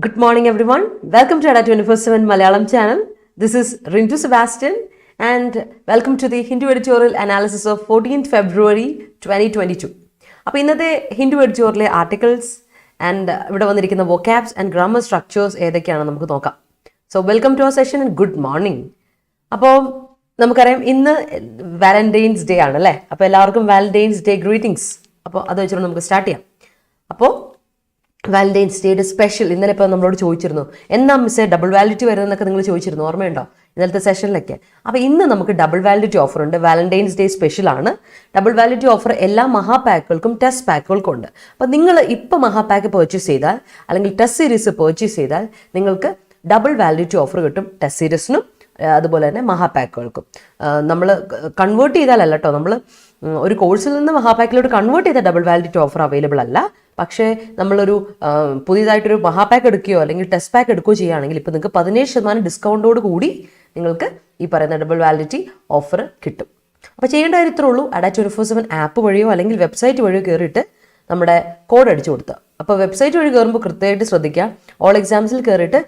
Good morning, everyone. Welcome to Ada 24/7 Malayalam channel. This is Rintu Sebastian, and welcome to the Hindu Editorial Analysis of 14th February 2022. അപ്പോൾ ഇന്നത്തെ Hindu എഡിറ്റോറിയലിലെ articles and ഇവിടെ വന്നിരിക്കുന്ന vocabs and grammar structures ഏതൊക്കെയാണെന്ന് നമുക്ക് നോക്കാം. So welcome to our session and good morning. അപ്പോൾ നമുക്കറിയാം ഇന്ന് വാലന്റൈൻസ് ഡേ ആണ് അല്ലേ. അപ്പോൾ എല്ലാവർക്കും വാലന്റൈൻസ് ഡേ ഗ്രീറ്റിംഗ്സ്. അപ്പോൾ അത് വെച്ചിട്ട് നമുക്ക് സ്റ്റാർട്ട് ചെയ്യാം. അപ്പോൾ വാലന്റൈൻസ് ഡേയുടെ സ്പെഷ്യൽ ഇന്നലെ ഇപ്പോൾ നമ്മളോട് ചോദിച്ചിരുന്നു, എന്നാ മിസ്സേ ഡബിൾ വാലിഡിറ്റി വരുന്നതെന്നൊക്കെ നിങ്ങൾ ചോദിച്ചിരുന്നു, ഓർമ്മയുണ്ടോ ഇന്നലത്തെ സെഷനിലൊക്കെ. അപ്പോൾ ഇന്ന് നമുക്ക് ഡബിൾ വാലിഡിറ്റി ഓഫർ ഉണ്ട്. വാലന്റൈൻസ് ഡേ സ്പെഷ്യൽ ആണ്. ഡബിൾ വാലിഡിറ്റി ഓഫർ എല്ലാ മഹാപാക്കുകൾക്കും ടെസ്റ്റ് പാക്കുകൾക്കും ഉണ്ട്. അപ്പോൾ നിങ്ങൾ ഇപ്പോൾ മഹാപാക്ക് പർച്ചേസ് ചെയ്താൽ അല്ലെങ്കിൽ ടെസ്റ്റ് സീരീസ് പർച്ചേസ് ചെയ്താൽ നിങ്ങൾക്ക് ഡബിൾ വാലിഡിറ്റി ഓഫർ കിട്ടും. ടെസ്റ്റ് സീരീസിനും അതുപോലെ തന്നെ മഹാപാക്കുകൾക്കും. നമ്മൾ കൺവേർട്ട് ചെയ്താലല്ല കേട്ടോ, നമ്മൾ ഒരു കോഴ്സിൽ നിന്ന് മഹാപാക്കിലോട്ട് കൺവേർട്ട് ചെയ്ത ഡബിൾ വാലിഡിറ്റി ഓഫർ അവൈലബിൾ അല്ല. പക്ഷേ നമ്മളൊരു പുതിയതായിട്ടൊരു മഹാപാക്ക് എടുക്കുകയോ അല്ലെങ്കിൽ ടെസ്റ്റ് പാക്ക് എടുക്കുകയോ ചെയ്യുകയാണെങ്കിൽ ഇപ്പോൾ നിങ്ങൾക്ക് 17% ഡിസ്കൗണ്ടോട് കൂടി നിങ്ങൾക്ക് ഈ പറയുന്ന ഡബിൾ വാലിഡിറ്റി ഓഫർ കിട്ടും. അപ്പോൾ ചെയ്യേണ്ട കാര്യം ഇത്രേ ഉള്ളൂ. Ada 24/7 ആപ്പ് വഴിയോ അല്ലെങ്കിൽ വെബ്സൈറ്റ് വഴിയോ കയറിയിട്ട് നമ്മുടെ കോഡ് അടിച്ചു കൊടുക്കുക. അപ്പോൾ വെബ്സൈറ്റ് വഴി കയറുമ്പോൾ കൃത്യമായിട്ട് ശ്രദ്ധിക്കുക. ഓൾ എക്സാംസിൽ കയറിയിട്ട്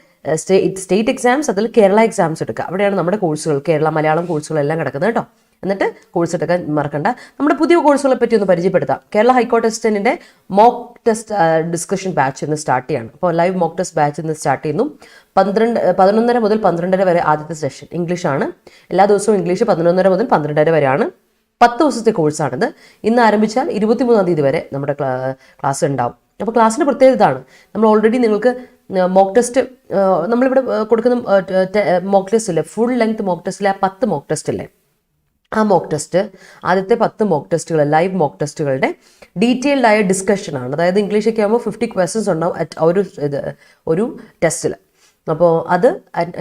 സ്റ്റേറ്റ് എക്സാംസ്, അതിൽ കേരള എക്സാംസ് എടുക്കുക. അവിടെയാണ് നമ്മുടെ കോഴ്സുകൾ, കേരള മലയാളം കോഴ്സുകളെല്ലാം കിടക്കുന്നത് കേട്ടോ. എന്നിട്ട് കോഴ്സ് എടുക്കാൻ മറക്കണ്ട. നമ്മുടെ പുതിയ കോഴ്സുകളെ പറ്റി ഒന്ന് പരിചയപ്പെടുത്താം. കേരള ഹൈക്കോർട്ട് അസിസ്റ്റന്റിന്റെ മോക്ക് ടെസ്റ്റ് ഡിസ്കഷൻ ബാച്ച് ഇന്ന് സ്റ്റാർട്ട് ചെയ്യാണ്. അപ്പോൾ ലൈവ് മോക്ക് ടെസ്റ്റ് ബാച്ച് ഇന്ന് സ്റ്റാർട്ട് ചെയ്യുന്നു. 11:30 മുതൽ 12:30 വരെ ആദ്യത്തെ സെഷൻ ഇംഗ്ലീഷാണ്. എല്ലാ ദിവസവും ഇംഗ്ലീഷ് 11:30 മുതൽ 12:30 വരെയാണ്. 10 ദിവസത്തെ കോഴ്സാണിത്. ഇന്ന് ആരംഭിച്ചാൽ 23-ാം തീയതി വരെ നമ്മുടെ ക്ലാസ് ഉണ്ടാവും. അപ്പോൾ ക്ലാസ്സിൻ്റെ പ്രത്യേകത ഇതാണ്, നമ്മൾ ഓൾറെഡി നിങ്ങൾക്ക് മോക്ക് ടെസ്റ്റ് നമ്മളിവിടെ കൊടുക്കുന്ന മോക്ക് ടെസ്റ്റ് ഇല്ലേ, ഫുൾ ലെങ്ത് മോക്ക് ടെസ്റ്റിലെ ആ 10 മോക്ക് ടെസ്റ്റ് ഇല്ലേ, ആ മോക്ക് ടെസ്റ്റ് ആദ്യത്തെ 10 മോക്ക് ടെസ്റ്റുകൾ ലൈവ് മോക്ക് ടെസ്റ്റുകളുടെ ഡീറ്റെയിൽഡ് ആയ ഡിസ്കഷനാണ്. അതായത് ഇംഗ്ലീഷൊക്കെ ആകുമ്പോൾ 50 ക്വസ്റ്റ്യൻസ് ഉണ്ടാവും ഒരു ടെസ്റ്റിൽ. അപ്പോൾ അത്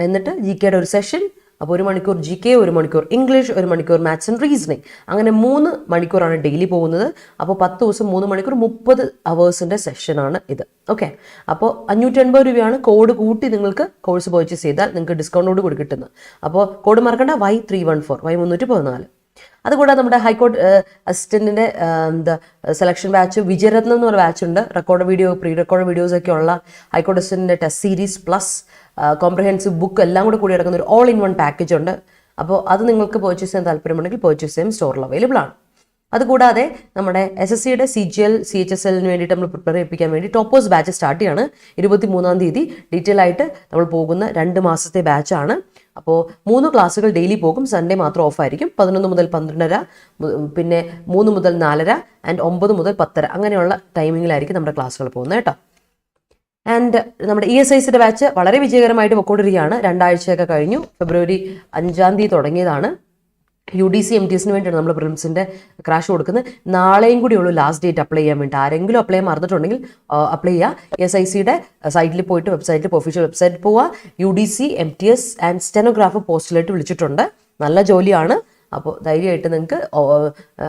എന്നിട്ട് GK ഒരു സെഷൻ. അപ്പോൾ 1 മണിക്കൂർ GK, 1 മണിക്കൂർ ഇംഗ്ലീഷ്, 1 മണിക്കൂർ മാത്സ് ആൻഡ് റീസണിങ്, അങ്ങനെ 3 മണിക്കൂറാണ് ഡെയിലി പോകുന്നത്. അപ്പോൾ 10 ദിവസം 3 മണിക്കൂർ 30 അവേഴ്സിൻ്റെ സെഷനാണ് ഇത്. ഓക്കെ, അപ്പോൾ 580 രൂപയാണ് കോഡ് കൂട്ടി നിങ്ങൾക്ക് കോഴ്സ് പർച്ചേസ് ചെയ്താൽ നിങ്ങൾക്ക് ഡിസ്കൗണ്ടോട് കൂടി കിട്ടുന്നത്. അപ്പോൾ കോഡ് മറക്കണ്ട, Y314, Y314. അതുകൂടാതെ നമ്മുടെ ഹൈക്കോർട്ട് അസിസ്റ്റന്റിന്റെ സെലക്ഷൻ ബാച്ച് വിജയരത്നം എന്ന് പറഞ്ഞ ബാച്ച് ഉണ്ട്. Record video, pre record videos ഒക്കെ ഉള്ള ഹൈക്കോർട്ട് അസിസ്റ്റന്റിന്റെ test series plus comprehensive book എല്ലാം കൂടി കിടക്കുന്ന ഒരു ഓൾ ഇൻ വൺ പാക്കേജ് ഉണ്ട്. അപ്പോൾ അത് നിങ്ങൾക്ക് പർച്ചേസ് ചെയ്യാൻ താല്പര്യമുണ്ടെങ്കിൽ പർച്ചേസ് ചെയ്യാൻ സ്റ്റോറിൽ അവൈലബിൾ ആണ്. അതുകൂടാതെ നമ്മുടെ SSCയുടെ CGL CHSL വേണ്ടിയിട്ട് നമ്മൾ പ്രിപ്പയർ ചെയ്യിപ്പിക്കാൻ വേണ്ടി ടോപ്പേഴ്സ് ബാച്ച് സ്റ്റാർട്ട് ചെയ്യാണ് 23-ാം തീയതി. ഡീറ്റെയിൽ ആയിട്ട് നമ്മൾ പോകുന്ന 2 മാസത്തെ ബാച്ചാണ്. അപ്പോൾ 3 ക്ലാസ്സുകൾ ഡെയിലി പോകും, സൺഡേ മാത്രം ഓഫായിരിക്കും. 11 മുതൽ 12:30, പിന്നെ 3 മുതൽ 4:30 ആൻഡ് 9 മുതൽ 10:30 അങ്ങനെയുള്ള ടൈമിങ്ങിലായിരിക്കും നമ്മുടെ ക്ലാസ്സുകൾ പോകുന്നത് കേട്ടോ. ആൻഡ് നമ്മുടെ ESICയുടെ ബാച്ച് വളരെ വിജയകരമായിട്ട് പൊക്കോണ്ടിരിക്കുകയാണ്. 2 ആഴ്ചയൊക്കെ കഴിഞ്ഞു. ഫെബ്രുവരി 5-ാം തീയതി തുടങ്ങിയതാണ്. UDC MTSന് വേണ്ടിയാണ് നമ്മൾ പ്രിലിംസിൻ്റെ ക്രാഷ് കൊടുക്കുന്നത്. നാളെയും കൂടിയുള്ളൂ ലാസ്റ്റ് ഡേറ്റ് അപ്ലൈ ചെയ്യാൻ വേണ്ടി. ആരെങ്കിലും അപ്ലൈ ചെയ്യാൻ മറന്നിട്ടുണ്ടെങ്കിൽ അപ്ലൈ ചെയ്യുക. ESICയുടെ സൈറ്റിൽ പോയിട്ട് ഒഫീഷ്യൽ വെബ്സൈറ്റിൽ പോവുക. UDC MTS ആൻഡ് സ്റ്റെനോഗ്രാഫർ പോസ്റ്റിലായിട്ട് വിളിച്ചിട്ടുണ്ട്. നല്ല ജോലിയാണ്. അപ്പോൾ ധൈര്യമായിട്ട് നിങ്ങൾക്ക്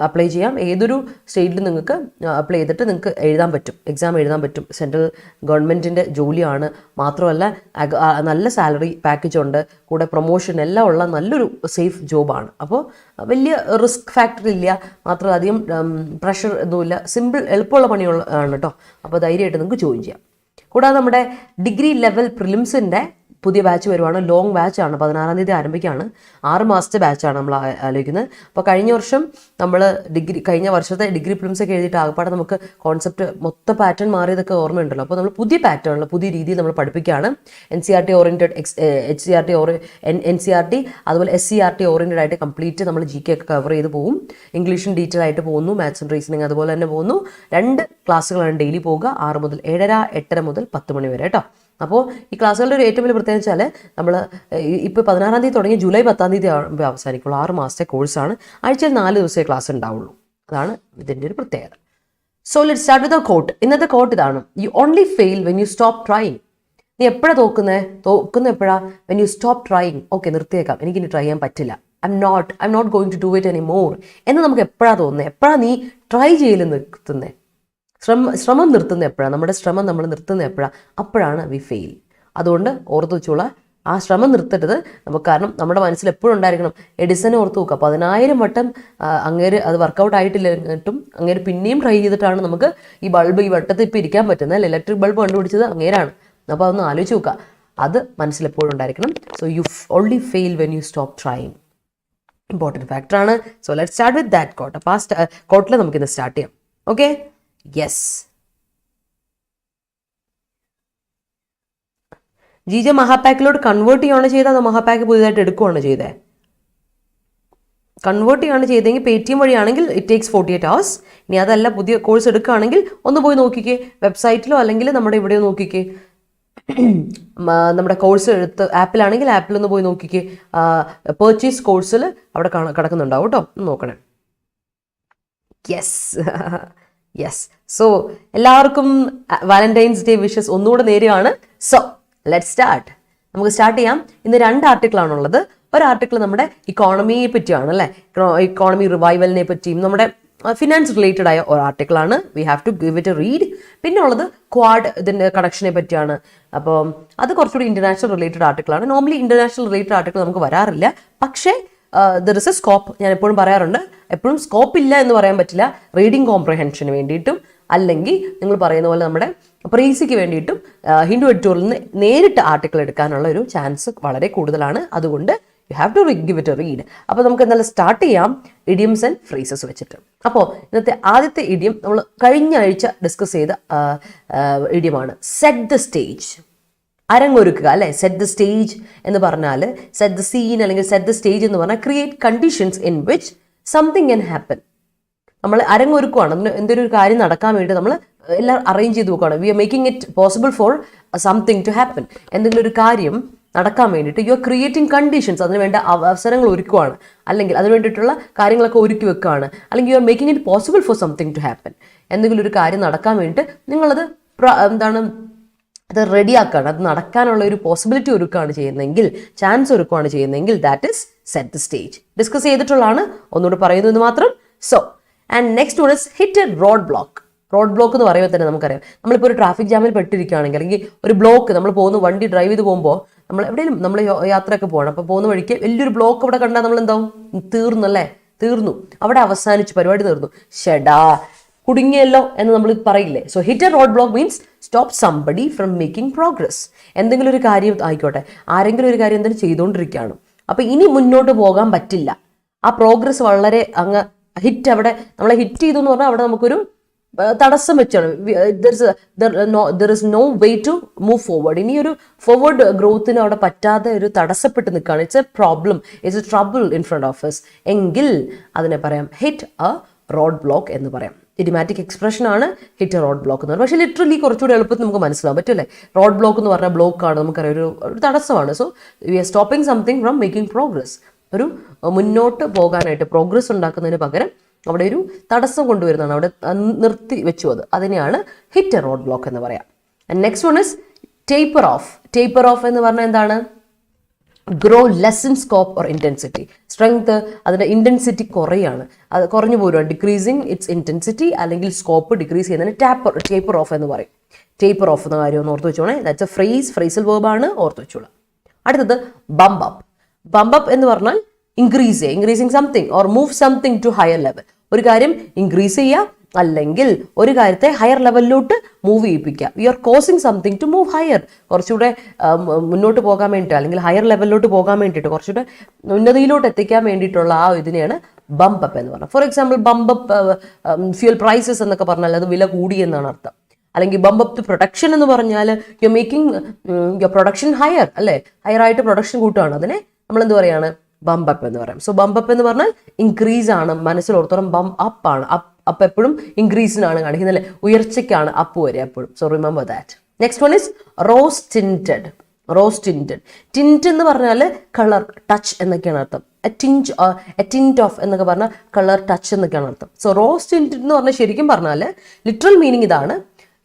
അപ്ലൈ ചെയ്യാം. ഏതൊരു സ്റ്റേറ്റിലും നിങ്ങൾക്ക് അപ്ലൈ ചെയ്തിട്ട് നിങ്ങൾക്ക് എഴുതാൻ പറ്റും, എക്സാം എഴുതാൻ പറ്റും. സെൻട്രൽ ഗവൺമെൻറ്റിൻ്റെ ജോലിയാണ്. മാത്രമല്ല നല്ല സാലറി പാക്കേജ് ഉണ്ട്, കൂടെ പ്രൊമോഷൻ എല്ലാം ഉള്ള നല്ലൊരു സേഫ് ജോബാണ്. അപ്പോൾ വലിയ റിസ്ക് ഫാക്ടർ ഇല്ല, മാത്രമല്ല അധികം പ്രഷർ ഒന്നുമില്ല, സിമ്പിൾ എളുപ്പമുള്ള പണിയുള്ള ആണ് കേട്ടോ. അപ്പോൾ ധൈര്യമായിട്ട് നിങ്ങൾക്ക് ജോയിൻ ചെയ്യാം. കൂടാതെ നമ്മുടെ ഡിഗ്രി ലെവൽ പ്രിലിംസിൻ്റെ പുതിയ ബാച്ച് വരുവാണ്. ലോങ് ബാച്ചാണ്, 16-ാം തീയതി ആരംഭിക്കുകയാണ്. 6 മാസത്തെ ബാച്ചാണ് നമ്മൾ ആലോചിക്കുന്നത്. അപ്പോൾ കഴിഞ്ഞ വർഷത്തെ ഡിഗ്രി പ്രിലിംസ് ഒക്കെ എഴുതിയിട്ട് ആകപ്പാടെ നമുക്ക് കോൺസെപ്റ്റ് മൊത്തം പാറ്റേൺ മാറിയതൊക്കെ ഓർമ്മയുണ്ടല്ലോ. അപ്പോൾ നമ്മൾ പുതിയ പാറ്റേണിൽ പുതിയ രീതിയിൽ നമ്മൾ പഠിപ്പിക്കുകയാണ്. NCERT ഓറിയൻറ്റഡ്, NCERT അതുപോലെ SCERT ഓറിയൻറ്റഡ് ആയിട്ട് കംപ്ലീറ്റ് നമ്മൾ GK ഒക്കെ കവർ ചെയ്ത് പോകും. ഇംഗ്ലീഷും ഡീറ്റെയിൽ ആയിട്ട് പോകുന്നു, മാത്സ് ആൻഡ് റീസണിങ് അതുപോലെ തന്നെ പോകുന്നു. 2 ക്ലാസ്സുകളാണ് ഡെയിലി പോകുക, 6 മുതൽ 7:30, 8:30 മുതൽ 10 മണി വരെ കേട്ടോ. അപ്പോൾ ഈ ക്ലാസ്സുകളുടെ ഒരു ഏറ്റവും വലിയ പ്രത്യേകത വെച്ചാൽ നമ്മൾ ഇപ്പോൾ 16-ാം തീയതി തുടങ്ങി ജൂലൈ 10-ാം തീയതി ആകുമ്പോൾ അവസാനിക്കുള്ളൂ. 6 മാസത്തെ കോഴ്സാണ്. ആഴ്ചയിൽ 4 ദിവസമേ ക്ലാസ് ഉണ്ടാവുള്ളൂ. അതാണ് ഇതിൻ്റെ ഒരു പ്രത്യേകത. So let's start with a quote. ഇന്നത്തെ കോട്ട് ഇതാണ്: you only fail when you stop trying. നീ എപ്പോഴാണ് തോക്കുന്നത് എപ്പോഴാണ്? When you stop trying. Okay, നിർത്തിയേക്കാം, എനിക്കിനി ട്രൈ ചെയ്യാൻ പറ്റില്ല, I'm not going to do it any more എന്ന് നമുക്ക് എപ്പോഴാണ് തോന്നുന്നത്? എപ്പോഴാണ് നീ ട്രൈ ചെയ്യൽ നിർത്തുന്നത്? ശ്രമം നിർത്തുന്നത് എപ്പോഴാണ്? നമ്മുടെ ശ്രമം നമ്മൾ നിർത്തുന്നത് എപ്പോഴാണ്? അപ്പോഴാണ് വി ഫെയിൽ. അതുകൊണ്ട് ഓർത്ത് വെച്ചോളാം, ആ ശ്രമം നിർത്തരുത് നമുക്ക്. കാരണം നമ്മുടെ മനസ്സിൽ എപ്പോഴും ഉണ്ടായിരിക്കണം. എഡിസനെ ഓർത്ത് നോക്കുക, 10,000 വട്ടം അങ്ങേര് അത് വർക്കൗട്ട് ആയിട്ടില്ലെന്നിട്ടും അങ്ങേര് പിന്നെയും ട്രൈ ചെയ്തിട്ടാണ് നമുക്ക് ഈ ബൾബ് ഈ വട്ടത്തിൽ ഇപ്പോൾ ഇരിക്കാൻ പറ്റുന്നത്. ഇലക്ട്രിക് ബൾബ് കണ്ടുപിടിച്ചത് അങ്ങേരാണ്. അപ്പോൾ അതൊന്ന് ആലോചിച്ച് നോക്കുക. അത് മനസ്സിലെപ്പോഴും ഉണ്ടായിരിക്കണം. So you only fail when you stop trying. Important ഫാക്ടറാണ്. So let start with that quote. അപ്പോൾ ആ കോട്ടിൽ നമുക്കിന്ന് സ്റ്റാർട്ട് ചെയ്യാം. Okay, yes. ജീജ മഹാപാക്കിലോട്ട് കൺവേർട്ട് ചെയ്യുകയാണ് ചെയ്തത്, അതോ മഹാപാക്ക് പുതിയതായിട്ട് എടുക്കുകയാണ് ചെയ്തത്? കൺവേർട്ട് ചെയ്യാണ് ചെയ്തെങ്കിൽ പേടിഎം വഴിയാണെങ്കിൽ ഇറ്റ് ടേക്സ് 48 hours. ഇനി അതല്ല പുതിയ കോഴ്സ് എടുക്കുകയാണെങ്കിൽ ഒന്ന് പോയി നോക്കിക്കേ, വെബ്സൈറ്റിലോ അല്ലെങ്കിൽ നമ്മുടെ ഇവിടെയോ നോക്കിക്കേ. നമ്മുടെ കോഴ്സ് എടുത്ത് ആപ്പിലാണെങ്കിൽ ആപ്പിലൊന്ന് പോയി നോക്കിക്കേ. പർച്ചേസ് കോഴ്സിൽ അവിടെ കിടക്കുന്നുണ്ടാവും കേട്ടോ, നോക്കണേ. Yes yes. സോ എല്ലാവർക്കും വാലന്റൈൻസ് ഡേ വിഷസ് ഒന്നുകൂടെ നേരെയാണ്. So let start. നമുക്ക് സ്റ്റാർട്ട് ചെയ്യാം. ഇന്ന് 2 ആർട്ടിക്കിളാണുള്ളത്. ഒരു ആർട്ടിക്കിൾ നമ്മുടെ ഇക്കോണമിയെ പറ്റിയാണ് അല്ലേ, ഇക്കോണമി റിവൈവലിനെ പറ്റിയും നമ്മുടെ ഫിനാൻസ് റിലേറ്റഡ് ആയ ഒരു ആർട്ടിക്കിളാണ്. We have to give it a read. പിന്നെ ഉള്ളത് ക്വാഡ് ഇതിൻ്റെ കണക്ഷനെ പറ്റിയാണ്. അപ്പോൾ അത് കുറച്ചുകൂടി ഇന്റർനാഷണൽ റിലേറ്റഡ് ആർട്ടിക്കിളാണ്. നോർമലി ഇന്റർനാഷണൽ റിലേറ്റഡ് ആർട്ടിക്കിൾ നമുക്ക് വരാറില്ല, പക്ഷേ ദർ ഇസ് എ സ്കോപ്പ്. ഞാൻ എപ്പോഴും പറയാറുണ്ട്, എപ്പോഴും സ്കോപ്പ് ഇല്ല എന്ന് പറയാൻ പറ്റില്ല. റീഡിംഗ് കോംപ്രഹെൻഷന് വേണ്ടിയിട്ടും അല്ലെങ്കിൽ നിങ്ങൾ പറയുന്ന പോലെ നമ്മുടെ പ്രീസിക്ക് വേണ്ടിയിട്ടും ഹിന്ദു എഡിറ്റോറിയലിൽ നിന്ന് നേരിട്ട് ആർട്ടിക്കിൾ എടുക്കാനുള്ള ഒരു ചാൻസ് വളരെ കൂടുതലാണ്. അതുകൊണ്ട് you have to give it a read. അപ്പോൾ നമുക്ക് എന്തായാലും സ്റ്റാർട്ട് ചെയ്യാം ഇഡിയംസ് ആൻഡ് ഫ്രേസസ് വെച്ചിട്ട്. അപ്പോൾ ഇന്നത്തെ ആദ്യത്തെ ഇഡിയം നമ്മൾ കഴിഞ്ഞ ആഴ്ച ഡിസ്കസ് ചെയ്ത ഇഡിയമാണ് സെറ്റ് ദ സ്റ്റേജ്, അരങ്ങൊരുക്കുക അല്ലേ. സെറ്റ് ദ സ്റ്റേജ് എന്ന് പറഞ്ഞാൽ സെറ്റ് ദ സീൻ അല്ലെങ്കിൽ സെറ്റ് ദ സ്റ്റേജ് എന്ന് പറഞ്ഞാൽ create conditions in which something can happen. നമ്മൾ അരങ്ങൊരുക്കുകയാണ്, എന്തൊരു കാര്യം നടക്കാൻ വേണ്ടി നമ്മൾ എല്ലാം അറേഞ്ച് ചെയ്ത് നോക്കുകയാണ്. We are making it possible for something to happen. എന്തെങ്കിലും ഒരു കാര്യം നടക്കാൻ വേണ്ടിയിട്ട് യു ആർ ക്രിയേറ്റിംഗ് കണ്ടീഷൻസ്, അതിന് വേണ്ട അവസരങ്ങൾ ഒരുക്കുകയാണ്, അല്ലെങ്കിൽ അതിന് വേണ്ടിയിട്ടുള്ള കാര്യങ്ങളൊക്കെ ഒരുക്കി വെക്കുകയാണ്, അല്ലെങ്കിൽ you are making it possible for something to happen. എന്തെങ്കിലും ഒരു കാര്യം നടക്കാൻ വേണ്ടിയിട്ട് നിങ്ങളത് അത് റെഡിയാക്കുകയാണ്, അത് നടക്കാനുള്ള ഒരു പോസിബിലിറ്റി ഒരുക്കുകയാണ് ചെയ്യുന്നതെങ്കിൽ, ചാൻസ് ഒരുക്കുകയാണ് ചെയ്യുന്നതെങ്കിൽ that is set the stage. Discuss ചെയ്തിട്ടുള്ളതാണ്, ഒന്നുകൂടി പറയുന്നു എന്ന് മാത്രം. So and next one is hit a road block. Road block എന്ന് പറയുമ്പോൾ തന്നെ നമുക്കറിയാം, നമ്മളിപ്പോൾ ഒരു ട്രാഫിക് ജാമിൽ പെട്ടിരിക്കുകയാണെങ്കിൽ അല്ലെങ്കിൽ ഒരു ബ്ലോക്ക്, നമ്മൾ പോകുന്ന വണ്ടി ഡ്രൈവ് ചെയ്ത് പോകുമ്പോൾ നമ്മൾ എവിടെയും നമ്മൾ യാത്രയൊക്കെ പോകണം, അപ്പോൾ പോകുന്ന വഴിക്ക് വലിയൊരു ബ്ലോക്ക് അവിടെ കണ്ടാൽ നമ്മൾ എന്താവും, തീർന്നല്ലേ, തീർന്നു, അവിടെ അവസാനിച്ചു, പരിപാടി തീർന്നു, ഷെടാ കുടുങ്ങിയല്ലോ എന്ന് നമ്മൾ പറയില്ലേ. So hit a road block means stop somebody from making progress. എന്തെങ്കിലും ഒരു കാര്യം ആയിക്കോട്ടെ, ആരെങ്കിലും ഒരു കാര്യം എന്തെങ്കിലും ചെയ്തുകൊണ്ടിരിക്കുകയാണ്, അപ്പോൾ ഇനി മുന്നോട്ട് പോകാൻ പറ്റില്ല, ആ പ്രോഗ്രസ് വളരെ അങ്ങ് ഹിറ്റ്, അവിടെ നമ്മളെ ഹിറ്റ് ചെയ്തു എന്ന് പറഞ്ഞാൽ അവിടെ നമുക്കൊരു തടസ്സം വെച്ചാണ്. There is no way to move forward. ഇനി ഒരു ഫോർവേഡ് ഗ്രോത്തിന് അവിടെ പറ്റാതെ ഒരു തടസ്സപ്പെട്ട് നിൽക്കുകയാണ്. It's a problem, it's a trouble in front of us എങ്കിൽ അതിനെ പറയാം ഹിറ്റ് എ റോഡ് ബ്ലോക്ക് എന്ന് പറയാം. ഇഡിമാറ്റിക് എക്സ്പ്രഷൻ ആണ് ഹിറ്റ് എ റോഡ് ബ്ലോക്ക് എന്ന് പറയുന്നത്. പക്ഷേ ലിറ്ററലി കുറച്ചുകൂടി എളുപ്പത്തിൽ നമുക്ക് മനസ്സിലാവും പറ്റുമല്ലേ. റോഡ് ബ്ലോക്ക് എന്ന് പറഞ്ഞാൽ ബ്ലോക്കാണ്, നമുക്കറിയാം ഒരു തടസ്സമാണ്. So we are stopping something from making progress. ഒരു മുന്നോട്ട് പോകാനായിട്ട് പ്രോഗ്രസ് ഉണ്ടാക്കുന്നതിന് പകരം അവിടെ ഒരു തടസ്സം കൊണ്ടുവരുന്നതാണ്, അവിടെ നിർത്തി വെച്ചു, അതിനെയാണ് ഹിറ്റ് എ റോഡ് ബ്ലോക്ക് എന്ന് പറയാം. And next one is taper off. Taper off എന്ന് പറഞ്ഞാൽ എന്താണ്, grow less in scope or intensity. Strength, അതിൻ്റെ ഇൻറ്റൻസിറ്റി കുറയാണ്, അത് കുറഞ്ഞു പോരുകയാണ്, ഡിക്രീസിങ് ഇറ്റ്സ് ഇൻറ്റൻസിറ്റി അല്ലെങ്കിൽ സ്കോപ്പ് ഡിക്രീസ് ചെയ്യുന്നതിന് ടേപ്പർ ഓഫ് എന്ന് പറയും. ടേപ്പർ ഓഫ് എന്ന കാര്യം ഒന്ന് ഓർത്ത് വെച്ചോണേ. ദാറ്റ്സ് എ ഫ്രേസൽ വേർബാണ്, ഓർത്ത് വെച്ചോളാം. അടുത്തത് ബംപ് അപ്പ്. ബംപ് അപ്പ് എന്ന് പറഞ്ഞാൽ increasing something or move something to higher level. ഒരു കാര്യം ഇൻക്രീസ് ചെയ്യുക അല്ലെങ്കിൽ ഒരു കാര്യത്തെ ഹയർ ലെവലിലോട്ട് മൂവ് ചെയ്യിപ്പിക്കുക. We are causing something to move higher. കുറച്ചുകൂടെ മുന്നോട്ട് പോകാൻ വേണ്ടിയിട്ട് അല്ലെങ്കിൽ ഹയർ ലെവലിലോട്ട് പോകാൻ വേണ്ടിയിട്ട് കുറച്ചുകൂടെ ഉന്നതിയിലോട്ട് എത്തിക്കാൻ വേണ്ടിയിട്ടുള്ള ആ ഇതിനെയാണ് ബംപ് അപ്പ് എന്ന് പറഞ്ഞത്. For example bump up fuel prices എന്നൊക്കെ പറഞ്ഞാൽ അത് വില കൂടി എന്നാണ് അർത്ഥം. അല്ലെങ്കിൽ ബംപ് അപ്പ് ടു പ്രൊഡക്ഷൻ എന്ന് പറഞ്ഞാൽ you making your production higher അല്ലേ, ഹയർ ആയിട്ട് പ്രൊഡക്ഷൻ കൂട്ടുകയാണ്, അതിനെ നമ്മൾ എന്ത് പറയാണ്, ബംപ് അപ്പ് എന്ന് പറയാം. സോ ബംപ് അപ്പ് എന്ന് പറഞ്ഞാൽ ഇൻക്രീസ് ആണ്, മനസ്സിൽ ഓർത്തോളം ബംപ് അപ്പ് ആണ്. അപ്പ് എപ്പോഴും ഇൻക്രീസിനാണ് കാണിക്കുന്നത് അല്ലേ, ഉയർച്ചയ്ക്കാണ് അപ്പ് വരെ എപ്പോഴും. So remember that. Next one is rose tinted. Rose tinted. Tint എന്ന് പറഞ്ഞാൽ കളർ, ടച്ച് എന്നൊക്കെയാണ് അർത്ഥം. എ ടിൻറ്റ് ഓഫ് എന്നൊക്കെ പറഞ്ഞാൽ കളർ, ടച്ച് എന്നൊക്കെയാണ് അർത്ഥം. സോ റോസ് ടിൻറ്റഡ് എന്ന് പറഞ്ഞാൽ ശരിക്കും പറഞ്ഞാൽ ലിറ്ററൽ മീനിങ് ഇതാണ്.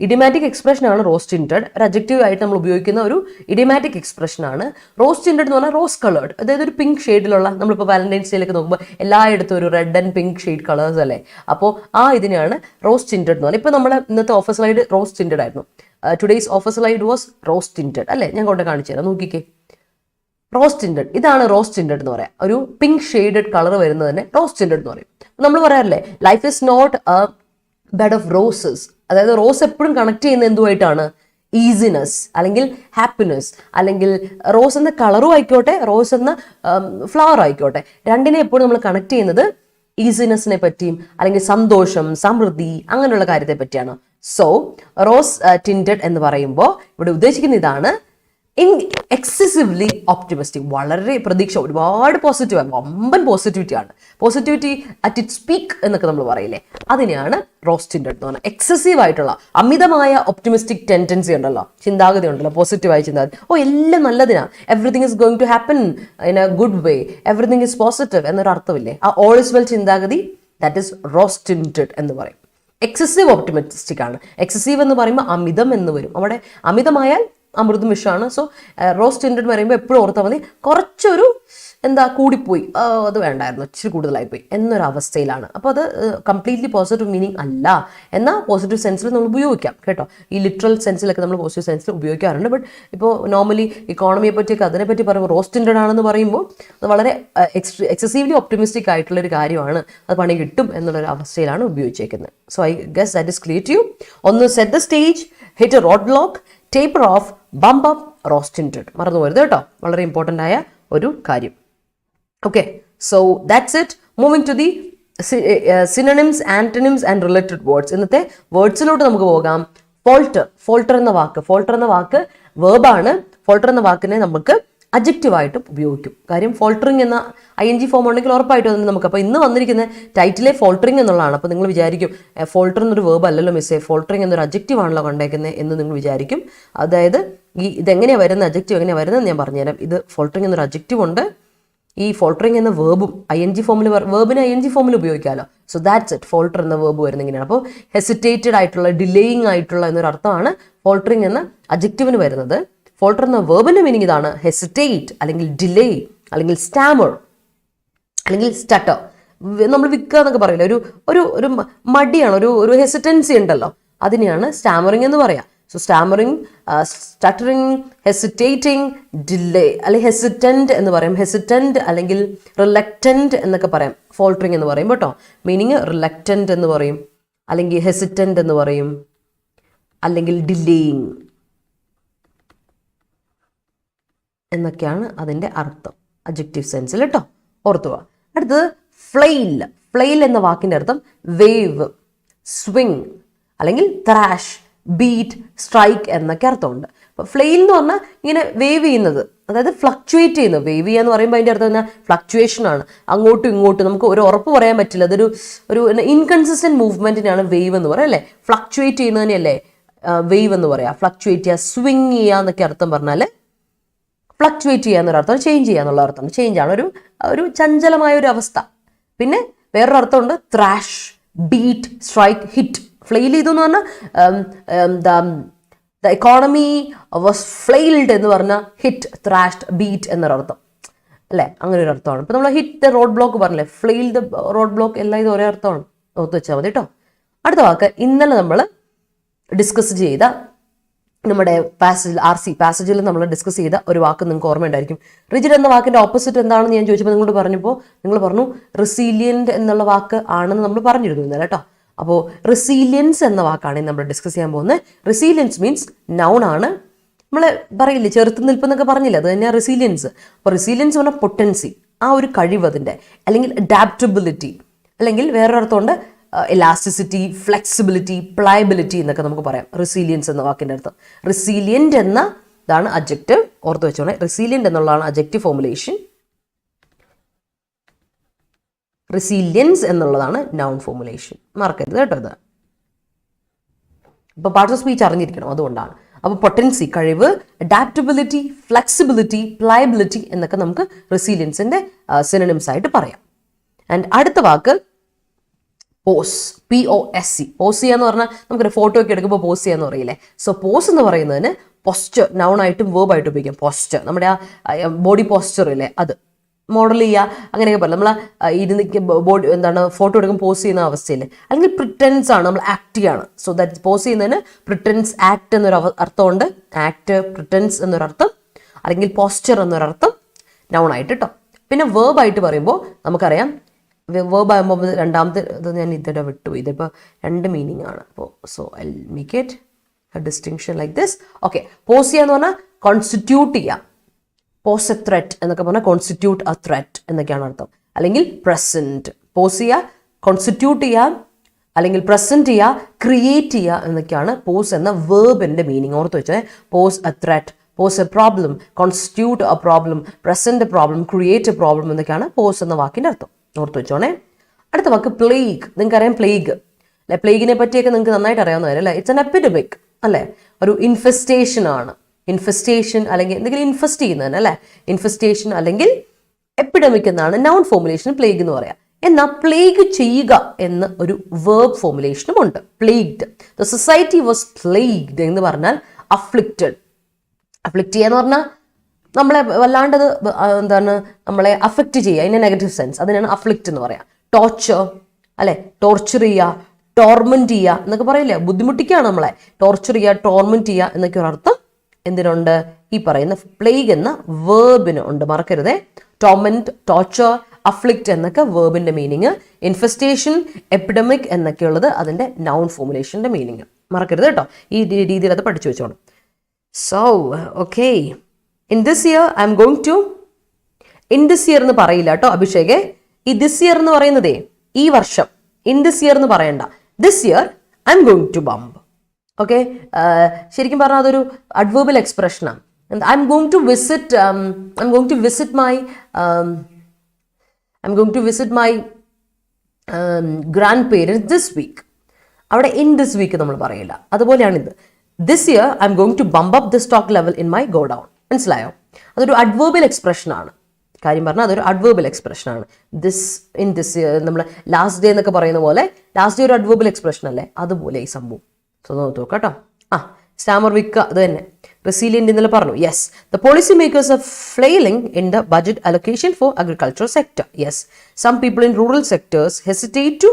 ഇഡിമാറ്റിക് എക്സ്പ്രഷൻ ആണ് റോസ് ടിൻറ്റഡ്. ഒരു അഡ്ജക്റ്റീവ് ആയിട്ട് നമ്മൾ ഉപയോഗിക്കുന്ന ഒരു ഇഡിമാറ്റിക് എക്സ്പ്രഷൻ ആണ്. റോസ് ടിൻറ്റഡ് എന്ന് പറഞ്ഞാൽ റോസ് കളേർഡ്, അതായത് ഒരു പിങ്ക് ഷെയ്ഡിലുള്ള, നമ്മളിപ്പോൾ വാലന്റൈൻസ് ഡേയിലൊക്കെ നോക്കുമ്പോൾ എല്ലായിടത്തും ഒരു red and pink shade colours അല്ലേ, അപ്പോൾ ആ ഇതിനെയാണ് റോസ് ടിൻറ്റഡ് എന്ന് പറഞ്ഞാൽ. ഇപ്പോൾ നമ്മുടെ ഇന്നത്തെ ഓഫർ സ്ലൈഡ് റോസ് ടിൻറ്റഡ് ആയിരുന്നു. Today's offer slide was rose tinted അല്ലേ, ഞാൻ കൊണ്ട് കാണിച്ചു തരാം, നോക്കിക്കേ. റോസ് ടിൻറ്റഡ്, ഇതാണ് റോസ് ടിൻറ്റഡ് എന്ന് പറയാം. ഒരു പിങ്ക് ഷെയ്ഡഡ് കളർ വരുന്നത് തന്നെ റോസ് ടിൻറ്റഡ് എന്ന് പറയും. നമ്മൾ പറയാറില്ലേ life is not a bed of roses, അതായത് റോസ് എപ്പോഴും കണക്ട് ചെയ്യുന്ന എന്തുമായിട്ടാണ്, ഈസിനെസ് അല്ലെങ്കിൽ ഹാപ്പിനെസ്, അല്ലെങ്കിൽ റോസ് എന്ന കളറും ആയിക്കോട്ടെ, റോസ് എന്ന ഫ്ലവർ ആയിക്കോട്ടെ, രണ്ടിനെ എപ്പോഴും നമ്മൾ കണക്ട് ചെയ്യുന്നത് ഈസിനെസ്സിനെ പറ്റിയും അല്ലെങ്കിൽ സന്തോഷം, സമൃദ്ധി അങ്ങനെയുള്ള കാര്യത്തെ പറ്റിയാണ്. സോ റോസ് ടിൻറ്റഡ് എന്ന് പറയുമ്പോൾ ഇവിടെ ഉദ്ദേശിക്കുന്ന ഇതാണ്, എക്സസീവ്ലി ഓപ്റ്റിമിസ്റ്റിക്, വളരെ പ്രതീക്ഷ, ഒരുപാട് പോസിറ്റീവ്, വമ്പൻ പോസിറ്റിവിറ്റി ആണ്. പോസിറ്റിവിറ്റി അറ്റ് ഇറ്റ്സ് പീക്ക് എന്നൊക്കെ നമ്മൾ പറയില്ലേ, അതിനെയാണ് റോസ് ടിൻറ്റഡ് എന്ന് പറഞ്ഞാൽ. എക്സസീവ് ആയിട്ടുള്ള അമിതമായ ഒപ്റ്റിമിസ്റ്റിക് ടെൻഡൻസി ഉണ്ടല്ലോ, ചിന്താഗതി ഉണ്ടല്ലോ, പോസിറ്റീവായ ചിന്താഗതി, എല്ലാം നല്ലതിനാ, everything is going to happen in a good way, everything is positive എന്നൊരു അർത്ഥമില്ലേ, ആ ഓൾ ഇസ് വെൽ ചിന്താഗതി, ദാറ്റ് ഇസ് റോസ് ടിൻറ്റഡ് എന്ന് പറയും. എക്സസീവ് ഓപ്റ്റിമിസ്റ്റിക് ആണ്. എക്സസീവ് എന്ന് പറയുമ്പോൾ അമിതം എന്ന് വരും, അവിടെ അമിതമായാൽ അമൃതം വിഷമാണ്. സോ റോസ് ടിൻറ്റഡ് പറയുമ്പോൾ എപ്പോഴും ഓർത്താൽ മതി, കുറച്ചൊരു കൂടിപ്പോയി, അത് വേണ്ടായിരുന്നു, ഇച്ചിരി കൂടുതലായിപ്പോയി എന്നൊരവസ്ഥയിലാണ്. അപ്പോൾ അത് കംപ്ലീറ്റ്ലി പോസിറ്റീവ് മീനിങ് അല്ല, എന്നാൽ പോസിറ്റീവ് സെൻസിൽ നമ്മൾ ഉപയോഗിക്കാം കേട്ടോ. ഈ ലിറ്ററൽ സെൻസിലൊക്കെ നമ്മൾ പോസിറ്റീവ് സെൻസിൽ ഉപയോഗിക്കാറുണ്ട്. ബട്ട് ഇപ്പോൾ നോർമലി ഇക്കോണമിയെ പറ്റിയൊക്കെ അതിനെപ്പറ്റി പറയുമ്പോൾ റോസ് ടിൻറ്റഡ് ആണെന്ന് പറയുമ്പോൾ അത് വളരെ എക്സസീവ്ലി ഒപ്റ്റിമിസ്റ്റിക് ആയിട്ടുള്ളൊരു കാര്യമാണ്, അത് പണി കിട്ടും എന്നുള്ളൊരു അവസ്ഥയിലാണ് ഉപയോഗിച്ചേക്കുന്നത്. So I guess that is clear to you. ഒന്ന്, set the stage, hit a road block, taper off, bump up, rose tinted. മറന്നു പോരുത് കേട്ടോ, വളരെ ഇമ്പോർട്ടൻ്റ് ആയ ഒരു കാര്യം. Okay, so that's it. Moving to the synonyms, antonyms and related words. ഇന്നത്തെ വേർഡ്സിലോട്ട് നമുക്ക് പോകാം. ഫോൾട്ടർ, ഫോൾട്ടർ എന്ന വാക്ക് വേർബാണ്. ഫോൾട്ടർ എന്ന വാക്കിനെ നമുക്ക് അഡ്ജക്റ്റീവ് ആയിട്ട് ഉപയോഗിക്കും. കാര്യം ഫോൾട്ടറിങ് എന്ന ING ഫോം ഉണ്ടെങ്കിൽ ഉറപ്പായിട്ടും അതിന് നമുക്ക്, അപ്പോൾ ഇന്ന് വന്നിരിക്കുന്ന ടൈറ്റിലെ ഫോൾട്ടറിങ് എന്നുള്ളതാണ്. അപ്പോൾ നിങ്ങൾ വിചാരിക്കും ഫോൾട്ടർ എന്നൊരു വേർബ് അല്ലല്ലോ മിസ്സേ, ഫോൾട്ടറിങ് എന്നൊരു അഡ്ജക്റ്റീവ് ആണല്ലോ കണ്ടേക്കുന്നത് എന്ന് നിങ്ങൾ വിചാരിക്കും. അതായത് ഇതെങ്ങനെയാണ് വരുന്നത്, അഡ്ജക്റ്റീവ് എങ്ങനെയാണ് വരുന്നത് ഞാൻ പറഞ്ഞുതരാം. ഇത് ഫോൾട്ടറിങ് എന്നൊരു അഡ്ജക്റ്റീവ് ഉണ്ട്, ഈ ഫോൾട്ടറിങ് എന്ന വേർബും ING ഫോമിൽ, വേർബിനെ ING ഫോമിൽ ഉപയോഗിക്കാമല്ലോ. So that's it. ഫോൾട്ടർ എന്ന വേർബ് വരുന്നത് ഇങ്ങനെയാണ്. അപ്പോൾ ഹെസിറ്റേറ്റഡ് ആയിട്ടുള്ള, ഡിലേയിങ് ആയിട്ടുള്ള എന്നൊരു അർത്ഥമാണ് ഫോൾട്ടറിങ് എന്ന അഡ്ജക്റ്റീവിന് വരുന്നത്. ഫോൾട്ടർ എന്ന വേർബിന്റെ മീനിങ് ഇതാണ്, ഹെസിറ്റേറ്റ് അല്ലെങ്കിൽ ഡിലേ അല്ലെങ്കിൽ സ്റ്റാമർ അല്ലെങ്കിൽ സ്റ്റട്ടർ. നമ്മൾ വിൽക്കുക എന്നൊക്കെ പറയില്ല, ഒരു മടിയാണ്, ഒരു ഹെസിറ്റൻസി ഉണ്ടല്ലോ, അതിനെയാണ് സ്റ്റാമറിങ് എന്ന് പറയാം. So stammering, stuttering, hesitating, delay അല്ലെങ്കിൽ ഹെസിറ്റൻറ്റ് എന്ന് പറയും. ഹെസിറ്റൻറ്റ് അല്ലെങ്കിൽ റിലക്റ്റൻറ്റ് എന്നൊക്കെ പറയാം ഫോൾട്ടറിങ് എന്ന് പറയും കേട്ടോ. മീനിങ് റിലക്റ്റൻറ്റ് എന്ന് പറയും, അല്ലെങ്കിൽ ഹെസിറ്റൻറ്റ് എന്ന് പറയും, അല്ലെങ്കിൽ ഡിലേയിങ് എന്നൊക്കെയാണ് അതിൻ്റെ അർത്ഥം അഡ്ജക്റ്റീവ് സെൻസിൽ കേട്ടോ, ഓർത്തുക. അടുത്തത് ഫ്ലെയിൽ. ഫ്ലെയിൽ എന്ന വാക്കിൻ്റെ അർത്ഥം വേവ്, സ്വിങ് അല്ലെങ്കിൽ ത്രാഷ്, ബീറ്റ്, സ്ട്രൈക്ക് എന്നൊക്കെ അർത്ഥമുണ്ട്. അപ്പോൾ ഫ്ലെയിൽ എന്ന് പറഞ്ഞാൽ ഇങ്ങനെ വേവ് ചെയ്യുന്നത്, അതായത് ഫ്ലക്ച്വേറ്റ് ചെയ്യുന്നത്. വേവ് ചെയ്യുക എന്ന് പറയുമ്പോൾ അതിൻ്റെ അർത്ഥം തന്നെ ഫ്ലക്ച്വേഷൻ ആണ്, അങ്ങോട്ടും ഇങ്ങോട്ടും നമുക്ക് ഒരു ഉറപ്പ് പറയാൻ പറ്റില്ല. അതൊരു ഇൻകൺസിസ്റ്റൻറ്റ് മൂവ്മെൻറ്റിനാണ് വേവ് എന്ന് പറയുക അല്ലേ. ഫ്ലക്ച്വേറ്റ് ചെയ്യുന്നതിനെയല്ലേ വേവ് എന്ന് പറയാം. ഫ്ലക്ച്വേറ്റ് ചെയ്യുക, സ്വിങ് ചെയ്യുക എന്നൊക്കെ അർത്ഥം പറഞ്ഞാൽ ഫ്ലക്ച്വേറ്റ് ചെയ്യുക എന്നൊരർത്ഥം, ചേഞ്ച് ചെയ്യുക എന്നുള്ള അർത്ഥം. ചേഞ്ചാണ്, ഒരു ചഞ്ചലമായ ഒരു അവസ്ഥ. പിന്നെ വേറൊരു അർത്ഥമുണ്ട്, ത്രാഷ്, ബീറ്റ്, സ്ട്രൈക്ക്, ഹിറ്റ്. ഫ്ലെയിൽ ചെയ്തു എന്ന് പറഞ്ഞാൽ ദ എക്കോണമി വാസ് ഫ്ലെയിൽഡ് എന്ന് പറഞ്ഞാൽ ഹിറ്റ്, ത്രാഷ്ഡ്, ബീറ്റ് എന്നൊരർത്ഥം അല്ലേ, അങ്ങനെ ഒരു അർത്ഥമാണ്. ഇപ്പം നമ്മൾ ഹിറ്റ് ദ റോഡ് ബ്ലോക്ക് പറഞ്ഞില്ലേ, ഫ്ലെയിൽ ദ റോഡ് ബ്ലോക്ക്, എല്ലാം ഇത് ഒരേ അർത്ഥമാണ്, ഓർത്ത് വെച്ചാൽ മതി കേട്ടോ. അടുത്ത വാക്ക് ഇന്നലെ നമ്മൾ ഡിസ്കസ് ചെയ്ത നമ്മുടെ പാസേജിൽ നമ്മൾ ഡിസ്കസ് ചെയ്ത ഒരു വാക്ക് നിങ്ങൾക്ക് ഓർമ്മയുണ്ടായിരിക്കും. റിജിഡ് എന്ന വാക്കിൻ്റെ ഓപ്പോസിറ്റ് എന്താണെന്ന് ഞാൻ ചോദിച്ചപ്പോൾ നിങ്ങളോട് പറഞ്ഞപ്പോൾ നിങ്ങൾ പറഞ്ഞു റെസീലിയൻ്റ് എന്നുള്ള വാക്ക് ആണെന്ന് നമ്മൾ പറഞ്ഞിരുന്നു ഇന്നലെ കേട്ടോ. അപ്പോൾ റെസീലിയൻസ് എന്ന വാക്കാണ് നമ്മൾ ഡിസ്കസ് ചെയ്യാൻ പോകുന്നത്. റെസീലിയൻസ് മീൻസ് നൗൺ ആണ്. നമ്മൾ പറയില്ലേ ചെറുത്ത് നിൽപ്പെന്നൊക്കെ പറഞ്ഞില്ല, അത് തന്നെയാണ് റെസീലിയൻസ്. അപ്പോൾ റെസീലിയൻസ് പറഞ്ഞാൽ പൊട്ടൻസി, ആ ഒരു കഴിവ് അതിൻ്റെ, അല്ലെങ്കിൽ അഡാപ്റ്റബിലിറ്റി, അല്ലെങ്കിൽ വേറൊരർത്ഥമുണ്ട് എലാസ്റ്റിസിറ്റി, ഫ്ലെക്സിബിലിറ്റി, പ്ലയബിലിറ്റി എന്നൊക്കെ നമുക്ക് പറയാം റെസീലിയൻസ് എന്ന വാക്കിൻ്റെ അർത്ഥം. റെസീലിയൻ്റ് എന്ന ഇതാണ് അഡ്ജക്റ്റീവ്, ഓർത്ത് വെച്ചോണേ. റെസീലിയൻ്റ് എന്നുള്ളതാണ് അഡ്ജക്റ്റീവ് ഫോമുലേഷൻ, റെസീലിയൻസ് എന്നുള്ളതാണ് നൗൺ ഫോമുലേഷൻ. മറക്കരുത് കേട്ടോ ഇത്. ഇപ്പോൾ പാർട്സ് ഓഫ് സ്പീച്ച് അറിഞ്ഞിരിക്കണം, അതുകൊണ്ടാണ്. അപ്പോൾ പൊട്ടൻസി കഴിവ്, അഡാപ്റ്റബിലിറ്റി, ഫ്ലെക്സിബിലിറ്റി, പ്ലയബിലിറ്റി എന്നൊക്കെ നമുക്ക് റെസീലിയൻസിൻ്റെ സിനോണിംസ് ആയിട്ട് പറയാം. ആൻഡ് അടുത്ത വാക്ക് പോസ്, POSE. പോസ് ചെയ്യുക എന്ന് പറഞ്ഞാൽ നമുക്കൊരു ഫോട്ടോ ഒക്കെ എടുക്കുമ്പോൾ പോസ് ചെയ്യാന്ന് പറയില്ലേ. സോ പോസ് എന്ന് പറയുന്നതിന് പോസ്ചർ, നൗണായിട്ടും വേർബായിട്ടും ഉപയോഗിക്കാം. പോസ്ചർ നമ്മുടെ ആ ബോഡി പോസ്ചർ ഇല്ലേ, അത് മോഡൽ ചെയ്യുക അങ്ങനെയൊക്കെ പറയും. നമ്മൾ ഇരുന്ന് ബോഡി ഫോട്ടോ എടുക്കുമ്പോൾ പോസ് ചെയ്യുന്ന അവസ്ഥയില്ലേ. അല്ലെങ്കിൽ പ്രിറ്റൻസ് ആണ്, നമ്മൾ ആക്ട് ചെയ്യാണ്. സോ ദാറ്റ് പോസ് ചെയ്യുന്നതിന് പ്രിറ്റൻസ്, ആക്ട് എന്നൊരു അർത്ഥമുണ്ട്. ആക്ട്, പ്രിറ്റൻസ് എന്നൊരർത്ഥം, അല്ലെങ്കിൽ പോസ്ചർ എന്നൊരർത്ഥം നൗണായിട്ട് കേട്ടോ. പിന്നെ വേർബായിട്ട് പറയുമ്പോൾ നമുക്കറിയാം, വേർബ് ആകുമ്പോൾ രണ്ടാമത്തെ ഇത് ഞാൻ ഇതിടെ വിട്ടു, ഇതിപ്പോൾ രണ്ട് മീനിങ് ആണ്. അപ്പോൾ so I make it a distinction like this. Okay, pose ചെയ്യുക എന്ന് പറഞ്ഞാൽ കോൺസ്റ്റിറ്റ്യൂട്ട് ചെയ്യുക, പോസ് എ ത്രെറ്റ് എന്നൊക്കെ പറഞ്ഞാൽ കോൺസ്റ്റിറ്റ്യൂട്ട് എ ത്രെറ്റ് എന്നൊക്കെയാണ് അർത്ഥം. അല്ലെങ്കിൽ പ്രസന്റ്, പോസ് ചെയ്യുക, കോൺസ്റ്റിറ്റ്യൂട്ട് ചെയ്യുക, അല്ലെങ്കിൽ പ്രസന്റ് ചെയ്യുക, ക്രിയേറ്റ് ചെയ്യുക എന്നൊക്കെയാണ് പോസ് എന്ന വേർബിന്റെ മീനിങ്. ഓർത്ത് വെച്ചേ, pose a threat, pose a problem, constitute a problem, present a problem, create a problem എന്നൊക്കെയാണ് പോസ് എന്ന വാക്കിന്റെ അർത്ഥം. ഓർത്ത് വെച്ചോണേ. അടുത്ത വാക്ക് പ്ലേഗ്. നിങ്ങൾക്കറിയാം പ്ലേഗ് അല്ലെ, പ്ലേഗിനെ പറ്റിയൊക്കെ നിങ്ങൾക്ക് നന്നായിട്ട് അറിയാവുന്ന കാര്യം അല്ലേ. ഇറ്റ്സ് എൻ എപ്പിഡമിക് അല്ലേ, ഒരു ഇൻഫെസ്റ്റേഷൻ ആണ്. ഇൻഫെസ്റ്റേഷൻ അല്ലെങ്കിൽ എന്തെങ്കിലും ഇൻഫെസ്റ്റ് ചെയ്യുന്നതിന് അല്ലേ, ഇൻഫെസ്റ്റേഷൻ അല്ലെങ്കിൽ എപ്പിഡമിക് എന്നാണ് നൗൺ ഫോർമുലേഷൻ പ്ലേഗ് എന്ന് പറയാം. എന്നാൽ പ്ലേഗ് ചെയ്യുക എന്ന ഒരു വേർബ് ഫോർമുലേഷനും ഉണ്ട്. പ്ലേഗ്ഡ്, ദ സൊസൈറ്റി വാസ് പ്ലേഗ്ഡ് എന്ന് പറഞ്ഞാൽ അഫ്ലിക്റ്റഡ്. അഫ്ലിക്റ്റ് ചെയ്യുക എന്ന് പറഞ്ഞാൽ നമ്മളെ വല്ലാണ്ടത് എന്താണ്, നമ്മളെ അഫക്റ്റ് ചെയ്യുക ഇൻ എ നെഗറ്റീവ് സെൻസ്, അതിനാണ് അഫ്ലിക്റ്റ് എന്ന് പറയാം. ടോർച്ചർ അല്ലെ, ടോർച്ചർ ചെയ്യുക, ടോർമെന്റ് ചെയ്യുക എന്നൊക്കെ പറയില്ലേ, ബുദ്ധിമുട്ടിക്കുകയാണ് നമ്മളെ. ടോർച്ചർ ചെയ്യുക, ടോർമെന്റ് ചെയ്യുക എന്നൊക്കെ ഒരു അർത്ഥം എന്തിനുണ്ട്, ഈ പറയുന്ന പ്ലേഗ് എന്ന വേർബിന് ഉണ്ട്. മറക്കരുതേ, ടോർമെന്റ്, ടോർച്ചർ, അഫ്ലിക്റ്റ് എന്നൊക്കെ വേർബിന്റെ മീനിങ്. ഇൻഫെസ്റ്റേഷൻ, എപ്പിഡമിക് എന്നൊക്കെ ഉള്ളത് അതിന്റെ നൗൺ ഫോർമുലേഷന്റെ മീനിങ്. മറക്കരുത് കേട്ടോ, ഈ രീതിയിൽ അത് പഠിച്ചു വെച്ചോണം. So okay, in this year I'm going to, in this year എന്ന് പറയില്ല കേട്ടോ അഭിഷേകെ. ഈ ദിസ് ഇയർ എന്ന് പറയുന്നതേ ഈ വർഷം, ഇൻ ദിസ് ഇയർ എന്ന് പറയണ്ട. This year I'm going to bump. Okay, ശരിക്കും പറഞ്ഞാൽ അതൊരു അഡ്വേർബൽ എക്സ്പ്രഷനാണ്. I'm going to visit, I'm going to visit my I'm going to visit my grandparents this week. അവിടെ in this week നമ്മൾ പറയില്ല. അതുപോലെയാണിത്. This year I'm going to bump up the stock level in my go down. മനസ്സിലായോ? അതൊരു adverbial എക്സ്പ്രഷനാണ്. കാര്യം പറഞ്ഞാൽ അതൊരു അഡ്വേർബൽ എക്സ്പ്രഷനാണ്. ദിസ്, ഇൻ ദിസ് ഇയർ, നമ്മൾ ലാസ്റ്റ് ഡേ എന്നൊക്കെ പറയുന്ന പോലെ ലാസ്റ്റ് ഡേ ഒരു അഡ്വേർബൽ എക്സ്പ്രഷൻ അല്ലേ, അതുപോലെ ഈ സംഭവം. സോ നോക്കാം കേട്ടോ. സ്റ്റാമർ വിക്ക അത് തന്നെ. റെസിലിയന്റ് ഇന്നലെ പറഞ്ഞു. Yes, the policy makers are flailing in the budget allocation for agriculture sector. Yes, some people in rural sectors hesitate to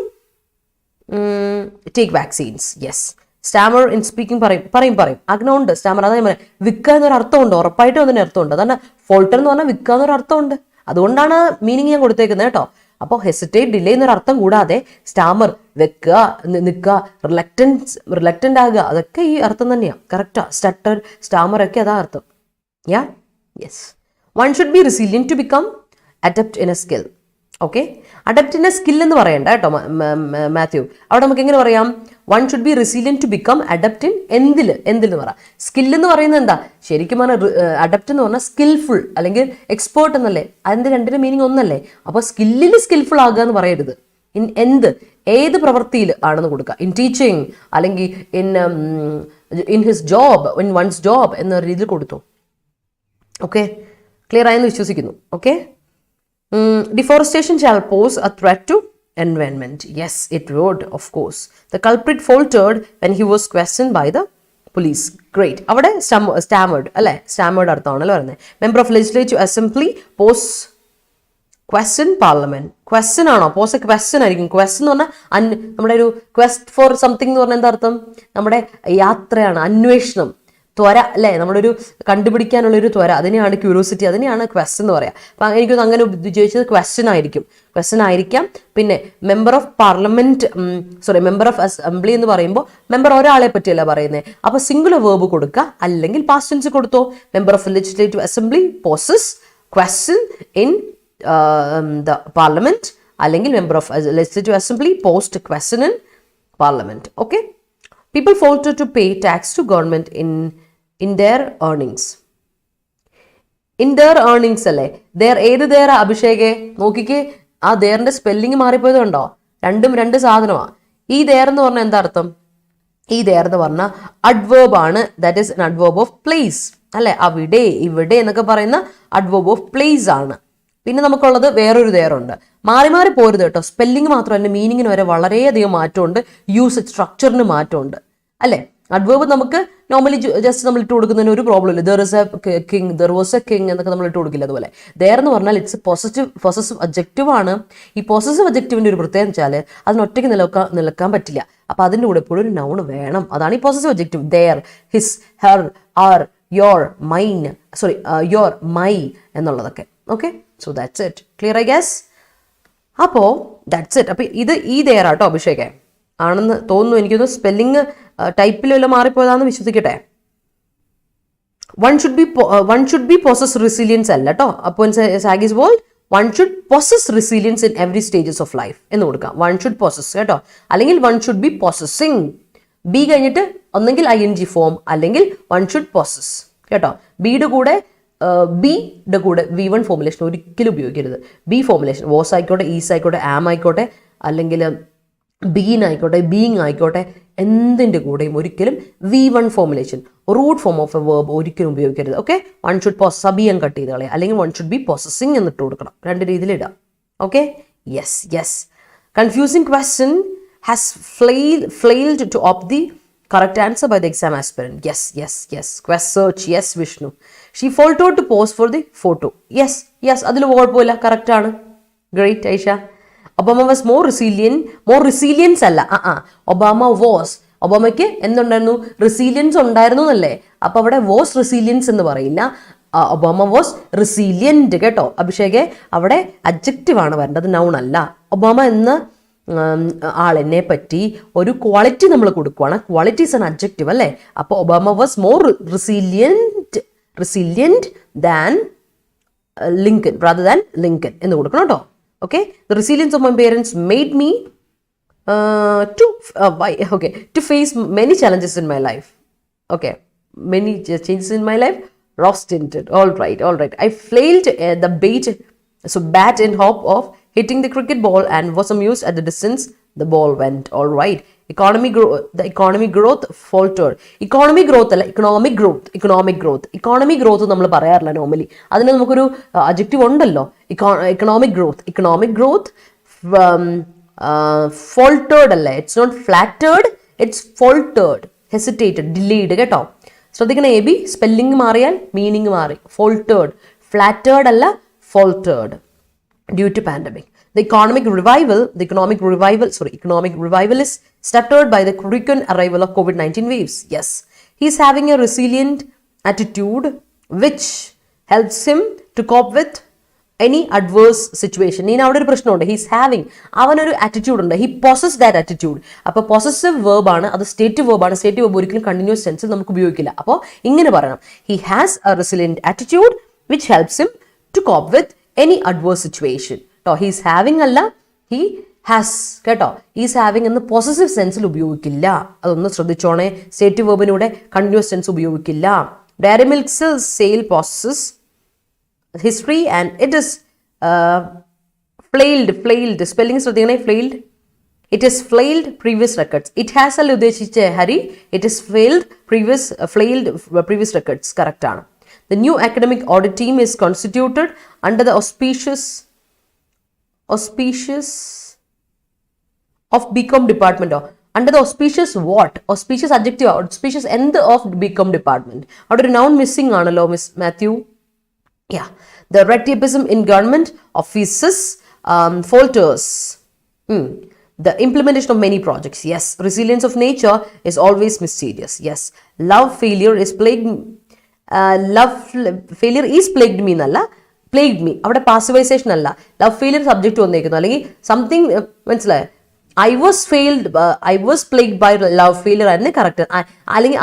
take vaccines. Yes, stammer in speaking പറയും അഗ്നോണ്ട് സ്റ്റാമർ. അതായത് പറയാം, വിക്ക എന്നൊരു അർത്ഥമുണ്ട്, ഉറപ്പായിട്ടും അതിന് അർത്ഥമുണ്ട്. അതാണ് ഫോൾട്ടർ എന്ന് പറഞ്ഞാൽ വിക്ക എന്നൊരു അർത്ഥമുണ്ട്. അതുകൊണ്ടാണ് മീനിങ് ഞാൻ കൊടുത്തേക്കുന്നത് കേട്ടോ. അപ്പോൾ ഹെസിറ്റേറ്റ്, ഡിലേ എന്നൊരു അർത്ഥം കൂടാതെ സ്റ്റാമർ, വെക്കുക, നിൽക്കുക, റിലക്റ്റൻ്റ് ആകുക, അതൊക്കെ ഈ അർത്ഥം തന്നെയാണ്. കറക്റ്റാ. സ്റ്റട്ടർ, സ്റ്റാമർ ഒക്കെ അതാ അർത്ഥം. Yeah, yes. One should be resilient to become adapt in a skill. Okay, adapt in a skill എന്ന് പറയണ്ട കേട്ടോ മാത്യു. അവിടെ നമുക്ക് എങ്ങനെ പറയാം? One should be resilient to become adapt in എന്തിൽ പറയാം. സ്കിൽ എന്ന് പറയുന്നത് എന്താ? ശരിക്കും പറഞ്ഞാൽ അഡപ്റ്റ് എന്ന് പറഞ്ഞാൽ സ്കിൽഫുൾ അല്ലെങ്കിൽ എക്സ്പേർട്ട് എന്നല്ലേ. അതിൻ്റെ രണ്ടിൻ്റെ മീനിങ് ഒന്നല്ലേ. അപ്പോൾ സ്കില്ലിൽ സ്കിൽഫുൾ ആകുക എന്ന് പറയരുത്. ഇൻ ഏത് പ്രവൃത്തിയിൽ ആണെന്ന് കൊടുക്കുക. ഇൻ ടീച്ചിങ് അല്ലെങ്കിൽ in his job, in one's job എന്ന രീതിയിൽ കൊടുത്തു. ഓക്കെ, ക്ലിയർ ആയെന്ന് വിശ്വസിക്കുന്നു. Okay, deforestation shall pose a threat to environment. Yes, it would, of course. The culprit faltered when he was questioned by the police. Great. അവിടെ stammered അല്ലേ, stammered അർത്ഥമാണല്ലോ പറയുന്നത്. Member of Legislative Assembly pose question Parliament. Question ആണോ? Pose A question ആയിരിക്കും. Question എന്ന് പറഞ്ഞാൽ നമ്മുടെ ഒരു quest for something എന്ന് പറഞ്ഞാൽ എന്താ അർത്ഥം? നമ്മുടെ യാത്രയാണ്, അന്വേഷണം, ത്വര അല്ലേ, നമ്മുടെ ഒരു കണ്ടുപിടിക്കാനുള്ളൊരു ത്വര, അതിനെയാണ് ക്യൂരിയോസിറ്റി, അതിനെയാണ് ക്വസ്റ്റ്യൻ എന്ന് പറയാം. അപ്പം എനിക്കൊന്ന് അങ്ങനെ ചോദിച്ചത് ക്വസ്റ്റ്യൻ ആയിരിക്കാം. പിന്നെ member of parliament, member of assembly എന്ന് പറയുമ്പോൾ മെമ്പർ ഒരാളെ പറ്റിയല്ല പറയുന്നത്. അപ്പോൾ സിംഗുലർ വേർബ് കൊടുക്കുക, അല്ലെങ്കിൽ പാസ്റ്റ് ടെൻസ് കൊടുത്തോ. Member of legislative assembly poses question in the parliament, അല്ലെങ്കിൽ member of legislative assembly post question in parliament. Okay, people falter to pay tax to government in their earnings. In their earnings അല്ലേ. ഏത് their അഭിഷേകെ നോക്കിക്കേ, ആ theirന്റെ spelling മാറിപ്പോയത് കണ്ടോ? രണ്ടും രണ്ട് സാധനമാണ്. ഈ there എന്ന് പറഞ്ഞാൽ എന്താ അർത്ഥം? ഈ there എന്ന് പറഞ്ഞാൽ അഡ്വേർബ് ആണ്. That is an adverb of place അല്ലെ. അവിടെ, ഇവിടെ എന്നൊക്കെ പറയുന്ന adverb of place ആണ്. പിന്നെ നമുക്കുള്ളത് വേറൊരു there ഉണ്ട്. മാറി പോരുത് കേട്ടോ. സ്പെല്ലിംഗ് മാത്രമല്ല, മീനിങ്ങിന് വരെ വളരെയധികം മാറ്റമുണ്ട്. യൂസേജ് സ്ട്രക്ചറിന് മാറ്റമുണ്ട് അല്ലേ. അഡ്വേർബ് നമുക്ക് നോർമലി ജസ്റ്റ് നമ്മൾ ഇട്ട് കൊടുക്കുന്നതിന് ഒരു പ്രോബ്ലം ഇല്ല. ദർ വാസ് എ കിങ് എന്നൊക്കെ നമ്മൾ ഇട്ട് കൊടുക്കില്ല. അതുപോലെ there എന്ന് പറഞ്ഞാൽ ഇറ്റ്സ് പൊസസീവ് അബ്ജക്റ്റീവ് ആണ്. ഈ പൊസസീവ് അബ്ജക്റ്റീവിൻ്റെ ഒരു പ്രത്യേകത വെച്ചാൽ അതിനൊറ്റയ്ക്ക് നിൽക്കാൻ പറ്റില്ല. അപ്പോൾ അതിൻ്റെ കൂടെ എപ്പോഴും ഒരു നൗൺ വേണം. അതാണ് ഈ possessive adjective. there, his, her, our, your, mine, your, my എന്നുള്ളതൊക്കെ. Okay, so that's it. Clear I guess? അപ്പോൾ ദാറ്റ്സ് ഇറ്റ്. അപ്പോൾ ഇത് ഈ there ആട്ടോ അഭിഷേകേ. ആണെന്ന് തോന്നുന്നു. എനിക്കൊന്ന് സ്പെല്ലിങ് ടൈപ്പിലെല്ലാം മാറിപ്പോയതാണെന്ന് വിശ്വസിക്കട്ടെ. one should be possess resilience അല്ല കേട്ടോ. അപ്പോൾ സാഗീസ് world one should possess resilience in every stages of life എന്ന് കൊടുക്കാം. one should possess കേട്ടോ. അല്ലെങ്കിൽ one should be possessing. B കഴിഞ്ഞിട്ട് ഒന്നെങ്കിൽ ing ഫോം അല്ലെങ്കിൽ one should possess കേട്ടോ. ബിയുടെ കൂടെ ബിയുടെ കൂടെ V1 ഫോമുലേഷൻ ഒരിക്കലും ഉപയോഗിക്കരുത്. ബി ഫോമുലേഷൻ വോസ് ആയിക്കോട്ടെ, ഈസ് ആയിക്കോട്ടെ, ആം ആയിക്കോട്ടെ, അല്ലെങ്കിൽ ബീൻ ആയിക്കോട്ടെ, ബീങ് ആയിക്കോട്ടെ, എന്തിൻ്റെ കൂടെയും ഒരിക്കലും V1 formulation root form of a verb ഒരിക്കലും ഉപയോഗിക്കരുത്. ഓക്കെ, വൺ ഷുഡ് സബിയം കട്ട് ചെയ്ത് കളയാം, അല്ലെങ്കിൽ വൺ ഷുഡ് ബി പോസസിങ് എന്നിട്ട് കൊടുക്കണം. രണ്ട് രീതിയിൽ ഇടാം. Okay, yes. Confusing question has failed to opt the correct answer by the exam aspirant. Yes. Quest search. Yes, Vishnu. She faltered to pose for the photo. Yes. അതിൽ കുഴപ്പമില്ല, correct ആണ്. Great Aisha. Obama was more resilience അല്ല, ഒബാമയ്ക്ക് എന്തുണ്ടായിരുന്നു? Resilience ഉണ്ടായിരുന്നു എന്നല്ലേ. അപ്പൊ അവിടെ was resilience എന്ന് പറയില്ല, ഒബാമ വാസ് റെസീലിയന്റ് കേട്ടോ അഭിഷേകെ. അവിടെ അഡ്ജക്റ്റീവ് ആണ് വരേണ്ടത്, നൗൺ അല്ല. ഒബാമ എന്ന ആളിനെ പറ്റി ഒരു ക്വാളിറ്റി നമ്മൾ കൊടുക്കുവാണ്. ക്വാളിറ്റി ഈസ് ആൻ അഡ്ജക്റ്റീവ് അല്ലേ. അപ്പോൾ Obama was more resilient than Lincoln rather than Lincoln എന്ന് കൊടുക്കണം കേട്ടോ. Okay, the resilience of my parents made me to face many challenges in my life. Okay, many changes in my life. Ross tinted. All right. I flailed the bat in hope of hitting the cricket ball and was amused at the distance the ball went. All right. The economic growth faltered. Economic growth നമ്മൾ പറയാറില്ല normally. അതിന് നമുക്കൊരു adjective ഉണ്ടല്ലോ, economic growth faltered അല്ലേ. It's not flattered, it's faltered, hesitated, delayed കേട്ടോ. ശ്രദ്ധിക്കണം, A B spelling മാറിയാൽ meaning മാറി. faltered, flattered അല്ല, faltered due to pandemic. The economic revival is stuttered by the frequent arrival of COVID-19 waves. Yes, he is having a resilient attitude which helps him to cope with any adverse situation. ഇനി അവിടെ ഒരു പ്രശ്നമുണ്ട്. He's having, അവനൊരു attitude ഉണ്ട്. He possess that attitude. അപ്പോൾ possessive verb ആണ്, അത് stative verb ആണ്. സ്റ്റേറ്റീവ് വേർബ് ഒരിക്കലും കണ്ടിന്യൂസ് ടെൻസിൽ നമുക്ക് ഉപയോഗിക്കില്ല. അപ്പോൾ ഇങ്ങനെ പറയണം, he has a resilient attitude which helps him to cope with any adverse situation. കേട്ടോ, ഹീസ് ഹാവിങ് അല്ല, ഹി ഹാസ് കേട്ടോ. ഈസ് ഹാവിങ് എന്ന് പോസസീവ് സെൻസിൽ ഉപയോഗിക്കില്ല, അതൊന്ന് ശ്രദ്ധിച്ചോണേ. സ്റ്റേറ്റീവ് വേർബിനൂടെ കണ്ടിന്യൂസ് ടെൻസ് ഉപയോഗിക്കില്ല. Dairy milks sale possess history and it is flailed spelling ശ്രദ്ധിക്കണേ. flailed, it is flailed previous records. it has അല്ല ഉദ്ദേശിച്ച Hari, it is flailed previous records. correct ആണ്. The new academic audit team is constituted under the auspicious of BCom department. Under the auspicious what? Auspicious adjective, auspicious end of BCom department. അവിടെ ഒരു noun missing ആണല്ലോ miss Mathew. Yeah, the red tapeism in government offices falters. The implementation of many projects. Yes, resilience of nature is always mysterious. Yes, failure is plagued me എന്നല്ല, plagued me. അവിടെ പാസിവൈസേഷൻ അല്ല, love failure subject വന്നേക്കുന്നു. അല്ലെങ്കിൽ something മനസ്സിലായോ? I was plagued by love failure ആണ് correct. അല്ലെങ്കിൽ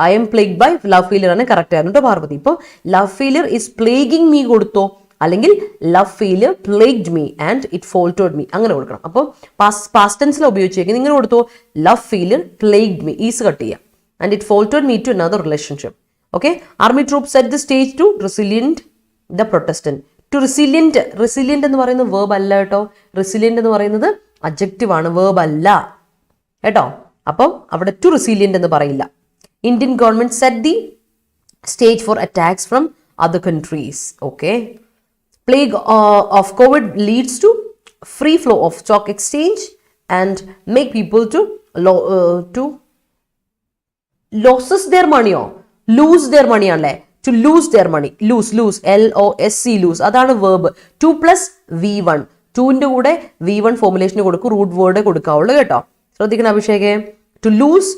I am plagued by love failure ആണ് correct ആയിരുന്നു കേട്ടോ പാർവതി. ഇപ്പോൾ love failure is plaguing me കൊടുത്തോ, അല്ലെങ്കിൽ love failure plagued me and it faltered me അങ്ങനെ കൊടുക്കണം. അപ്പോൾ പാസ്റ്റ് ടെൻസിൽ ഉപയോഗിച്ചേക്കുന്നത് ഇങ്ങനെ കൊടുത്തോ, love failure plagued me, is cut ചെയ്യാം, and it faltered me to another relationship. Okay, army troops set the stage to resilient the Protestant. To resilient എന്ന് പറയുന്നത് verb അല്ല കേട്ടോ. resilient എന്ന് പറയുന്നത് അഡ്ജക്റ്റീവ് ആണ്, വേർബ് അല്ല കേട്ടോ. അപ്പം അവിടെ ടു റെസിലിയന്റ് എന്ന് പറയില്ല. Indian government set the stage for attacks from other countries. Okay, plague of COVID leads to free flow of stock exchange and make people to losses their മണിയോ lose their money ആണല്ലേ. To lose their money, lose LOSE lose, അതാണ് verb. 2 + V1, 2ന്റെ കൂടെ V1 ഫോമുലേഷന് കൊടുക്കും, root word കൊടുക്കാവുള്ളൂ കേട്ടോ. ശ്രദ്ധിക്കണം അഭിഷേകെ. To lose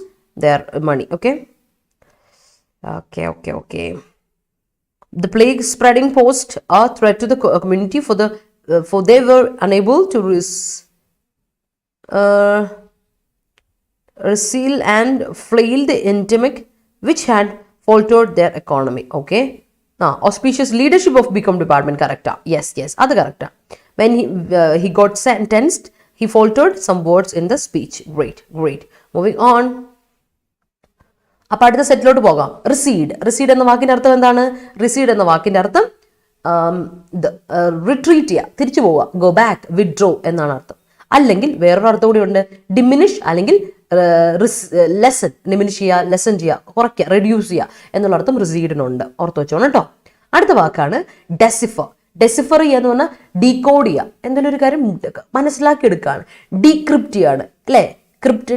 their money. Okay. The plague spreading posed a threat to the community for they were unable to recile and flailed endemic which had faltered their economy. Okay. Auspicious leadership of BCom department. Correct. Yes, that's correct. When he got sentenced, he faltered some words in the speech. Great. Moving on. അപ്പോൾ അടുത്ത സെറ്റിലോട്ട് പോകാം. റിസീഡ് എന്ന വാക്കിൻ്റെ അർത്ഥം എന്താണ്? റിസീഡ് എന്ന വാക്കിൻ്റെ അർത്ഥം റിട്രീറ്റ് ചെയ്യുക, തിരിച്ചു പോവുക, ഗോ ബാക്ക്, വിഡ്രോ എന്നാണ് അർത്ഥം. അല്ലെങ്കിൽ വേറൊരു അർത്ഥം കൂടി ഉണ്ട്, ഡിമിനിഷ് അല്ലെങ്കിൽ ലെസൺ, ഡിമിനിഷ് ചെയ്യുക, ലെസൺ ചെയ്യുക, കുറയ്ക്കുക, റെഡ്യൂസ് ചെയ്യുക എന്നുള്ള അർത്ഥം റിസീഡിനുണ്ട്. ഓർത്ത് വെച്ചോണം കേട്ടോ. അടുത്ത വാക്കാണ് ഡെസിഫർ. ഡെസിഫർ ചെയ്യുക എന്ന് പറഞ്ഞാൽ ഡീകോഡ് ചെയ്യുക, എന്തെങ്കിലും ഒരു കാര്യം മനസ്സിലാക്കി എടുക്കുകയാണ്. ഡീക്രിപ്റ്റ് ചെയ്യാണ് അല്ലേ,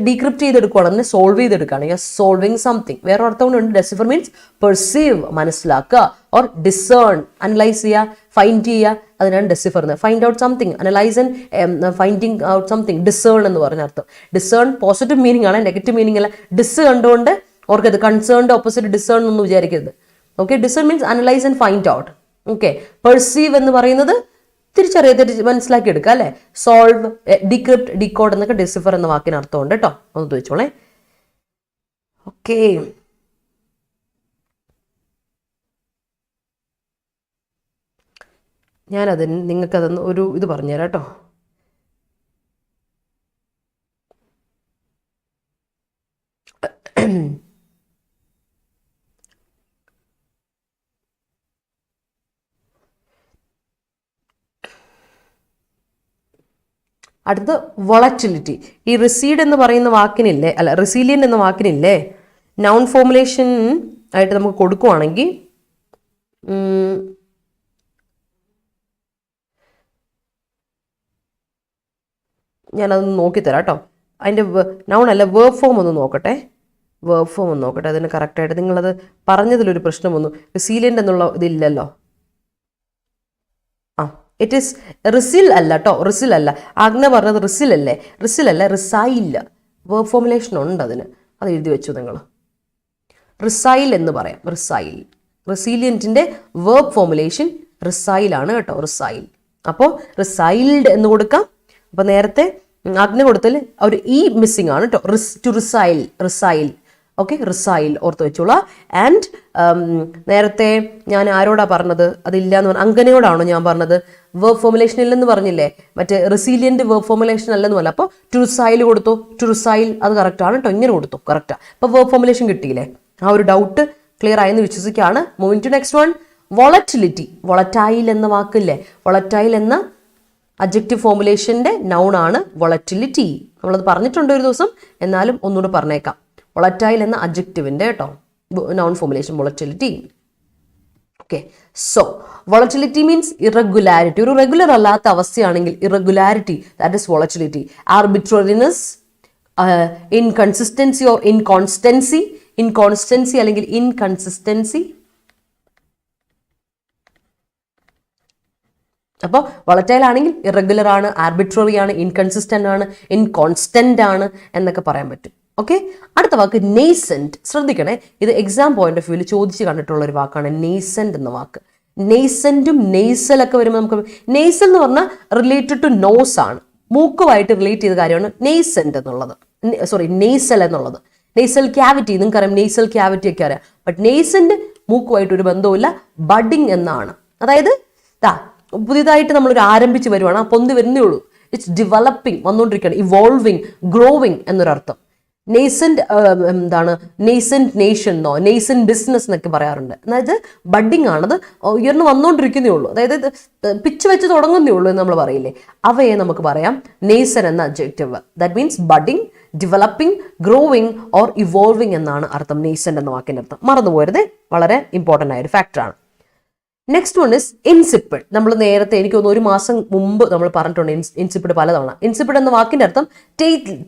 ഡീക്രിപ്റ്റ് ചെയ്തെടുക്കുകയാണ്, അതിനെ സോൾവ് ചെയ്തെടുക്കുകയാണ്. You are solving something. വേറെ അർത്ഥം കൊണ്ടുണ്ട്. ഡെസിഫർ മീൻസ് പെർസീവ്, മനസ്സിലാക്കുക, ഓർ ഡിസേൺ, അനലൈസ് ചെയ്യുക, ഫൈൻഡ് ചെയ്യുക, അതിനാണ് ഡെസിഫർ എന്ന്. Find out something, analyse and finding out something. Discern എന്ന് പറഞ്ഞ അർത്ഥം. ഡിസേൺ പോസിറ്റീവ് മീനിങ് ആണ്, നെഗറ്റീവ് മീനിങ് അല്ല. ഡിസ് കണ്ടുകൊണ്ട് ഓർക്കത്, കൺസേണിന്റെ ഓപ്പോസിറ്റ് ഡിസേൺ എന്നൊന്നും വിചാരിക്കരുത്. Okay, discern means analyse and find out. Okay, perceive എന്ന് പറയുന്നത് തിരിച്ചറിയാതെ മനസ്സിലാക്കി എടുക്കുക അല്ലെ. സോൾവ്, ഡീക്രിപ്റ്റ്, ഡീകോഡ് എന്നൊക്കെ ഡെസിഫർ എന്ന വാക്കിന് അർത്ഥമുണ്ട് കേട്ടോ, ഒന്ന് ചോദിച്ചോളെ. ഓക്കെ, നിങ്ങൾക്കതൊന്ന് ഒരു ഇത് പറഞ്ഞുതരാം കേട്ടോ. അടുത്ത് വൊളറ്റിലിറ്റി. ഈ റിസീഡ് എന്ന് പറയുന്ന വാക്കിനില്ലേ, അല്ല റിസീലിയൻ്റ് എന്ന വാക്കിനില്ലേ, നൗൺ ഫോർമുലേഷൻ ആയിട്ട് നമുക്ക് കൊടുക്കുവാണെങ്കിൽ ഞാനതൊന്ന് നോക്കിത്തരാം കേട്ടോ. അതിൻ്റെ നൗൺ അല്ല, വേർബ് ഫോം ഒന്ന് നോക്കട്ടെ. വേർബ് ഫോം ഒന്ന് നോക്കട്ടെ, അതിന് കറക്റ്റായിട്ട്. നിങ്ങളത് പറഞ്ഞതിലൊരു പ്രശ്നം വന്നു, റിസീലിയൻ്റ് എന്നുള്ള ഇതില്ലല്ലോ. ഇറ്റ് ഈസ് റിസിൽ അല്ല കേട്ടോ, റിസിൽ അല്ല. ആഗ്ന പറഞ്ഞത് റിസിൽ അല്ലേ, റിസിൽ അല്ല, റിസൈൽ. വേർബ് ഫോർമുലേഷൻ ഉണ്ട് അതിന്, അത് എഴുതി വെച്ചു നിങ്ങൾ. റിസൈൽ എന്ന് പറയാം, റിസൈൽ. റിസീലിയൻറ്റിൻ്റെ വേർബ് ഫോർമുലേഷൻ റിസൈലാണ് കേട്ടോ, റിസൈൽ. അപ്പോൾ റിസൈൽഡ് എന്ന് കൊടുക്കാം. അപ്പോൾ നേരത്തെ ആഗ്ന കൊടുത്തൽ ഒരു ഇ മിസ്സിംഗ് ആണ് കേട്ടോ, ടു റിസൈൽ, റിസൈൽ. ഓക്കെ, റിസൈൽ ഓർത്ത് വെച്ചോളാം. ആൻഡ് നേരത്തെ ഞാൻ ആരോടാ പറഞ്ഞത്, അതില്ല എന്ന് പറഞ്ഞാൽ അങ്കനയോടാണോ ഞാൻ പറഞ്ഞത്? വേർബ് ഫോർമുലേഷൻ ഇല്ലെന്ന് പറഞ്ഞില്ലേ, മറ്റേ റിസീലിയൻ്റ് വേർബ് ഫോർമുലേഷൻ അല്ലെന്നുമല്ല. അപ്പോൾ ടു റിസൈൽ കൊടുത്തു, ടു റിസൈൽ, അത് കറക്റ്റാണ് കേട്ടോ, ഇങ്ങനെ കൊടുത്തു, കറക്റ്റാണ്. അപ്പോൾ വേർബ് ഫോർമുലേഷൻ കിട്ടിയില്ലേ, ആ ഒരു ഡൗട്ട് ക്ലിയർ ആയെന്ന് വിശ്വസിക്കുകയാണ്. Moving to next one, volatility. Volatile എന്ന വാക്കില്ലേ, വൊളറ്റൈൽ എന്ന അഡ്ജക്റ്റീവ് ഫോർമുലേഷൻ്റെ നൗണാണ് വൊളറ്റിലിറ്റി. നമ്മളത് പറഞ്ഞിട്ടുണ്ട് ഒരു ദിവസം, എന്നാലും ഒന്നുകൂടെ പറഞ്ഞേക്കാം. വൊളറ്റൈൽ എന്ന അഡ്ജക്റ്റീവിൻ്റെ കേട്ടോ noun formulation volatility. Okay, so volatility means irregularity. ഒരു റെഗുലർ അല്ലാത്ത അവസ്ഥയാണെങ്കിൽ irregularity, that is volatility. Arbitrariness, inconsistency or inconstancy. Inconstancy അല്ലെങ്കിൽ ഇൻകൺസിസ്റ്റൻസി. അപ്പോൾ വൊളറ്റൈൽ ആണെങ്കിൽ ഇറഗുലർ ആണ്, ആർബിട്രറി ആണ്, ഇൻകൺസിസ്റ്റന്റ് ആണ്, ഇൻകോൺസ്റ്റന്റ് ആണ് എന്നൊക്കെ പറയാൻ പറ്റും. ഓക്കെ, അടുത്ത വാക്ക് നെയ്സെന്റ്. ശ്രദ്ധിക്കണേ, ഇത് എക്സാം പോയിന്റ് ഓഫ് വ്യൂവിൽ ചോദിച്ച് കണ്ടിട്ടുള്ള ഒരു വാക്കാണ് നെയ്സെന്റ് എന്ന വാക്ക്. നെയ്സെന്റും നെയ്സലൊക്കെ വരുമ്പോൾ നമുക്ക് നെയ്സൽ എന്ന് പറഞ്ഞാൽ റിലേറ്റഡ് ടു നോസ് ആണ്, മൂക്കുമായിട്ട് റിലേറ്റ് ചെയ്ത കാര്യമാണ് നെയ്സെന്റ് എന്നുള്ളത്. നെയ്സൽ എന്നുള്ളത്. നെയ്സൽ ക്യാവിറ്റി, നിങ്ങൾക്കറിയാം നെയ്സൽ ക്യാവിറ്റി ഒക്കെ അറിയാം. ബട്ട് നെയ്സെന്റ് മൂക്കുമായിട്ട് ഒരു ബന്ധവുമില്ല. ബഡിങ് എന്നാണ്, അതായത് പുതിയതായിട്ട് നമ്മളൊരു ആരംഭിച്ച് വരുവാണ്, പൊന്തി വരുന്നേ ഉള്ളൂ. ഇറ്റ്സ് ഡെവലപ്പിംഗ്, വന്നുകൊണ്ടിരിക്കുകയാണ്. ഇവോൾവിങ്, ഗ്രോവിങ് എന്നൊരർത്ഥം. നെയ്സെന്റ് എന്താണ്, നെയ്സെന്റ് നേഷൻ എന്നോ നെയ്സെന്റ് ബിസിനസ് എന്നൊക്കെ പറയാറുണ്ട്. അതായത് ബഡിങ് ആണത്, ഉയർന്നു വന്നുകൊണ്ടിരിക്കുന്നേ ഉള്ളൂ, അതായത് പിച്ച് വെച്ച് തുടങ്ങുന്നേ ഉള്ളൂ എന്ന് നമ്മൾ പറയില്ലേ, അവയെ നമുക്ക് പറയാം നെയ്സൻ എന്ന adjective. That means budding, developing, growing or evolving എന്നാണ് അർത്ഥം നെയ്സെന്റ് എന്ന വാക്കിൻ്റെ അർത്ഥം. മറന്നുപോരുത്, വളരെ ഇമ്പോർട്ടൻ്റ് ആയ ഒരു ഫാക്ടറാണ്. Next one is insipid. നമ്മൾ നേരത്തെ എനിക്ക് തോന്നുന്നു ഒരു മാസം മുമ്പ് നമ്മൾ പറഞ്ഞിട്ടുണ്ട് ഇൻസിപ്പിഡ് പലതവണ. ഇൻസിപ്പിഡ് എന്ന വാക്കിൻ്റെ അർത്ഥം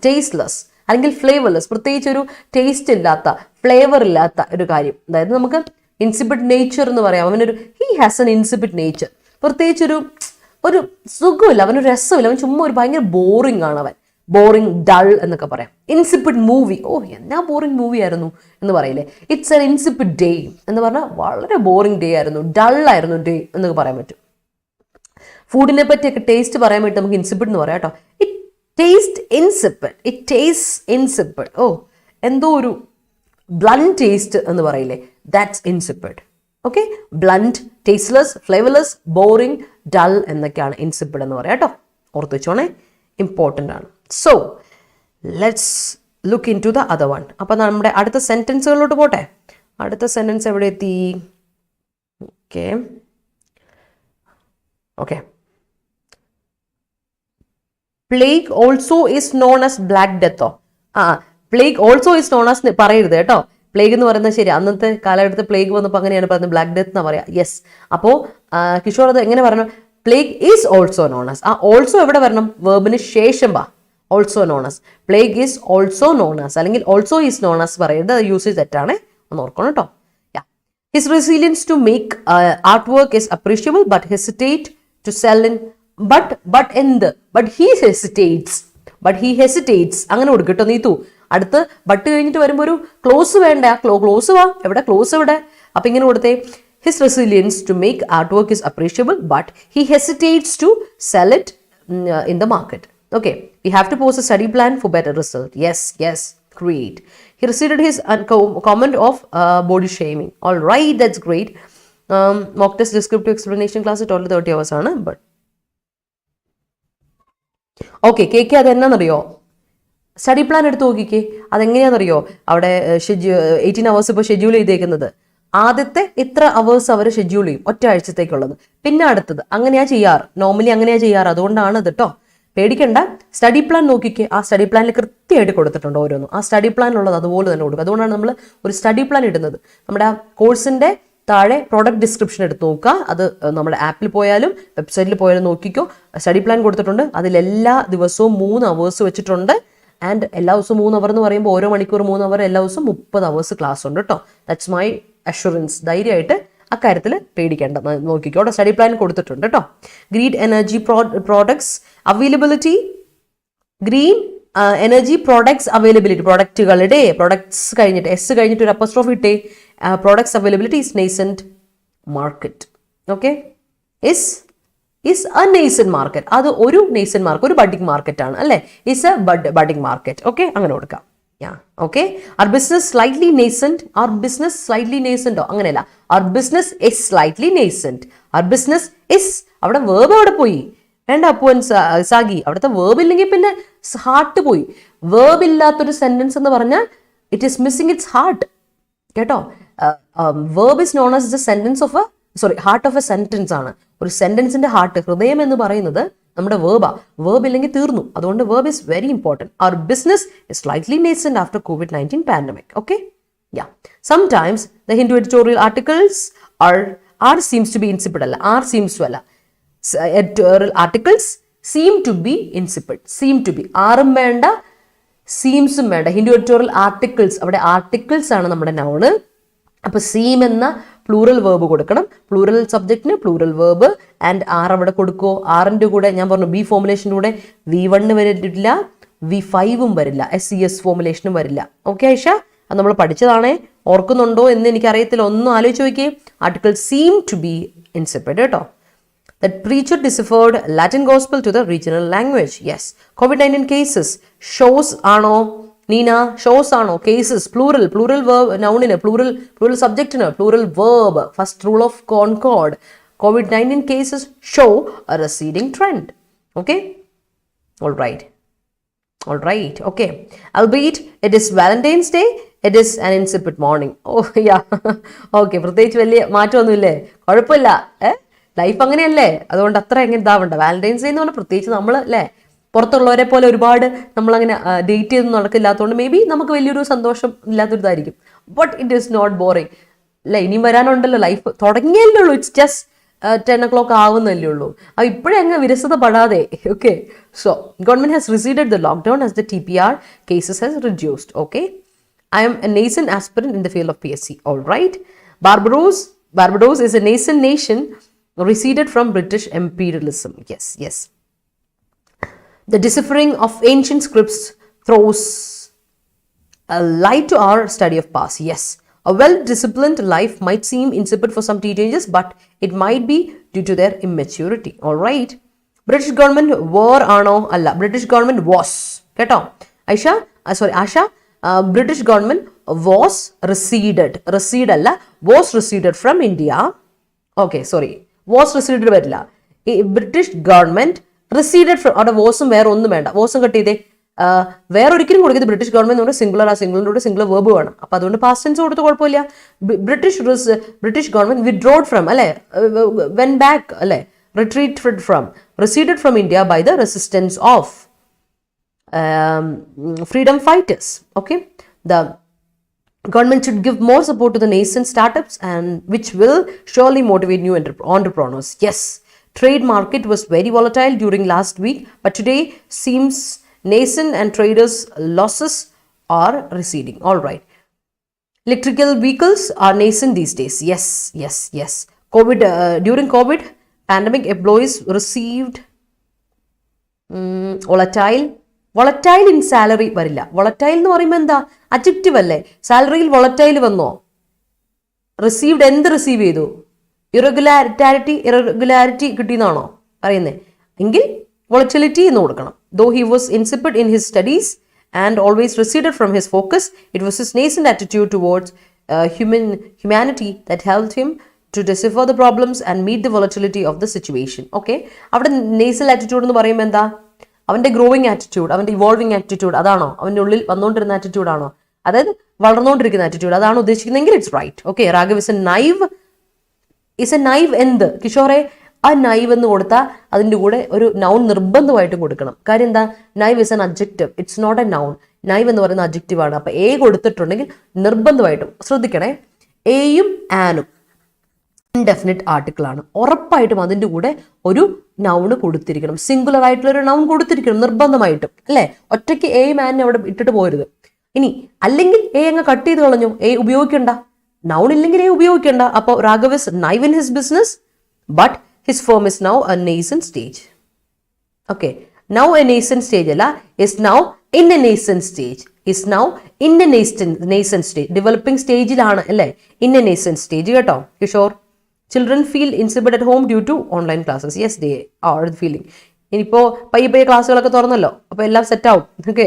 ടേസ്റ്റ്ലെസ് അല്ലെങ്കിൽ ഫ്ലേവർലെസ്, പ്രത്യേകിച്ച് ഒരു ടേസ്റ്റ് ഇല്ലാത്ത, ഫ്ലേവർ ഇല്ലാത്ത ഒരു കാര്യം. അതായത് നമുക്ക് ഇൻസിപ്പിഡ് നേച്ചർ എന്ന് പറയാം. അവനൊരു ഹി ഹാസ് എൻ ഇൻസിപ്പിഡ് നേച്ചർ, പ്രത്യേകിച്ചൊരു ഒരു സുഖമില്ല, അവനൊരു രസമില്ല, അവൻ ചുമ്മാ ഒരു ഭയങ്കര ബോറിംഗ് ആണ് അവൻ. ബോറിംഗ്, ഡൾ എന്നൊക്കെ പറയാം. ഇൻസിപ്പിഡ് മൂവി, ഓ എന്നാ ബോറിംഗ് മൂവി ആയിരുന്നു എന്ന് പറയില്ലേ. ഇറ്റ്സ് എൻ ഇൻസിപ്പിഡ് ഡേ എന്ന് പറഞ്ഞാൽ വളരെ ബോറിംഗ് ഡേ ആയിരുന്നു, ഡൾ ആയിരുന്നു ഡേ എന്നൊക്കെ പറയാൻ പറ്റും. ഫുഡിനെ പറ്റിയൊക്കെ ടേസ്റ്റ് പറയാൻ വേണ്ടി നമുക്ക് ഇൻസിപ്പിഡ് എന്ന് പറയാം കേട്ടോ. Taste insipid. It tastes insipid. Oh, എന്തോ ഒരു ബ്ലണ്ട് ടേസ്റ്റ് എന്ന് പറയില്ലേ, that's insipid. Okay, blunt, tasteless, flavourless, boring, dull എന്നൊക്കെയാണ് ഇൻസിപ്പിഡ് എന്ന് പറയാം കേട്ടോ. ഓർത്ത് വെച്ചോണേ, ഇമ്പോർട്ടൻ്റ് ആണ്. So let's look in to the other one. അപ്പം നമ്മുടെ അടുത്ത സെൻറ്റൻസുകളിലോട്ട് പോട്ടെ. അടുത്ത സെൻറ്റൻസ് എവിടെ എത്തി? Okay okay plague also is known as black ഡെത്തോ? Plague also is known as പറയരുത് കേട്ടോ. പ്ലേഗ് എന്ന് പറയുന്നത് ശരി, അന്നത്തെ കാലഘട്ടത്തിൽ പ്ലേഗ് വന്നപ്പോൾ അങ്ങനെയാണ് പറയുന്നത്, ബ്ലാക്ക് ഡെത്ത് എന്നാ പറയാ. യെസ്, അപ്പോൾ കിഷോർ അത് എങ്ങനെ പറയണം? Plague is also known as. ആ ഓൾസോ എവിടെ വരണം? വേർബിന് ശേഷം വാ. Also known as, plague is also known as, അല്ലെങ്കിൽ ഓൾസോ ഈസ് നോൺ ആസ് പറയരുത്, അത് യൂസേജ് തെറ്റാണ്, ഒന്ന് ഓർക്കണം കേട്ടോ. His resilience to make artwork is appreciable, but hesitate to sell in. But he hesitates. അങ്ങനെ കൊടുക്കട്ടോ നീത്തു. അടുത്ത് ബട്ട് കഴിഞ്ഞിട്ട് വരുമ്പോൾ ഒരു ക്ലോസ് വേണ്ട. ക്ലോസ് വാ, എവിടെ ക്ലോസ് എവിടെ? അപ്പൊ ഇങ്ങനെ കൊടുത്തേ, his resilience to make artwork is appreciable, but he hesitates to sell it in the market. Okay, we have to post a study plan for better result. Yes, great. He received his comment of body shaming. All right, that's great. Mock test descriptive explanation class total 30 hours ആണ്. But okay, cake അതെന്നാണെന്നറിയോ? Study plan എടുത്ത് നോക്കിക്കേ, അതെങ്ങനെയാണെന്നറിയോ? അവിടെ 18 hours ഇപ്പോൾ schedule ചെയ്തേക്കുന്നത്. ആദ്യത്തെ ഇത്ര hours അവർ schedule ചെയ്യും ഒറ്റ ആഴ്ചത്തേക്കുള്ളത്. പിന്നെ അടുത്തത് അങ്ങനെയാ ചെയ്യാറ്, നോർമലി അങ്ങനെയാ ചെയ്യാറ്. അതുകൊണ്ടാണ് ഇത് കേട്ടോ, പേടിക്കണ്ട. സ്റ്റഡി പ്ലാൻ നോക്കിക്കേ, ആ സ്റ്റഡി പ്ലാനിൽ കൃത്യമായിട്ട് കൊടുത്തിട്ടുണ്ട് ഓരോന്നും. ആ സ്റ്റഡി പ്ലാനിലുള്ളത് അതുപോലെ തന്നെ കൊടുക്കും. അതുകൊണ്ടാണ് നമ്മൾ ഒരു സ്റ്റഡി പ്ലാൻ ഇടുന്നത്. നമ്മുടെ ആ കോഴ്സിൻ്റെ താഴെ പ്രോഡക്റ്റ് ഡിസ്ക്രിപ്ഷൻ എടുത്ത് നോക്കുക. അത് നമ്മുടെ ആപ്പിൽ പോയാലും വെബ്സൈറ്റിൽ പോയാലും നോക്കിക്കോ, സ്റ്റഡി പ്ലാൻ കൊടുത്തിട്ടുണ്ട്. അതിലെല്ലാ ദിവസവും 3 hours വെച്ചിട്ടുണ്ട്. ആൻഡ് എല്ലാ ദിവസവും 3 hour എന്ന് പറയുമ്പോൾ ഓരോ മണിക്കൂർ 3 hour, എല്ലാ ദിവസവും 30 hours ക്ലാസ് ഉണ്ട് കേട്ടോ. That's my assurance. ധൈര്യമായിട്ട് അക്കാര്യത്തിൽ പേടിക്കേണ്ട, നോക്കിക്കോ. അവിടെ സ്റ്റഡി പ്ലാൻ കൊടുത്തിട്ടുണ്ട് കേട്ടോ. Green energy products availability, green energy products availability, പ്രൊഡക്റ്റുകളുടെ, പ്രൊഡക്ട്സ് കഴിഞ്ഞിട്ട് എസ് കഴിഞ്ഞിട്ട് ഒരു അപ്പോസ്ട്രോഫി ഇട്ടേ. Products availability is nascent market. Okay, is a nascent market. അത് ഒരു നേസൻറ്റ് മാർക്കറ്റ്, ഒരു ബഡിങ് മാർക്കറ്റ് ആണ് അല്ലേ? Is a budding market. Okay, അങ്ങനെ കൊടുക്കാം. Okay, our business slightly nascent. Our business slightly nascent. അങ്ങനെയല്ല, our business is slightly nascent. Our business is, അവിടെ verb അവിടെ പോയി. വേണ്ട അപ്പുവൻ സാഗി, അവിടുത്തെ വേർബ് ഇല്ലെങ്കിൽ പിന്നെ ഹാർട്ട് പോയി. വേർബ് ഇല്ലാത്തൊരു സെന്റൻസ് എന്ന് പറഞ്ഞാൽ it is missing its heart കേട്ടോ. Verb is known as the sentence of heart of a sentence ആണ്. ഒരു സെന്റൻസിന്റെ ഹാർട്ട്, ഹൃദയം എന്ന് പറയുന്നത് നമ്മുടെ വേർബാ. വേർബ് ഇല്ലെങ്കിൽ തീർന്നു. അതുകൊണ്ട് verb is very important. Our business is slightly nascent after COVID-19 pandemic. Okay, sometimes the Hindu editorial articles are seems to be insipid. അല്ല, ആർ സീംസ് ടു അല്ല, editorial articles seem to be insipid. Seem to be, ആറും വേണ്ട സീംസും വേണ്ട. Hindu editorial articles, അവിടെ articles ആണ് നമ്മുടെ noun. അപ്പൊ സീം എന്ന പ്ലൂറൽ വേർബ് കൊടുക്കണം. പ്ലൂറൽ സബ്ജക്റ്റിന് പ്ലൂറൽ വേർബ്. ആൻഡ് ആർ അവിടെ കൊടുക്കുമോ? ആറിൻ്റെ കൂടെ ഞാൻ പറഞ്ഞു ബി ഫോമുലേഷൻ്റെ കൂടെ V1 വരില്ല, V5 വരില്ല, SES ഫോമുലേഷനും വരില്ല. ഓക്കെ ഐഷ, അത് നമ്മൾ പഠിച്ചതാണേ. ഓർക്കുന്നുണ്ടോ എന്ന് എനിക്കറിയത്തില്ല, ഒന്നും ആലോചിച്ച് നോക്കിയേ. ആർട്ടിക്കിൾ സീം ടു ബി ഇൻസിപ്പിഡ് കേട്ടോ. That preacher deciphered Latin gospel to the regional language. Yes. COVID-19 cases. Shows ആണോ നീന? ഷോസ് ആണോ? കേസസ് പ്ലൂറൽ വേർബ്, നൗണിന് പ്ലൂറൽ സബ്ജക്റ്റിന് plural verb. First rule of concord. COVID-19 cases show a receding trend. Okay? All right. Okay. Albeit it is Valentine's Day, it is an insipid morning. Oh yeah. Okay, പ്രത്യേകിച്ച് വലിയ മാറ്റമൊന്നുമില്ലേ? കുഴപ്പമില്ല. Life അങ്ങനെയല്ലേ, അതുകൊണ്ട് അത്ര എങ്ങനെ ഇതാവണ്ട. Valentine's day എന്ന് പറഞ്ഞാൽ പ്രത്യേകിച്ച് നമ്മൾ അല്ലേ പുറത്തുള്ളവരെ പോലെ ഒരുപാട് നമ്മളങ്ങനെ ഡേറ്റ് ചെയ്ത് നടക്കില്ലാത്തതുകൊണ്ട് മേ ബി നമുക്ക് വലിയൊരു സന്തോഷം ഇല്ലാത്തൊരിതായിരിക്കും. But it is not boring അല്ലേ? ഇനിയും വരാനുണ്ടല്ലോ, ലൈഫ് തുടങ്ങിയല്ലേ ഉള്ളൂ. ഇറ്റ്സ് ജസ്റ്റ് 10 o'clock ആവുന്നല്ലേ ഉള്ളൂ. അത് ഇപ്പോഴേ അങ്ങ് വിരസത പെടാതെ. Okay, so government has receded the lockdown as the TPR cases has reduced. Okay, I am a nascent aspirant in the field of PSC. All right. Barbados is a nascent nation receded from British imperialism. Yes. The deciphering of ancient scripts throws a light to our study of past. Yes. A well-disciplined life might seem insipid for some teenagers, but it might be due to their immaturity. All right. British government war ആണോ? അല്ല, British government was. കേട്ടോ Asha, British government was recede അല്ല, was receded from India. Okay, sorry, was receded വരില്ല. ഈ British government receded from, അവിടെ വാസും വേറെ ഒന്നും വേണ്ട, വാസും കട്ട് ചെയ്തേ. വേറെ ഒരിക്കലും കൊടുക്കുന്നത് ബ്രിട്ടീഷ് ഗവൺമെന്റ് സിംഗുലർ, ആ സിംഗുലറിനോട് സിംഗുലർ വേർബ് വേണം. അപ്പൊ അതുകൊണ്ട് പാസ്റ്റ് ടെൻസ് കൊടുത്ത് കുഴപ്പമില്ല. ബ്രിട്ടീഷ് ഗവൺമെന്റ് വിഡ്രോഡ് ഫ്രം, അല്ലെ, വെൻ ബാക്ക്, അല്ലെ, retreated from, receded from India by the resistance of freedom fighters. Okay, the government should give more support to the nascent startups, and which will surely motivate new entrepreneurs. Yes, trade market was very volatile during last week, but today seems nascent and traders losses are receding. All right, electrical vehicles are nascent these days. Yes. During COVID pandemic, employees received volatile in salary വരില്ല. volatile എന്ന് പറയുമ്പോൾ എന്താ? Adjective അല്ലേ? സാലറിയിൽ volatile വന്നോ? Received എന്ത് receive ചെയ്തു? Irregularity കിട്ടിയെന്നാണോ പറയുന്നത്? എങ്കിൽ volatility എന്ന് കൊടുക്കണം. Though he was insipid in his studies and always receded from his focus, it was his nascent attitude towards humanity that helped him to decipher the problems and meet the volatility of the situation. Okay, അവിടെ nasal attitude എന്ന് പറയുമ്പോൾ എന്താ? അവന്റെ growing attitude, അവന്റെ evolving attitude, അതാണോ? അവന്റെ ഉള്ളിൽ വന്നുകൊണ്ടിരുന്ന attitude ആണോ? അതായത് വളർന്നുകൊണ്ടിരിക്കുന്ന ആറ്റിറ്റ്യൂഡ്, അതാണ് ഉദ്ദേശിക്കുന്നതെങ്കിൽ it's right. Okay, Raghav is a naive എന്ത്? കിഷോറെ, ആ നൈവ് എന്ന് കൊടുത്താൽ അതിൻ്റെ കൂടെ ഒരു നൗൺ നിർബന്ധമായിട്ടും കൊടുക്കണം. കാര്യം എന്താ? Naive is an adjective, it's not a noun. Naive എന്ന് പറയുന്ന അഡ്ജക്റ്റീവ് ആണ്. അപ്പൊ എ കൊടുത്തിട്ടുണ്ടെങ്കിൽ നിർബന്ധമായിട്ടും ശ്രദ്ധിക്കണേ, എയും ആനും ഇൻഡെഫിനിറ്റ് ആർട്ടിക്കിൾ ആണ്. ഉറപ്പായിട്ടും അതിൻ്റെ കൂടെ ഒരു നൗണ് കൊടുത്തിരിക്കണം, സിംഗുലർ ആയിട്ടുള്ള ഒരു നൗൺ കൊടുത്തിരിക്കണം നിർബന്ധമായിട്ടും, അല്ലേ? ഒറ്റയ്ക്ക് എ മാനിനെ അവിടെ ഇട്ടിട്ട് പോരുത്. ഇനി അല്ലെങ്കിൽ എ അങ്ങ് കട്ട് ചെയ്ത് കളഞ്ഞു, എ ഉപയോഗിക്കണ്ട, നൗൺ ഇല്ലെങ്കിൽ എ ഉപയോഗിക്കണ്ട. അപ്പോൾ Raghav is naive in his business, but his firm is now a nascent stage. Okay, now a nascent stage അല്ല, is now in a nascent stage, is now in a nascent stage, developing സ്റ്റേജിലാണ്, അല്ലേ? In a nascent stage. കേട്ടോ Kishore. Children feel insipid at home due to online classes. Yes, they are feeling. ഇനിയിപ്പോൾ പയ്യെ ക്ലാസ്സുകളൊക്കെ തുറന്നല്ലോ, അപ്പോൾ എല്ലാം set ആവും. Okay,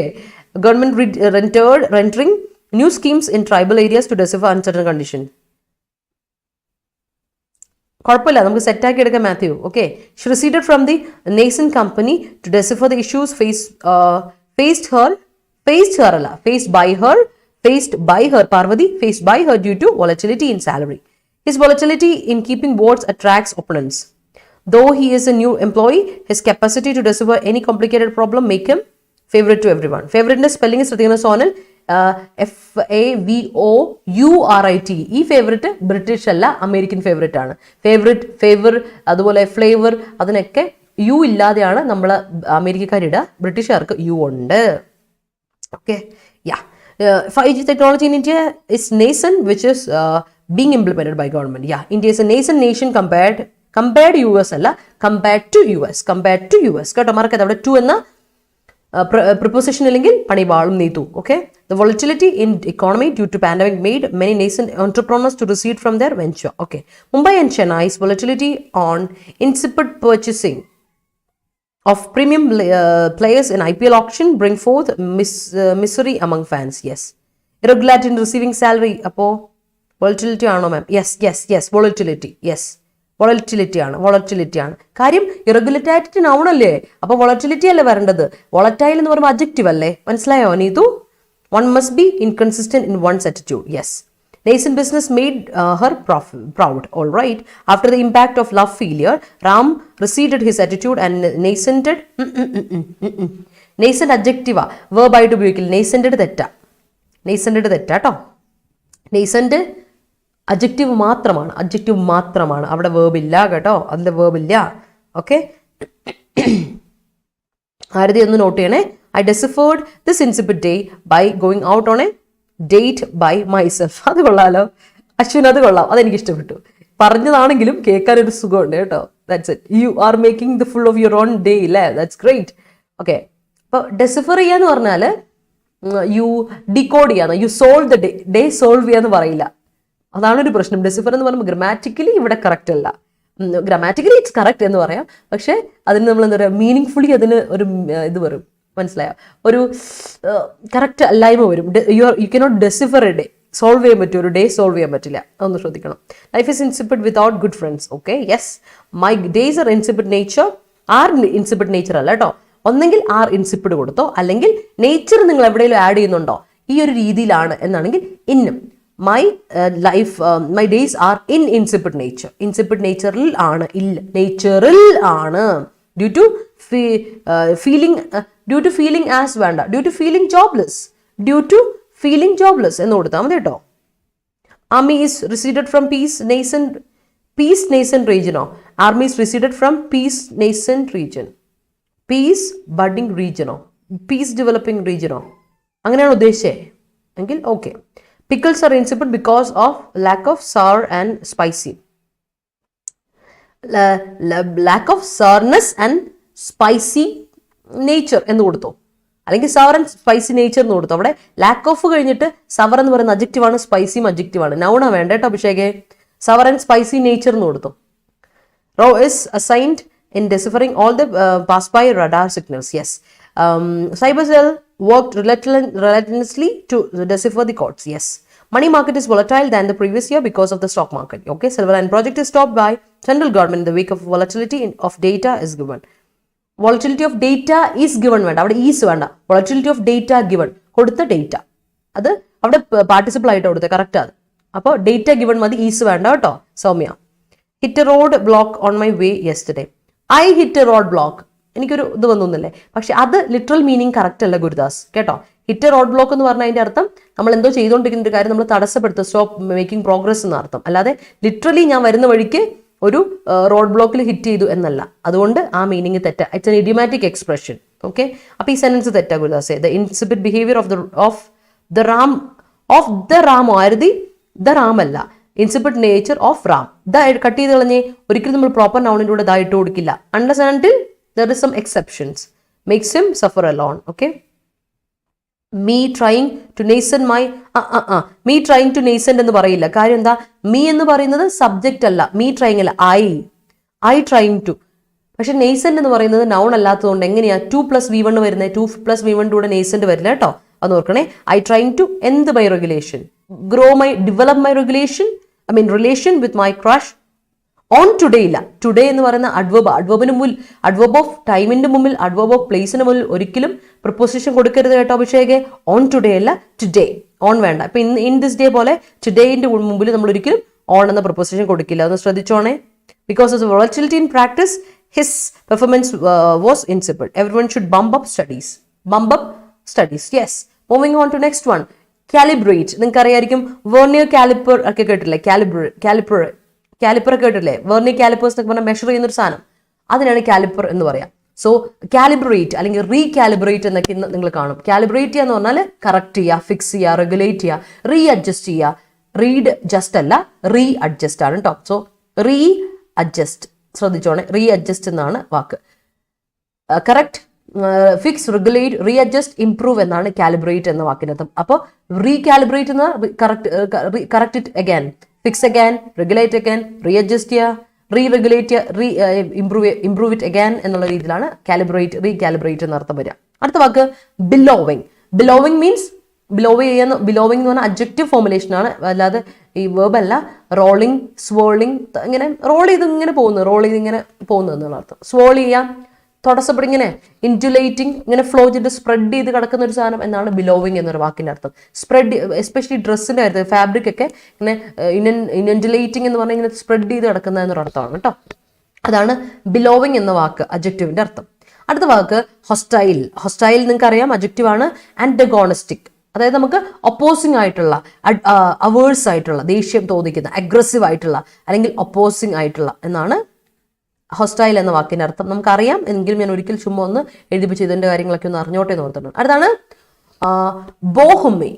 government rendering new schemes in tribal areas to decipher uncertain condition. കുഴപ്പമില്ല, നമുക്ക് സെറ്റാക്കി എടുക്കാം Mathew. Okay, she receded from the nascent company to decipher the issues faced by her Parvati, faced by her due to volatility in salary. His volatility in keeping boards attracts opponents. Though he is a new employee, his capacity to decipher any complicated problem make him favorite to everyone. Favorite spelling is Rathina Sonal, FAVOURIT. ഈ favourite British അല്ല, American favourite ആണ്. Favour അതുപോലെ flavour, അതിനൊക്കെ U ഇല്ലാതെയാണ് നമ്മൾ അമേരിക്കക്കാരിടുക, ബ്രിട്ടീഷുകാർക്ക് U ഉണ്ട്. Okay, yeah. 5G technology in India is nascent, which is being implemented by government. Yeah, India is a nascent nation compared to US അല്ല, compared to US. കേട്ടോ, മറക്കരുത്, അവിടെ ടു എന്ന preposition അല്ലെങ്കിൽ പണി വാളും Neethu. Okay, the volatility in economy due to pandemic made many nascent entrepreneurs to recede from their venture. Okay, Mumbai and Chennai's volatility on insipid purchasing of premium players in IPL auction bring forth misery among fans. Yes, irregularity in receiving salary. അപ്പോൾ volatility ആണോ ma'am? Yes volatility. Yes, volatility ആണ് കാര്യം. Irregularity നൗണല്ലേ, അപ്പൊ volatility അല്ലേ വരേണ്ടത്. Volatile എന്ന് പറയുമ്പോൾ adjective അല്ലേ? മനസ്സിലായോ Neethu? One must be inconsistent in one's attitude. Yes, nascent business made her proud. All right, after the impact of love failure, Ram receded his attitude and nascented. Nascent adjective verb ആയിട്ട് ഉപയോഗിക്കില്ല. nascented തെറ്റാ കേട്ടോ. nascent adjective മാത്രമാണ്, അവിടെ verb ഇല്ല കേട്ടോ, അതിന്റെ verb ഇല്ല. ഓക്കെ, ആരതി ഒന്ന് നോട്ട് ചെയ്യണേ. I deciphered this insipid day by going out on a date by myself. അത് കൊള്ളാലോ അശ്വിൻ, അത് കൊള്ളാം, അതെനിക്ക് ഇഷ്ടപ്പെട്ടു. പറഞ്ഞതാണെങ്കിലും കേൾക്കാൻ ഒരു സുഖമുണ്ട് കേട്ടോ. That's it. You are making the full of your own day അല്ലേ? That's great. ഓക്കെ, അപ്പോൾ ഡെസിഫർ ചെയ്യാന്ന് പറഞ്ഞാൽ യു ഡിക്കോഡ് ചെയ്യാന്ന്, you solve the day solve ചെയ്യാന്ന് പറയില്ല. അതാണ് ഒരു പ്രശ്നം. ഡെസിഫർ എന്ന് പറയുമ്പോൾ ഗ്രാമാറ്റിക്കലി ഇവിടെ കറക്റ്റ് അല്ല. ഗ്രാമാറ്റിക്കലി ഇറ്റ്സ് കറക്റ്റ് എന്ന് പറയാം, പക്ഷേ അതിന് നമ്മൾ എന്താ പറയുക, മീനിങ് അതിന് ഒരു ഇത് വരും, മനസ്സിലായോ, ഒരു കറക്റ്റ് അല്ലായ്മ വരും. You cannot decipher a day, solve ചെയ്യാൻ പറ്റും, ഒരു ഡേ സോൾവ് ചെയ്യാൻ പറ്റില്ല, അതൊന്ന് ശ്രദ്ധിക്കണം. Life is insipid without good friends. Okay, yes, my days are insipid nature. Are insipid nature അല്ല കേട്ടോ, ഒന്നെങ്കിൽ ആർ ഇൻസിപ്പിഡ് കൊടുത്തോ, അല്ലെങ്കിൽ നേച്ചർ നിങ്ങൾ എവിടെയെങ്കിലും ആഡ് ചെയ്യുന്നുണ്ടോ, ഈ ഒരു രീതിയിലാണ് എന്നാണെങ്കിൽ ഇന്നും. My life, my days are in insipid nature. Insipid നേച്ചറിൽ ആണ്, ഇല്ല നേച്ചറിൽ ആണ്. ഡ്യൂ ടു ഫീലിംഗ് ആസ് വേണ്ട, due to feeling jobless, due to feeling jobless എന്ന് കൊടുത്താൽ മതി കേട്ടോ. Army is receded from peace nascent റീജിയനോ, army is receded from peace nascent region, peace budding റീജിയനോ, പീസ് ഡെവലപ്പിംഗ് റീജിയനോ, അങ്ങനെയാണ് ഉദ്ദേശിച്ചത് എങ്കിൽ okay. Pickles are insipid because of lack of sour and spicy. Lack of sourness and spicy nature എന്ന് കൊടുത്തോ, അല്ലെങ്കിൽ സവർ and spicy nature എന്ന് കൊടുത്തു. അവിടെ ലാക്ക് ഓഫ് കഴിഞ്ഞിട്ട് സവർ എന്ന് പറയുന്ന അഡ്ജക്റ്റീവാണ്, സ്പൈസിയും അഡ്ജക്റ്റീവാണ്, നൗണാ വേണ്ട കേട്ടോ അഭിഷേകെ. സവർ ആൻഡ് സ്പൈസി നേച്ചർ എന്ന് കൊടുത്തു. റോ is assigned in deciphering all the pass-by radar signals. Yes. CHSL worked relentlessly to decipher the codes. Yes. Money market is volatile than the previous year because of the stock market. Okay. Silver line project is stopped by central government in the wake of volatility of data is given. Volatility of data is given വേണ്ട, അവിടെ is വേണ്ട. Volatility of data given, കൊടുത്ത data അത് അവിടെ participle ആയിട്ട് കൊടുത്തത് correct അത്. അപ്പോൾ ഡേറ്റ ഗിവൺ മതി, ഈസ് വേണ്ട കേട്ടോ Soumya. Hit a road block on my way yesterday. I hit a road block, എനിക്കൊരു ഇത് വന്നൊന്നുമില്ലേ, പക്ഷെ അത് ലിറ്ററൽ മീനിങ് കറക്റ്റ് അല്ല ഗുരുദാസ് കേട്ടോ. ഹിറ്റ് എ റോഡ് ബ്ലോക്ക് എന്ന് പറഞ്ഞാൽ അതിന്റെ അർത്ഥം നമ്മൾ എന്തോ ചെയ്തുകൊണ്ടിരിക്കുന്ന ഒരു കാര്യം നമ്മൾ തടസ്സപ്പെടുത്തുക, സ്റ്റോപ്പ് മേക്കിംഗ് പ്രോഗ്രസ് എന്ന അർത്ഥം, അല്ലാതെ ലിറ്ററലി ഞാൻ വരുന്ന വഴിക്ക് ഒരു റോഡ് ബ്ലോക്കിൽ ഹിറ്റ് ചെയ്തു എന്നല്ല. അതുകൊണ്ട് ആ മീനിങ് തെറ്റാ, it's an idiomatic expression. Okay, അപ്പൊ ഈ സെന്റൻസ് തെറ്റാ ഗുരുദാസേ. The insipid behaviour of the Ram ആയിരുതി, ദ റാം അല്ല, insipid nature of Ram. The cut ചെയ്ത് കളഞ്ഞ് ഒരിക്കലും നമ്മൾ പ്രോപ്പർ നൗണിൻ്റെ കൂടെ ഇതായിട്ട് കൊടുക്കില്ല, unless and until there is some exceptions. Makes him suffer alone. Okay, me trying to nascent my me trying to nascent എന്ന് പറയില്ല. കാര്യം എന്താ, മീ എന്ന് പറയുന്നത് സബ്ജക്റ്റ് അല്ല, മീ ട്രൈങ് അല്ല, ഐ ട്രൈങ് ടു. പക്ഷെ നെയ്സെന്റ് എന്ന് പറയുന്നത് നൗൺ അല്ലാത്തതുകൊണ്ട് എങ്ങനെയാ 2+V1 വരുന്നത്, 2+V1 കൂടെ നെയ്സെന്റ് വരില്ല കേട്ടോ, അത് ഓർക്കണേ. ഐ ട്രൈങ് ടു എന്ത് by regulation, develop my relation with my crush on today ഇല്ല. ടുഡേ എന്ന് പറയുന്ന അഡ്വർബിന് മുമ്പിൽ, അഡ്വർബ് ഓഫ് ടൈമിന്റെ മുമ്പിൽ, അഡ്വർബ് ഓഫ് പ്ലേസിന് മുമ്പിൽ ഒരിക്കലും പ്രപ്പോസിഷൻ കൊടുക്കരുത് കേട്ടോ അഭിഷേകെ. ഓൺ ടുഡേ അല്ല, ടുഡേ. ഓൺ വേണ്ട. ഇപ്പൊ ഇൻ ദിസ് ഡേ പോലെ ടുഡേന്റെ മുമ്പിൽ നമ്മൾ ഒരിക്കലും ഓൺ എന്ന പ്രപ്പോസിഷൻ കൊടുക്കില്ല, ഒന്ന് ശ്രദ്ധിച്ചോണേ. Because of volatility in practice, his performance was insipid. Everyone should bump up studies. Yes. Moving on to next one. Calibrate. നിങ്ങൾക്ക് അറിയായിരിക്കും, വെർണിയർ കാലിപ്പർ ഒക്കെ കേട്ടില്ലേ, കാലിപ്പർ കേട്ടില്ലേ, വെർണിയർ കാലിപ്പേഴ്സ് എന്നൊക്കെ പറഞ്ഞാൽ മെഷർ ചെയ്യുന്ന ഒരു സാധനം, അതിനാണ് കാലിപ്പർ എന്ന് പറയാം. സോ കാലിബ്രേറ്റ് അല്ലെങ്കിൽ റീകാലിബ്രേറ്റ് എന്നൊക്കെ നിങ്ങൾ കാണും. കാലിബ്രേറ്റ് ചെയ്യുക എന്ന് പറഞ്ഞാൽ കറക്റ്റ് ചെയ്യുക, ഫിക്സ് ചെയ്യുക, റെഗുലേറ്റ് ചെയ്യുക, റീ അഡ്ജസ്റ്റ് ചെയ്യുക. റീഡ് ജസ്റ്റ് അല്ല, റീ അഡ്ജസ്റ്റ് ആണ് കേട്ടോ. സോ റീ അഡ്ജസ്റ്റ്, ശ്രദ്ധിച്ചോണെ, റീ അഡ്ജസ്റ്റ് എന്നാണ് വാക്ക്. Correct, fix, regulate, readjust, improve എന്നാണ് കാലിബ്രേറ്റ് എന്ന വാക്കിനർത്ഥം. അപ്പോൾ റീകാലിബ്രേറ്റ് എന്ന correct it again, fix again, regulate again, readjust ചെയ്യുക, റീറെഗുലേറ്റ് ചെയ്യുക, ഇംപ്രൂവ് ഇറ്റ് അഗൈൻ എന്നുള്ള രീതിയിലാണ് കാലിബ്രേറ്റ്, റീകാലിബ്രേറ്റ് എന്ന അർത്ഥം വരിക. അടുത്ത വാക്ക് ബിലോവിങ്. ബിലോവിങ് മീൻസ് ബിലോവിങ് എന്ന് പറഞ്ഞാൽ അഡ്ജക്റ്റീവ് ഫോർമുലേഷൻ ആണ്, അല്ലാതെ ഈ വേർബ് അല്ല. റോളിങ്, സ്വോളിങ്, ഇങ്ങനെ റോൾ ചെയ്ത് ഇങ്ങനെ പോകുന്നു എന്നുള്ള അർത്ഥം. സ്വോൾ ചെയ്യാം, തടസ്സപ്പെടും, ഇങ്ങനെ ഇൻറ്റുലേറ്റിംഗ്, ഇങ്ങനെ ഫ്ലോ ചെയ്ത് സ്പ്രെഡ് ചെയ്ത് കിടക്കുന്ന ഒരു സാധനം എന്നാണ് ബിലോവിങ് എന്നൊരു വാക്കിൻ്റെ അർത്ഥം. സ്പ്രെഡ്, എസ്പെഷ്യലി ഡ്രസ്സിൻ്റെ കാര്യത്തിൽ, ഫാബ്രിക് ഒക്കെ ഇങ്ങനെ ഇൻറ്റുലേറ്റിംഗ് എന്ന് പറഞ്ഞാൽ ഇങ്ങനെ സ്പ്രെഡ് ചെയ്ത് കിടക്കുന്ന എന്നൊരു അർത്ഥമാണ് കേട്ടോ. അതാണ് ബിലോവിങ് എന്ന വാക്ക് അഡ്ജക്റ്റീവിൻ്റെ അർത്ഥം. അടുത്ത വാക്ക് ഹൊസ്റ്റൈൽ. ഹൊസ്റ്റൈൽ നിങ്ങൾക്ക് അറിയാം, അഡ്ജക്റ്റീവ് ആണ്. ആന്റഗോണിസ്റ്റിക്, അതായത് നമുക്ക് ഒപ്പോസിങ് ആയിട്ടുള്ള, അവേഴ്സ് ആയിട്ടുള്ള, ദേഷ്യം തോന്നിക്കുന്ന, അഗ്രസീവ് ആയിട്ടുള്ള അല്ലെങ്കിൽ ഒപ്പോസിങ് ആയിട്ടുള്ള എന്നാണ് ഹൊസ്റ്റൈൽ എന്ന വാക്കിന്റെ അർത്ഥം. നമുക്കറിയാം, എങ്കിലും ഞാൻ ഒരിക്കൽ ചുമ്മാ ഒന്ന് എഴുതിപ്പിച്ച് ഇതിന്റെ കാര്യങ്ങളൊക്കെ ഒന്ന് അറിഞ്ഞോട്ടെ എന്ന് ഓർത്തിട്ടുണ്ട്. അടുത്താണ് ബോഹൊമി.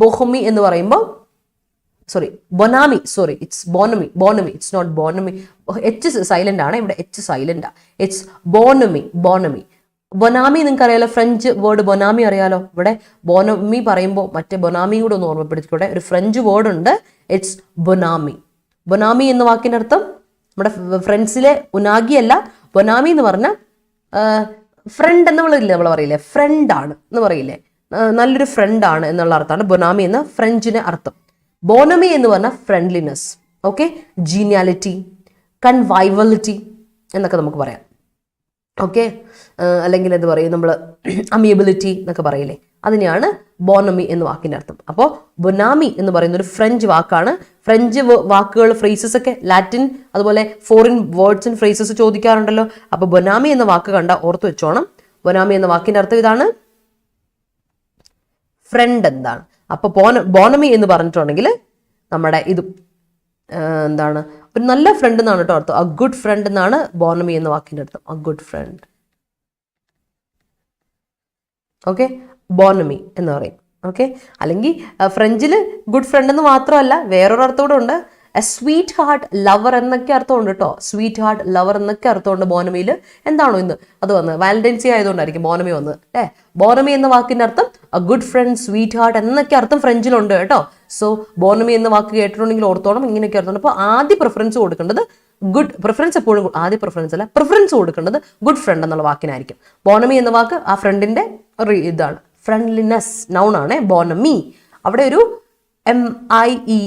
ബോഹൊമി എന്ന് പറയുമ്പോൾ bonhomie, it's bonhomie, it's not bonhomie. H silent ആണ് ഇവിടെ, H silent. It's bonhomie. Bonhomie നിങ്ങൾക്ക് അറിയാലോ, ഫ്രഞ്ച് വേർഡ് ബൊനാമി അറിയാലോ. ഇവിടെ ബോണമി പറയുമ്പോൾ മറ്റേ ബൊനാമി കൂടെ ഒന്ന് ഓർമ്മപ്പെടുത്തിക്കൂടെ, ഒരു ഫ്രഞ്ച് വേർഡ് ഉണ്ട്, ഇറ്റ്സ് ബൊനാമി. ബൊനാമി എന്ന വാക്കിന്റെ അർത്ഥം നമ്മുടെ ഫ്രണ്ട്സിലെ ഉനാഗി അല്ല, ബൊനാമി എന്ന് പറഞ്ഞാൽ ഫ്രണ്ട് എന്നുള്ളതില്ല, നമ്മൾ പറയില്ലേ ഫ്രണ്ടാണ് എന്ന് പറയില്ലേ, നല്ലൊരു ഫ്രണ്ടാണ് എന്നുള്ള അർത്ഥമാണ് ബൊനാമി എന്ന ഫ്രഞ്ചിന് അർത്ഥം. ബോണമി എന്ന് പറഞ്ഞാൽ ഫ്രണ്ട്ലിനെസ്, ഓക്കെ, ജീനിയാലിറ്റി, കൺവൈവലിറ്റി എന്നൊക്കെ നമുക്ക് പറയാം. ഓക്കെ, അല്ലെങ്കിൽ എന്ത് പറയും നമ്മൾ അമിയബിലിറ്റി എന്നൊക്കെ പറയില്ലേ, അതിനെയാണ് ബോണമി എന്ന വാക്കിൻ്റെ അർത്ഥം. അപ്പോൾ ബൊനാമി എന്ന് പറയുന്ന ഒരു ഫ്രഞ്ച് വാക്കാണ്. ഫ്രഞ്ച് വാക്കുകൾ ഫ്രേസസ് ഒക്കെ ലാറ്റിൻ അതുപോലെ ഫോറിൻ വേർഡ്സ് ആൻഡ് ഫ്രേസസ് ചോദിക്കാറുണ്ടല്ലോ. അപ്പോൾ ബൊനാമി എന്ന വാക്ക് കണ്ട ഓർത്ത് വെച്ചോണം. ബൊനാമി എന്ന വാക്കിൻ്റെ അർത്ഥം ഇതാണ്, ഫ്രണ്ട് എന്താണ്. അപ്പോൾ ബോണമി എന്ന് പറഞ്ഞിട്ടുണ്ടെങ്കിൽ നമ്മുടെ ഇതും എന്താണ്, ഒരു നല്ല ഫ്രണ്ട് എന്നാണ് കേട്ടോ അർത്ഥം. എ ഗുഡ് ഫ്രണ്ട് എന്നാണ് ബോണമി എന്ന വാക്കിൻ്റെ അർത്ഥം, എ ഗുഡ് ഫ്രണ്ട്. ഓക്കെ, ബോണമി എന്ന് പറയും. ഓക്കെ, അല്ലെങ്കിൽ ഫ്രഞ്ചിൽ ഗുഡ് ഫ്രണ്ട് എന്ന് മാത്രമല്ല വേറൊരു അർത്ഥം കൂടെ ഉണ്ട്, എ സ്വീറ്റ് ഹാർട്ട് ലവർ എന്നൊക്കെ അർത്ഥമുണ്ട് കേട്ടോ. സ്വീറ്റ് ഹാർട്ട് ലവർ എന്നൊക്കെ അർത്ഥമുണ്ട് ബോണമിയിൽ. എന്താണോ ഇന്ന് അത് വന്നത്, വാലന്റൈൻസ് ഡേ ആയതുകൊണ്ടായിരിക്കും ബോണമി വന്നത് അല്ലേ. ബോണമി എന്ന വാക്കിൻ്റെ അർത്ഥം A good friend, sweet heart എന്നൊക്കെ അർത്ഥം ഫ്രഞ്ചിലുണ്ട് കേട്ടോ. സോ ബോണമി എന്ന വാക്ക് കേട്ടിട്ടുണ്ടെങ്കിൽ ഓർത്തോണം, ഇങ്ങനെയൊക്കെ ഓർത്തോണം. അപ്പോൾ ആദ്യ പ്രിഫറൻസ് കൊടുക്കേണ്ടത് ഗുഡ്, പ്രിഫറൻസ് എപ്പോഴും ആദ്യ പ്രിഫറൻസ് അല്ല, പ്രിഫറൻസ് കൊടുക്കേണ്ടത് ഗുഡ് ഫ്രണ്ട് എന്നുള്ള വാക്കിനായിരിക്കും. ബോണമി എന്ന വാക്ക് ആ ഫ്രണ്ടിന്റെ ഇതാണ്, ഫ്രണ്ട്ലിനെസ് നൗൺ ആണ് ബോണമി. അവിടെ ഒരു MIE,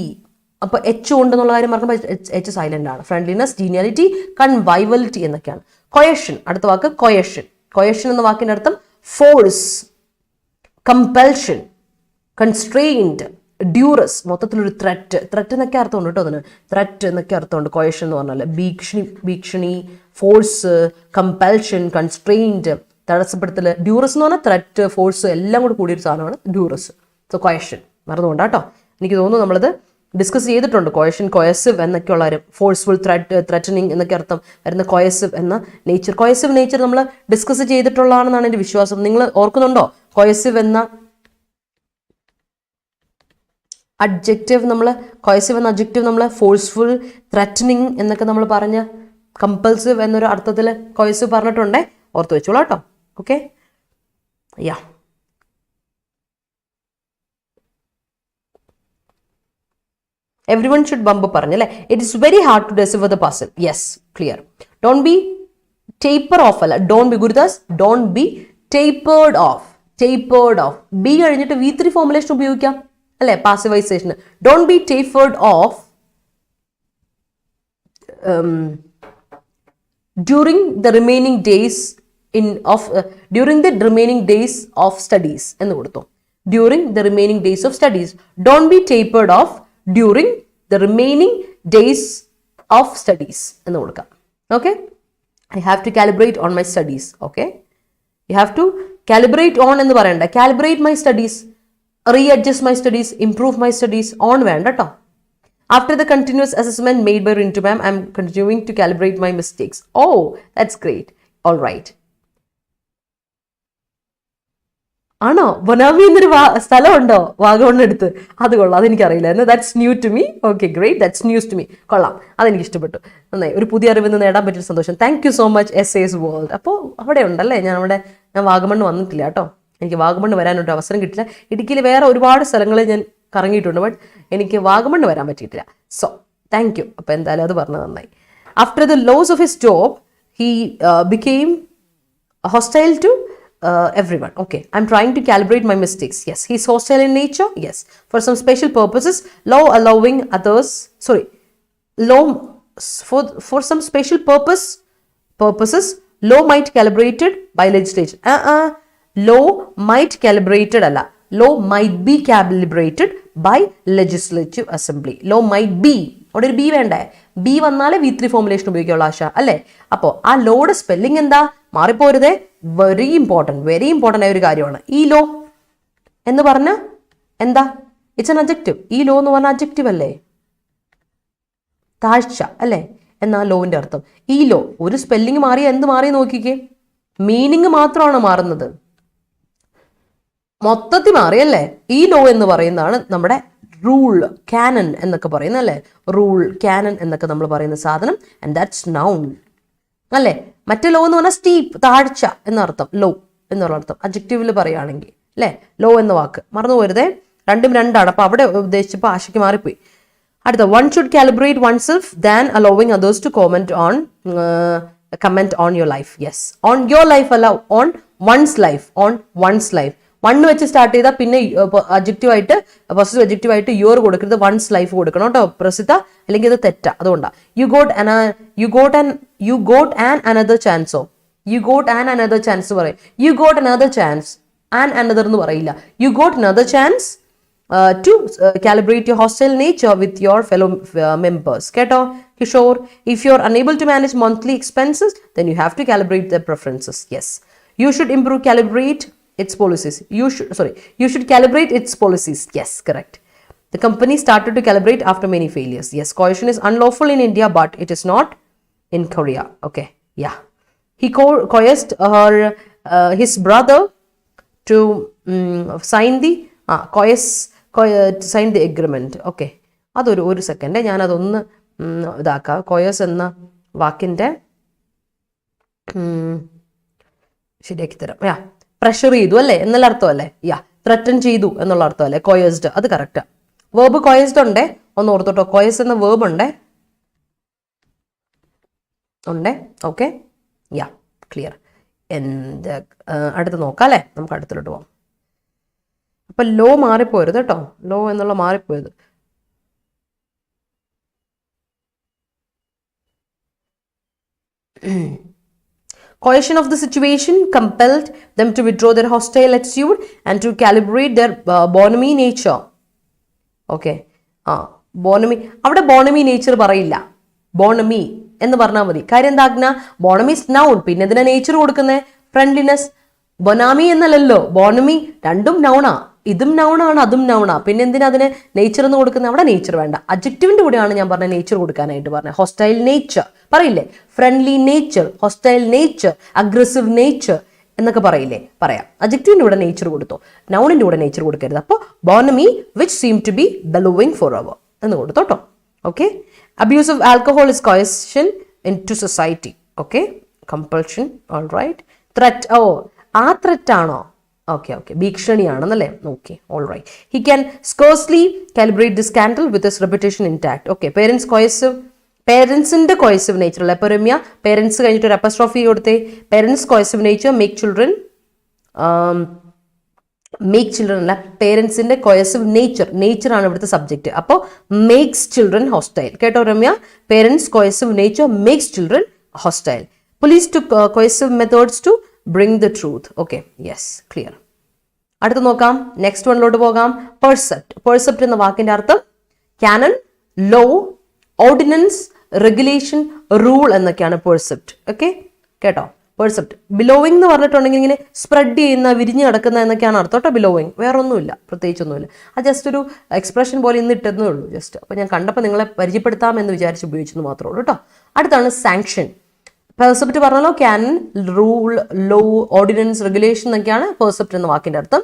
അപ്പോൾ H ഉണ്ടെന്നുള്ള കാര്യം മറക്കുമ്പോൾ H സൈലന്റ് ആണ്. ഫ്രണ്ട്ലിനെസ്, ജീനിയാലിറ്റി, കൺവൈവലിറ്റി എന്നൊക്കെയാണ്. കൊയഷൻ, അടുത്ത വാക്ക് കൊയഷൻ. കൊയഷൻ എന്ന വാക്കിന്റെ അർത്ഥം ഫോഴ്സ്, കമ്പൽഷൻ, കൺസ്ട്രെയിൻഡ്, ഡ്യൂറസ്, മൊത്തത്തിലൊരു ത്രെറ്റ് എന്നൊക്കെ അർത്ഥമുണ്ട് കേട്ടോ. അതിന് ത്രെറ്റ് എന്നൊക്കെ അർത്ഥമുണ്ട് കൊയഷൻ എന്ന് പറഞ്ഞാൽ. ഭീഷണി, ഫോഴ്സ്, കമ്പൽഷൻ, കൺസ്ട്രെയിൻഡ്, തടസ്സപ്പെടുത്തൽ. ഡ്യൂറസ് എന്ന് പറഞ്ഞാൽ ത്രെറ്റ്, ഫോഴ്സ് എല്ലാം കൂടി കൂടിയൊരു സാധനമാണ് ഡ്യൂറസ്. സോ കൊയഷൻ മറന്നുകൊണ്ടാ കേട്ടോ. എനിക്ക് തോന്നുന്നു നമ്മളത് ഡിസ്കസ് ചെയ്തിട്ടുണ്ട്. കൊയഷൻ, കൊയസീവ് എന്നൊക്കെയുള്ള കാര്യം, ഫോഴ്സ്ഫുൾ, ത്രെറ്റനിങ് എന്നൊക്കെ അർത്ഥം വരുന്ന കൊയസീവ് എന്ന നേച്ചർ. കൊയസീവ് നേച്ചർ നമ്മൾ ഡിസ്കസ് ചെയ്തിട്ടുള്ളതാണെന്നാണ് എൻ്റെ വിശ്വാസം. നിങ്ങൾ ഓർക്കുന്നുണ്ടോ? കൊയസീവ് എന്ന അഡ്ജക്റ്റീവ് നമ്മൾ ഫോഴ്സ്ഫുൾ, ത്രെറ്റനിങ് എന്നൊക്കെ നമ്മൾ പറഞ്ഞ കമ്പൽസീവ് എന്നൊരു അർത്ഥത്തിൽ കൊയസീവ് പറഞ്ഞിട്ടുണ്ടേ, ഓർത്ത് വെച്ചോളൂ കേട്ടോ. Okay, yeah. Everyone should bump പറഞ്ഞല്ലേ. It is very hard to decipher the puzzle. Yes, clear. Don't be taper off അല്ല, don't be Gurudas, don't be tapered off. Tapered off, B കഴിഞ്ഞിട്ട് V3 ഫോർമുലേഷൻ ഉപയോഗിക്കാം അല്ലെ, പാസിവൈസേഷൻ. Don't be tapered off during the remaining days of studies എന്ന് കൊടുത്തു. During the remaining days of studies. Don't be tapered off during the remaining days of studies എന്ന് കൊടുക്കാം. Okay, I have to calibrate on my studies. Okay, you have to calibrate on എന്ന് പറയണ്ട, calibrate my studies, readjust my studies, improve my studies. On വേണ്ട കേട്ടോ. After the continuous assessment made by Rintu ma'am, I am continuing to calibrate my mistakes. Oh, that's great. All right. ആണോ? ബൊനാമി എന്നൊരു സ്ഥലമുണ്ടോ വാഗമണ്ണടുത്ത്? അത് കൊള്ളാം, അതെനിക്കറിയില്ലായിരുന്നു. That's new to me. Okay, great, that's news to me. കൊള്ളാം, അതെനിക്ക് ഇഷ്ടപ്പെട്ടു. നന്നായി, ഒരു പുതിയ അറിവ് നേടാൻ പറ്റിയ സന്തോഷം. Thank you so much SAS world. അപ്പോൾ അവിടെ ഉണ്ടല്ലേ, ഞാൻ വാഗമണ്ണ് വന്നിട്ടില്ല കേട്ടോ. എനിക്ക് വാഗമണ്ണ് വരാനൊരു അവസരം കിട്ടില്ല. ഇടുക്കിയിൽ വേറെ ഒരുപാട് സ്ഥലങ്ങളിൽ ഞാൻ കറങ്ങിയിട്ടുണ്ട്, ബട്ട് എനിക്ക് വാഗമണ്ണ് വരാൻ പറ്റിയിട്ടില്ല. So thank you. അപ്പോൾ എന്തായാലും അത് പറഞ്ഞത് നന്നായി. After the loss of his job he became hostile to everyone. Okay, I'm trying to calibrate my mistakes. Yes, he's hostile in nature. Yes, for some special purposes, law allowing others. Law for some special purposes, law might calibrated by legislature. Law might calibrated alla. Law might be calibrated by legislative assembly. Law might be. അവിടെ ഒരു B വേണ്ടേ? B വന്നാലേ V3 formulation ഉപയോഗിക്കാനുള്ള ആശ അല്ലേ. അപ്പോൾ ആ ലോയുടെ spelling എന്താ? മാറിപ്പോരുതേ. Very important ആയ ഒരു കാര്യമാണ്. ഈ ലോ എന്ന് പറഞ്ഞ എന്താ? It's an adjective. ഈ ലോ എന്ന് പറഞ്ഞ അഡ്ജക്റ്റീവ് അല്ലേ? താഴ്ച അല്ലേ എന്നാ ലോവിൻ്റെ അർത്ഥം. ഈ ലോ ഒരു സ്പെല്ലിംഗ് മാറി, എന്ത് മാറി നോക്കിക്കേ, മീനിങ് മാത്രമാണ് മാറുന്നത്, മൊത്തത്തിൽ മാറിയല്ലേ. ഈ ലോ എന്ന് പറയുന്നതാണ് നമ്മുടെ റൂൾ, കാനൻ എന്നൊക്കെ പറയുന്നത് അല്ലേ. റൂൾ, കാനൻ എന്നൊക്കെ നമ്മൾ പറയുന്ന സാധനം. ആൻഡ് ദാറ്റ്സ് നൗൺ അല്ലേ. മറ്റേ ലോ എന്ന് പറഞ്ഞാൽ സ്റ്റീപ്പ്, താഴ്ച എന്നർത്ഥം. ലോ എന്നുള്ള അർത്ഥം അഡ്ജക്റ്റീവിൽ പറയുകയാണെങ്കിൽ അല്ലേ. ലോ എന്ന വാക്ക് മറന്നു പോരുതേ, രണ്ടും രണ്ടാണ്. അപ്പോൾ അവിടെ ഉദ്ദേശിച്ചപ്പോൾ ആശയ്ക്ക് മാറിപ്പോയി. അടുത്ത, one should calibrate oneself than allowing others to comment on your life. Yes, on your life അല്ല, on one's life. വണ്ണ് വെച്ച് സ്റ്റാർട്ട് ചെയ്താൽ പിന്നെ അഡ്ജക്റ്റീവ് ആയിട്ട് പോസിറ്റീവ് അഡ്ജക്റ്റീവ് ആയിട്ട് യുവർ കൊടുക്കരുത്, വൺസ് ലൈഫ് കൊടുക്കണം കേട്ടോ പ്രസിദ്ധ, അല്ലെങ്കിൽ അത് തെറ്റാ. അതുകൊണ്ടാണ് you got an another chance പറയും. you got another chance, another എന്ന് പറയില്ല. you got another chance to calibrate your hostile nature with your fellow members. Keto, Kishore, if you're unable to manage monthly expenses, then you have to calibrate their preferences. Yes, you should calibrate its policies. You should calibrate its policies. Yes, correct. The company started to calibrate after many failures. Yes, coercion is unlawful in India, but it is not in Korea. Okay, yeah. He coerced his brother to sign the sign the agreement. Okay, ഒരു second, ഞാനതൊന്ന് ഇതാക്കാം. കോയേഴ്സ് എന്ന വാക്കിൻ്റെ ശരിയാക്കി തരാം. Pressure ചെയ്തു അല്ലേ എന്നുള്ള അർത്ഥം അല്ലേ? ത്രട്ടൻ ചെയ്തു എന്നുള്ള അർത്ഥം അല്ലേ കോയേഴ്സ്ഡ്? അത് കറക്റ്റാ. വേർബ് കോയേഴ്സ്ഡ് ഉണ്ടേ, ഒന്ന് ഓർത്തോട്ടോ. കോയേഴ്സ് എന്ന വേർബ് ഉണ്ടേ. Okay, clear. അടുത്ത് നോക്കാം അല്ലേ, നമുക്ക് അടുത്തിലോട്ട് പോകാം. അപ്പൊ ലോ മാറിപ്പോയത് കേട്ടോ, ലോ എന്നുള്ള മാറിപ്പോയത്. Coercion of the situation compelled them to withdraw their hostile attitude and to calibrate their bonamy nature. Okay, bonamy, അവിടെ bonamy nature പറയില്ല, bonamy എന്ന് പറഞ്ഞാൽ മതി. കാര്യം എന്താ, bonamy is noun, പിന്നെ ഇതിനെ നേച്ചർ കൊടുക്കുന്നത് ഫ്രണ്ട്ലിനെസ്. ബൊനാമി എന്നല്ലല്ലോ, ബോണമി രണ്ടും നൗണാ, ഇതും നൗണാണ് അതും നൗണാ, പിന്നെ എന്തിനാ അതിന് നേച്ചർ എന്ന് കൊടുക്കുന്നത്? അവിടെ നേച്ചർ വേണ്ട, അഡ്ജക്റ്റീവിന്റെ കൂടെയാണ് ഞാൻ പറഞ്ഞ നേച്ചർ കൊടുക്കാനായിട്ട് പറഞ്ഞത്. ഹോസ്റ്റൈൽ നേച്ചർ പറയില്ലേ, friendly nature, hostile nature, aggressive nature എന്നൊക്കെ പറയില്ലേ, പറയാം. അഡ്ജക്റ്റീവിന്റെ കൂടെ നേച്ചർ കൊടുത്തോ, നൗണിന്റെ കൂടെ നേച്ചർ കൊടുക്കരുത്. അപ്പോൾ bonhomie which seem to be bellowing for our എന്ന് കൊടുത്തോട്ടോ. Okay, abuse of alcohol is coercion in to society. Okay, compulsion. All right. Threat, ആ ത്രെറ്റ് ആണോ? ഓക്കെ, ഭീഷണിയാണെന്നല്ലേ? Okay, all right. He can scarcely calibrate the scandal with his reputation intact. Okay, പേരൻസിന്റെ coercive nature അല്ല. ഇപ്പോൾ Ramya parents കഴിഞ്ഞിട്ട് ഒരു apostrophe കൊടുത്തേ. Parents coercive nature, make children അല്ല, പേരൻസിന്റെ കോയസീവ് നേച്ചർ ആണ് ഇവിടുത്തെ സബ്ജക്റ്റ്. അപ്പോൾ മേക്സ് ചിൽഡ്രൻ ഹോസ്റ്റൈൽ. കേട്ടോ Ramya, parents coercive nature makes children hostile. Police to coercive methods to bring the truth. Okay, yes, clear. അടുത്ത് നോക്കാം, നെക്സ്റ്റ് വണ്ണിലോട്ട് പോകാം. പെർസെപ്റ്റ് എന്ന വാക്കിന്റെ അർത്ഥം canon, law, ordinance, regulation, rule എന്നൊക്കെയാണ് പെർസെപ്റ്റ്. ഓക്കെ, കേട്ടോ. പെർസെപ്റ്റ് ബിലോവിംഗ് എന്ന് പറഞ്ഞിട്ടുണ്ടെങ്കിൽ ഇങ്ങനെ സ്പ്രെഡ് ചെയ്യുന്ന, വിരിഞ്ഞ് കിടക്കുന്ന എന്നൊക്കെയാണ് അർത്ഥം കേട്ടോ. ബിലോവിംഗ് വേറെ ഒന്നുമില്ല, പ്രത്യേകിച്ചൊന്നുമില്ല. അത് ജസ്റ്റ് ഒരു എക്സ്പ്രഷൻ പോലെ ഇന്ന് ഇട്ടെന്നേ ഉള്ളൂ ജസ്റ്റ്. അപ്പോൾ ഞാൻ കണ്ടപ്പോൾ നിങ്ങളെ പരിചയപ്പെടുത്താമെന്ന് വിചാരിച്ച് ഉപയോഗിച്ചെന്ന് മാത്രമേ ഉള്ളൂ കേട്ടോ. അടുത്താണ് സാങ്ഷൻ. പെർസെപ്റ്റ് പറഞ്ഞാലോ, canon, rule, law, ordinance, regulation എന്നൊക്കെയാണ് പെർസെപ്റ്റ് എന്ന വാക്കിന്റെ അർത്ഥം.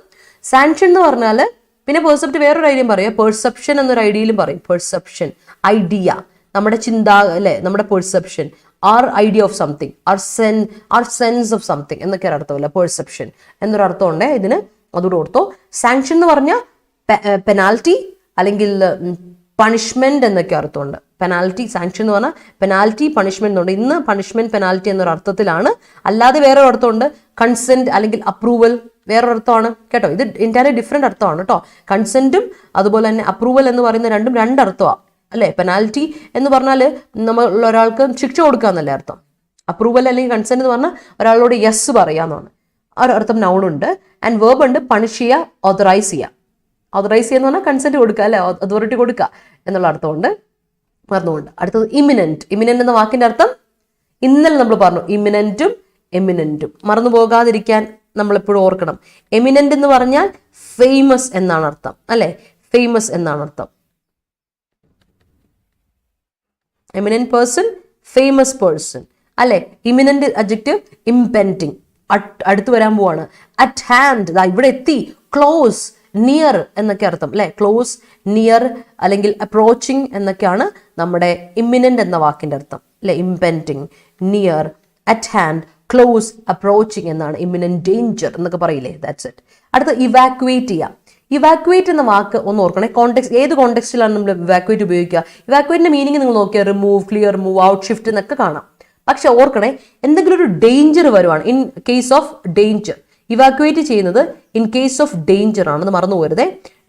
സാങ്ഷൻ എന്ന് പറഞ്ഞാൽ പിന്നെ പെർസെപ്റ്റ് വേറൊരു ഐഡിയയും പറയാം, പെർസെപ്ഷൻ എന്നൊരു ഐഡിയയിലും പറയും. പെർസെപ്ഷൻ ഐഡിയ, നമ്മുടെ ചിന്ത അല്ലെ, നമ്മുടെ perception, or idea of something, or sense of something എന്നൊക്കെയാണ് അർത്ഥമല്ല പെർസെപ്ഷൻ എന്നൊരു അർത്ഥമുണ്ട് ഇതിന്, അതുകൂടെ ഓർത്തോ. സാങ്ഷൻ എന്ന് പറഞ്ഞാൽ പെനാൽറ്റി അല്ലെങ്കിൽ പണിഷ്മെന്റ് എന്നൊക്കെ അർത്ഥമുണ്ട്. പെനാൽറ്റി, സാങ്ഷൻ എന്ന് പറഞ്ഞാൽ പെനാൽറ്റി, പണിഷ്മെന്റ് എന്നുണ്ട്. ഇന്ന് പണിഷ്മെന്റ്, പെനാൽറ്റി എന്നൊരു അർത്ഥത്തിലാണ്. അല്ലാതെ വേറൊരു അർത്ഥമുണ്ട്, കൺസെന്റ് അല്ലെങ്കിൽ അപ്രൂവൽ വേറൊരു അർത്ഥമാണ് കേട്ടോ. ഇത് എൻറ്റയർലി ഡിഫറെന്റ് അർത്ഥമാണ് കേട്ടോ. കൺസെന്റും അതുപോലെ തന്നെ അപ്രൂവൽ എന്ന് പറയുന്ന രണ്ടും രണ്ടർത്ഥമാണ് അല്ലേ. പെനാൽറ്റി എന്ന് പറഞ്ഞാൽ നമ്മൾ ഒരാൾക്ക് ശിക്ഷ കൊടുക്കുക എന്നല്ലേ അർത്ഥം. അപ്രൂവൽ അല്ലെങ്കിൽ കൺസെന്റ് എന്ന് പറഞ്ഞാൽ ഒരാളോട് യെസ് പറയാന്നാണ്. ആ ഒരു അർത്ഥം നൗണുണ്ട്. ആൻഡ് വേർബ് ഉണ്ട്, പണിഷ് ചെയ്യുക, ഓതറൈസ് ചെയ്യുക. ഓതറൈസ് ചെയ്യുക എന്ന് പറഞ്ഞാൽ കൺസെന്റ് കൊടുക്കുക അല്ലെ, അതോറിറ്റി കൊടുക്കുക എന്നുള്ള അർത്ഥമുണ്ട്. മറന്നുകൊണ്ട്. അടുത്തത് ഇമിനന്റ്. ഇമിനന്റ് എന്ന വാക്കിന്റെ അർത്ഥം ഇന്നലെ നമ്മൾ പറഞ്ഞു, ഇമിനന്റും എമിനന്റും മറന്നു പോകാതിരിക്കാൻ നമ്മൾ എപ്പോഴും ഓർക്കണം. എമിനന്റ് എന്ന് പറഞ്ഞാൽ ഫേമസ് എന്നാണ് അർത്ഥം അല്ലെ, ഫേമസ് എന്നാണ് അർത്ഥം. എമിനന്റ് പേഴ്സൺ, ഫേമസ് പേഴ്സൺ അല്ലെ. ഇമിനന്റ് അഡ്ജക്റ്റീവ് ഇംപെൻഡിങ്, അടുത്ത് വരാൻ പോവാണ്. അറ്റ് ഹാൻഡ്, ഇവിടെ എത്തി. ക്ലോസ്, നിയർ എന്നൊക്കെ അർത്ഥം അല്ലെ. ക്ലോസ്, നിയർ അല്ലെങ്കിൽ അപ്രോച്ചിങ് എന്നൊക്കെയാണ് നമ്മുടെ ഇമ്മിനന്റ് എന്ന വാക്കിന്റെ അർത്ഥം അല്ലെ. Impending, near, at hand, close, approaching എന്നാണ്. ഇമ്മിനന്റ് ഡേഞ്ചർ എന്നൊക്കെ പറയില്ലേ, ദാറ്റ്സ് ഇറ്റ്. അടുത്ത ഇവാക്യുവേറ്റ് ചെയ്യാം. ഇവാക്യുവേറ്റ് എന്ന വാക്ക് ഒന്ന് ഓർക്കണേ. കോണ്ടെക്സ്റ്റ്, ഏത് കോണ്ടെക്സ്റ്റിലാണ് നമ്മൾ ഇവാക്യുവേറ്റ് ഉപയോഗിക്കുക? ഇവാക്യുവേറ്റിന്റെ മീനിങ് നിങ്ങൾ നോക്കിയാൽ remove, clear, move out, shift എന്നൊക്കെ കാണാം. പക്ഷെ ഓർക്കണേ, എന്തെങ്കിലും ഒരു ഡേഞ്ചർ വരുവാണ്, in case of danger. Evacuate ചെയ്യുന്നത് ഇൻ കേസ് ഓഫ് ഡേഞ്ചർ ആണെന്ന് മറന്നു പോരുതേ.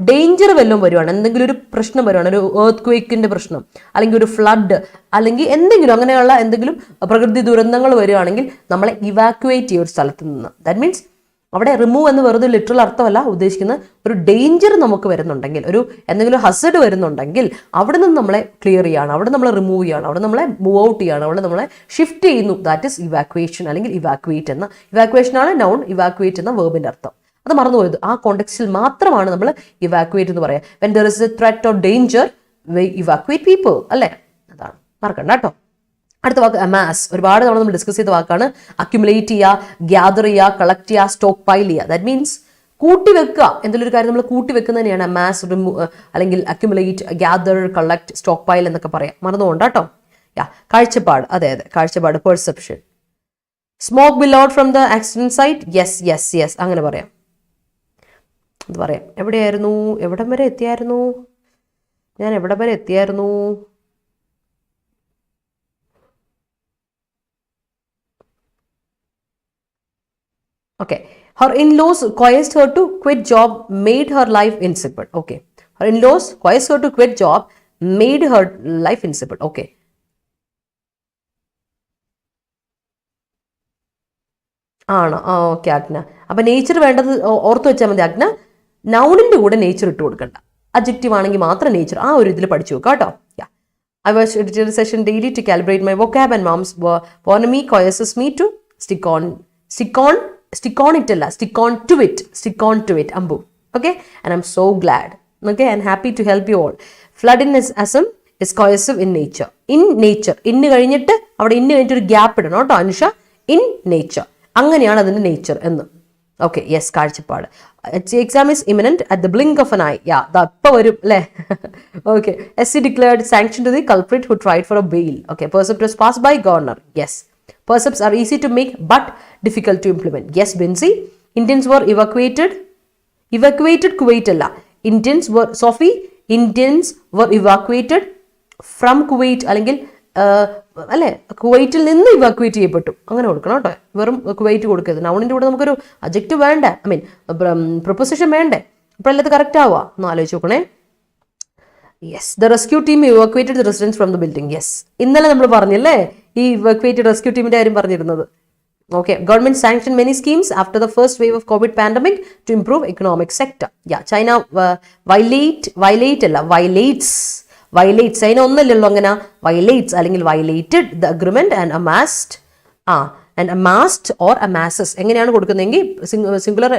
ഡേഞ്ചർ വല്ലതും വരുവാണ്, എന്തെങ്കിലും ഒരു പ്രശ്നം വരുവാണ്, ഒരു എർത്ത് ക്വേക്കിന്റെ പ്രശ്നം, അല്ലെങ്കിൽ ഒരു ഫ്ലഡ്, അല്ലെങ്കിൽ എന്തെങ്കിലും അങ്ങനെയുള്ള എന്തെങ്കിലും പ്രകൃതി ദുരന്തങ്ങൾ വരുവാണെങ്കിൽ നമ്മളെ ഇവാക്യുവേറ്റ് ചെയ്യുക ഒരു സ്ഥലത്ത് നിന്ന്. ദാറ്റ് മീൻസ് അവിടെ റിമൂവ് എന്ന് വെറുതെ ലിറ്ററൽ അർത്ഥമല്ല ഉദ്ദേശിക്കുന്നത്. ഒരു ഡേഞ്ചർ നമുക്ക് വരുന്നുണ്ടെങ്കിൽ, ഒരു എന്തെങ്കിലും ഹസഡ് വരുന്നുണ്ടെങ്കിൽ അവിടെ നിന്ന് നമ്മളെ ക്ലിയർ ചെയ്യാണ്, അവിടെ നമ്മളെ റിമൂവ് ചെയ്യാണ്, അവിടെ നമ്മളെ മൂവ് ഔട്ട് ചെയ്യാണ്, അവിടെ നമ്മളെ ഷിഫ്റ്റ് ചെയ്യുന്നു. ദാറ്റ് ഇസ് ഇവാക്യുവേഷൻ അല്ലെങ്കിൽ ഇവാക്യുവേറ്റ് എന്ന. ഇവാക്യുവേഷനാണ് നൗൺ, ഇവാക്യുവേറ്റ് എന്ന വേർബിന്റെ അർത്ഥം. അത് മറന്നുപോയത്. ആ കോണ്ടെക്സ്റ്റിൽ മാത്രമാണ് നമ്മൾ ഇവാക്യുവേറ്റ് എന്ന് പറയാം. When there is a threat or danger we evacuate people, അല്ലേ? അതാണ്, മറക്കണ്ട കേട്ടോ. അടുത്ത വാക്ക് അമാസ്. ഒരുപാട് തവണ നമ്മൾ ഡിസ്കസ് ചെയ്ത വാക്കാണ്. അക്യുമുലേറ്റ് ചെയ്യുക, ഗ്യാദർ ചെയ്യുക, കളക്ട് ചെയ്യുക, സ്റ്റോക്ക് പൈൽ ചെയ്യുക. ദാറ്റ് മീൻസ് കൂട്ടി വെക്കുക. എന്തെങ്കിലും ഒരു കാര്യം നമ്മൾ കൂട്ടി വെക്കുന്നതിനെയാണ് അമാസ്, അല്ലെങ്കിൽ accumulate, gather, collect, stock pile എന്നൊക്കെ പറയാം. മറന്നുകൊണ്ട് കേട്ടോ. കാഴ്ചപ്പാട്, അതെ അതെ, കാഴ്ചപ്പാട്, perception. Smoke bill out from the accident site. Yes yes yes, അങ്ങനെ പറയാം. അത് പറയാം. എവിടെയായിരുന്നു? എവിടം വരെ എത്തിയായിരുന്നു ഞാൻ? എവിടം വരെ എത്തിയായിരുന്നു? Okay. Her in-laws coerced her to quit job, made her life insipid. Okay. Her in-laws coerced her to quit job, made her life insipid. Okay. ആണോ? ഓക്കെ അഗ്ന. അപ്പൊ നേച്ചർ വേണ്ടത് ഓർത്ത് വെച്ചാൽ മതി അഗ്ന. നൗണിന്റെ കൂടെ നേച്ചർ ഇട്ട് കൊടുക്കണ്ട. അഡ്ജക്റ്റീവ് ആണെങ്കിൽ മാത്രം നേച്ചർ. ആ ഒരു ഇതിൽ പഠിച്ചു വെക്കാം കേട്ടോ. I was editorial session daily to calibrate my vocab and mom's warned me, coerces me to stick on it alla, stick on to it ambu. Okay, and I'm so glad, okay, and happy to help you all. Flood in asm is coercive in nature. In കഴിഞ്ഞിട്ട് അവിടെ ഇന്ന് കഴിഞ്ഞിട്ട് ഒരു gap ഇടണം കേട്ടോ Anusha. In nature, അങ്ങനെയാണ് അതിന്റെ nature എന്ന്. ഓക്കെ, യെസ്, കാഴ്ചപ്പാട്. Exam is imminent at the blink of N I. ഇപ്പൊ വരും അല്ലേ? Okay. SC declared sanction to the culprit who tried for a bail. Okay, percept was passed by governor. Yes. Percepts are easy to make but difficult to implement. Yes, Binsi. Indians were evacuated Kuwait alla. Indians were evacuated from Kuwait അല്ലെങ്കിൽ അല്ലെ, കുവൈറ്റിൽ നിന്ന് evacuate ചെയ്യപ്പെട്ടു. അങ്ങനെ കൊടുക്കണം കേട്ടോ. വെറും Kuwait കൊടുക്കരുത്. നൗണിന്റെ കൂടെ നമുക്കൊരു അഡ്ജക്റ്റീവ് വേണ്ടേ, ഐ മീൻ പ്രൊപ്പോസിഷൻ വേണ്ടേ? അപ്പോഴല്ലേ അത് കറക്റ്റ് ആവുക എന്ന് ആലോചിച്ച് നോക്കണേ. Yes, the rescue team evacuated the residents from the building. Yes, ഇന്നലെ നമ്മൾ പറഞ്ഞല്ലേ ഈ ഇവാക്യുവേറ്റഡ് റെസ്ക്യൂ ടീമിന്റെ കാര്യം പറഞ്ഞിരുന്നത്. Okay, government sanction many schemes after the first wave of Covid pandemic to improve economic sector. China violates അതിന് ഒന്നല്ലല്ലോ അങ്ങനെ, വയലേറ്റ്സ് അല്ലെങ്കിൽ violated the agreement and amassed or amasses. എങ്ങനെയാണ് കൊടുക്കുന്നതെങ്കിൽ സിംഗുലർ